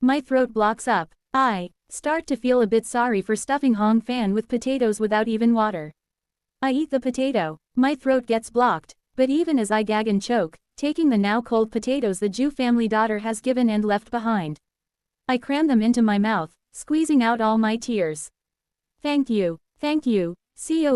My throat blocks up. I start to feel a bit sorry for stuffing Hong Fan with potatoes without even water. I eat the potato. My throat gets blocked, but even as I gag and choke, taking the now cold potatoes the Jew family daughter has given and left behind, I cram them into my mouth, squeezing out all my tears. Thank you, Seo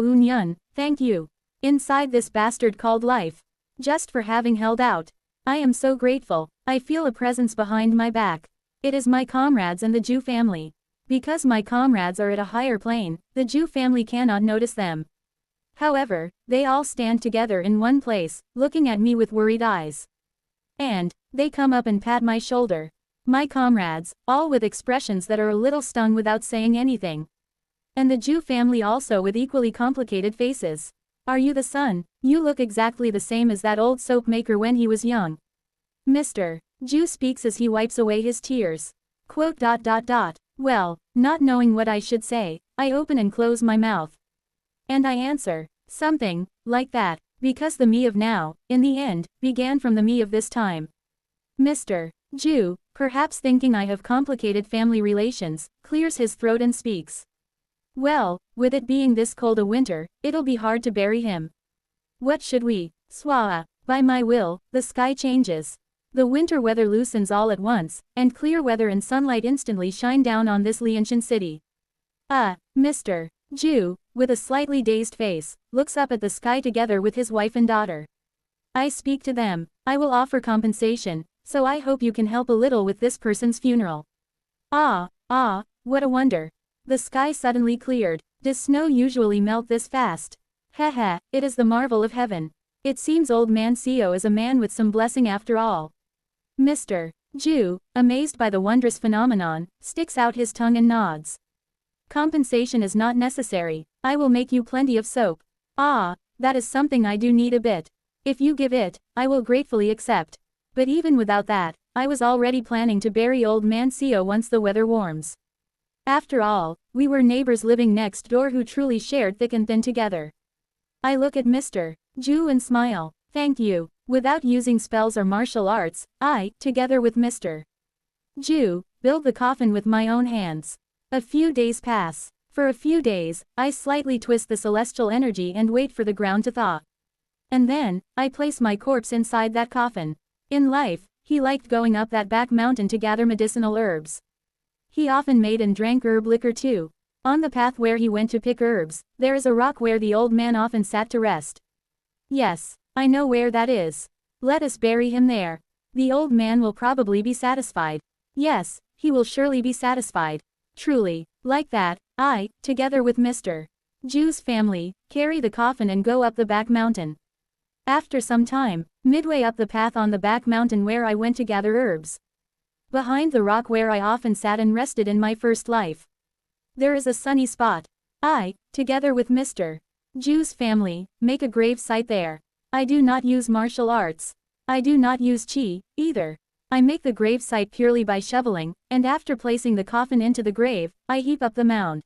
Eun-yun, thank you. Inside this bastard called life. Just for having held out. I am so grateful. I feel a presence behind my back. It is my comrades and the Jew family. Because my comrades are at a higher plane, the Jew family cannot notice them. However, they all stand together in one place, looking at me with worried eyes. And they come up and pat my shoulder. My comrades, all with expressions that are a little stung without saying anything. And the Jew family also with equally complicated faces. Are you the son? You look exactly the same as that old soap maker when he was young. Mr. Jew speaks as he wipes away his tears. Quote. Well, not knowing what I should say, I open and close my mouth. And I answer, something like that, because the me of now, in the end, began from the me of this time. Mr. Jew, perhaps thinking I have complicated family relations, clears his throat and speaks. Well, with it being this cold a winter, it'll be hard to bury him. What should we? Swaa, by my will, the sky changes. The winter weather loosens all at once, and clear weather and sunlight instantly shine down on this Lianshan city. Mr. Jew, with a slightly dazed face, looks up at the sky together with his wife and daughter. I speak to them. I will offer compensation, so I hope you can help a little with this person's funeral. What a wonder. The sky suddenly cleared. Does snow usually melt this fast? Haha, it is the marvel of heaven. It seems old man Seo is a man with some blessing after all. Mr. Jew, amazed by the wondrous phenomenon, sticks out his tongue and nods. Compensation is not necessary. I will make you plenty of soap. That is something I do need a bit. If you give it, I will gratefully accept. But even without that, I was already planning to bury old man Seo once the weather warms. After all, we were neighbors living next door who truly shared thick and thin together. I look at Mr. Jew and smile. Thank you. Without using spells or martial arts, I, together with Mr. Jew, build the coffin with my own hands. A few days pass. For a few days, I slightly twist the celestial energy and wait for the ground to thaw. And then, I place my corpse inside that coffin. In life, he liked going up that back mountain to gather medicinal herbs. He often made and drank herb liquor too. On the path where he went to pick herbs, there is a rock where the old man often sat to rest. Yes, I know where that is. Let us bury him there. The old man will probably be satisfied. Yes, he will surely be satisfied. Truly, like that, I, together with Mr. Jew's family, carry the coffin and go up the back mountain. After some time, midway up the path on the back mountain where I went to gather herbs, behind the rock where I often sat and rested in my first life, there is a sunny spot. I, together with Mr. Jew's family, make a grave site there. I do not use martial arts. I do not use chi, either. I make the grave site purely by shoveling, and after placing the coffin into the grave, I heap up the mound.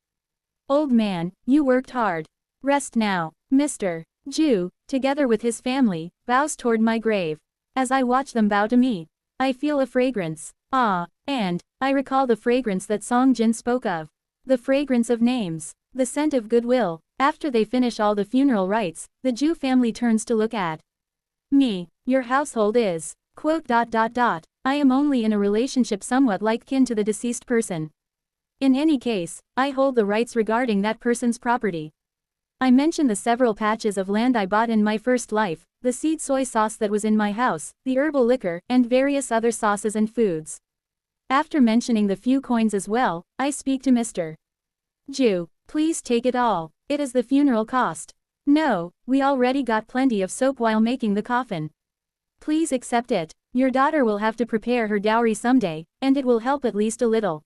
Old man, you worked hard. Rest now. Mr. Jew, together with his family, bows toward my grave. As I watch them bow to me, I feel a fragrance. And I recall the fragrance that Song Jin spoke of. The fragrance of names. The scent of goodwill. After they finish all the funeral rites, the Jew family turns to look at me. Your household is, I am only in a relationship somewhat like kin to the deceased person. In any case, I hold the rights regarding that person's property. I mention the several patches of land I bought in my first life, the seed soy sauce that was in my house, the herbal liquor, and various other sauces and foods. After mentioning the few coins as well, I speak to Mr. Jew. Please take it all. It is the funeral cost. No, we already got plenty of soap while making the coffin. Please accept it. Your daughter will have to prepare her dowry someday, and it will help at least a little.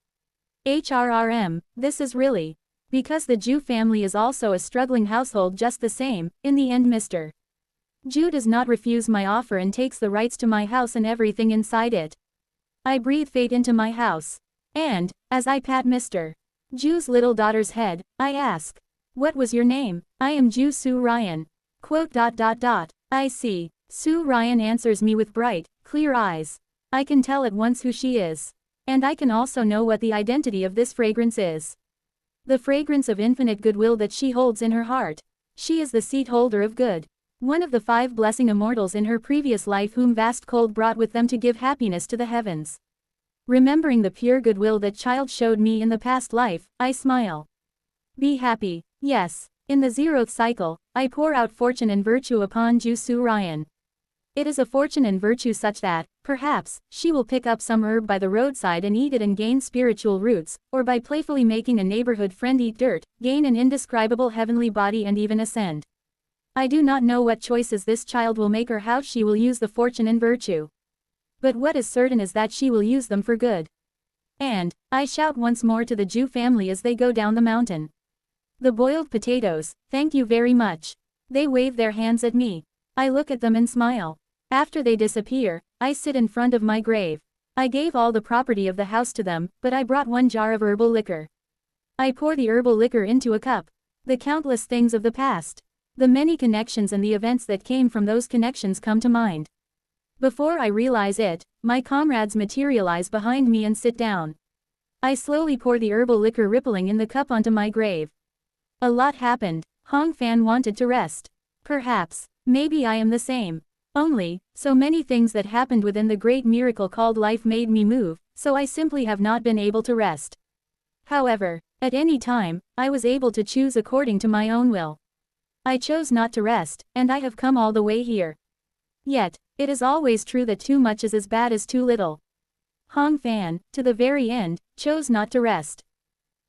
This is really. Because the Jew family is also a struggling household just the same, in the end Mr. Jew does not refuse my offer and takes the rights to my house and everything inside it. I breathe fate into my house. And, as I pat Mr. Jew's little daughter's head, I ask, what was your name? I am Jew Sue Ryan. I see. Sue Ryan answers me with bright, clear eyes. I can tell at once who she is. And I can also know what the identity of this fragrance is. The fragrance of infinite goodwill that she holds in her heart. She is the seat holder of good. One of the 5 blessing immortals in her previous life whom vast cold brought with them to give happiness to the heavens. Remembering the pure goodwill that child showed me in the past life, I smile. Be happy. Yes. In the 0th cycle, I pour out fortune and virtue upon Ju Sue Ryan. It is a fortune and virtue such that, perhaps, she will pick up some herb by the roadside and eat it and gain spiritual roots, or by playfully making a neighborhood friend eat dirt, gain an indescribable heavenly body and even ascend. I do not know what choices this child will make or how she will use the fortune and virtue. But what is certain is that she will use them for good. And, I shout once more to the Jew family as they go down the mountain. The boiled potatoes, thank you very much. They wave their hands at me. I look at them and smile. After they disappear, I sit in front of my grave. I gave all the property of the house to them, but I brought 1 jar of herbal liquor. I pour the herbal liquor into a cup. The countless things of the past. The many connections and the events that came from those connections come to mind. Before I realize it, my comrades materialize behind me and sit down. I slowly pour the herbal liquor rippling in the cup onto my grave. A lot happened. Hong Fan wanted to rest. Perhaps, maybe I am the same. Only, so many things that happened within the great miracle called life made me move, so I simply have not been able to rest. However, at any time, I was able to choose according to my own will. I chose not to rest, and I have come all the way here. Yet, it is always true that too much is as bad as too little. Hong Fan, to the very end, chose not to rest.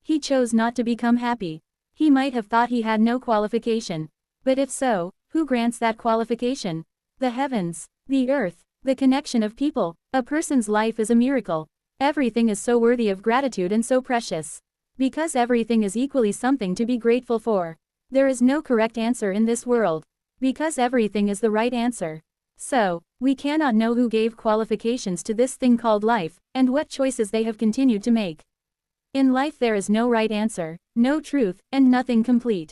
He chose not to become happy. He might have thought he had no qualification. But if so, who grants that qualification? The heavens, the earth, the connection of people. A person's life is a miracle. Everything is so worthy of gratitude and so precious. Because everything is equally something to be grateful for. There is no correct answer in this world. Because everything is the right answer. So, we cannot know who gave qualifications to this thing called life, and what choices they have continued to make. In life there is no right answer, no truth, and nothing complete.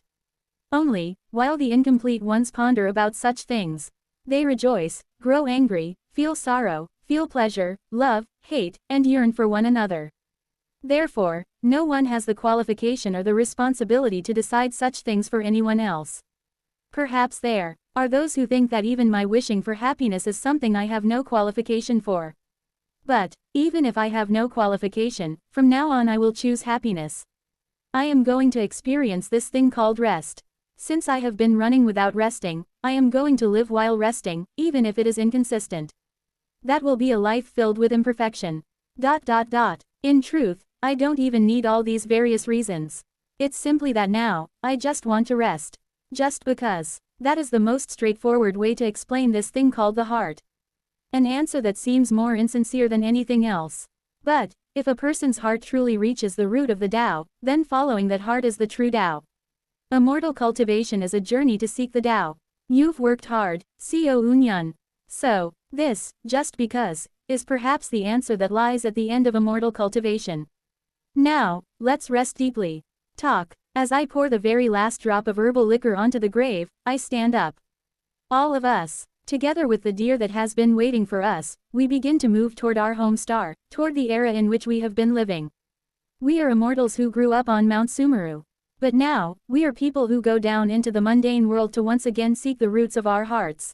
Only, while the incomplete ones ponder about such things, they rejoice, grow angry, feel sorrow, feel pleasure, love, hate, and yearn for one another. Therefore, no one has the qualification or the responsibility to decide such things for anyone else. Perhaps there are those who think that even my wishing for happiness is something I have no qualification for. But, even if I have no qualification, from now on I will choose happiness. I am going to experience this thing called rest. Since I have been running without resting, I am going to live while resting, even if it is inconsistent. That will be a life filled with imperfection. In truth, I don't even need all these various reasons. It's simply that now, I just want to rest. Just because. That is the most straightforward way to explain this thing called the heart. An answer that seems more insincere than anything else. But, if a person's heart truly reaches the root of the Tao, then following that heart is the true Tao. Immortal cultivation is a journey to seek the Tao. You've worked hard, Seo Unyun. So, this, just because, is perhaps the answer that lies at the end of immortal cultivation. Now, let's rest deeply. Talk. As I pour the very last drop of herbal liquor onto the grave, I stand up. All of us, together with the deer that has been waiting for us, we begin to move toward our home star, toward the era in which we have been living. We are immortals who grew up on Mount Sumeru. But now, we are people who go down into the mundane world to once again seek the roots of our hearts.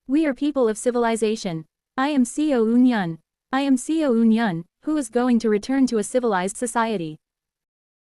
We are people of civilization. I am Seo Unyun. I am Seo Unyun, who is going to return to a civilized society.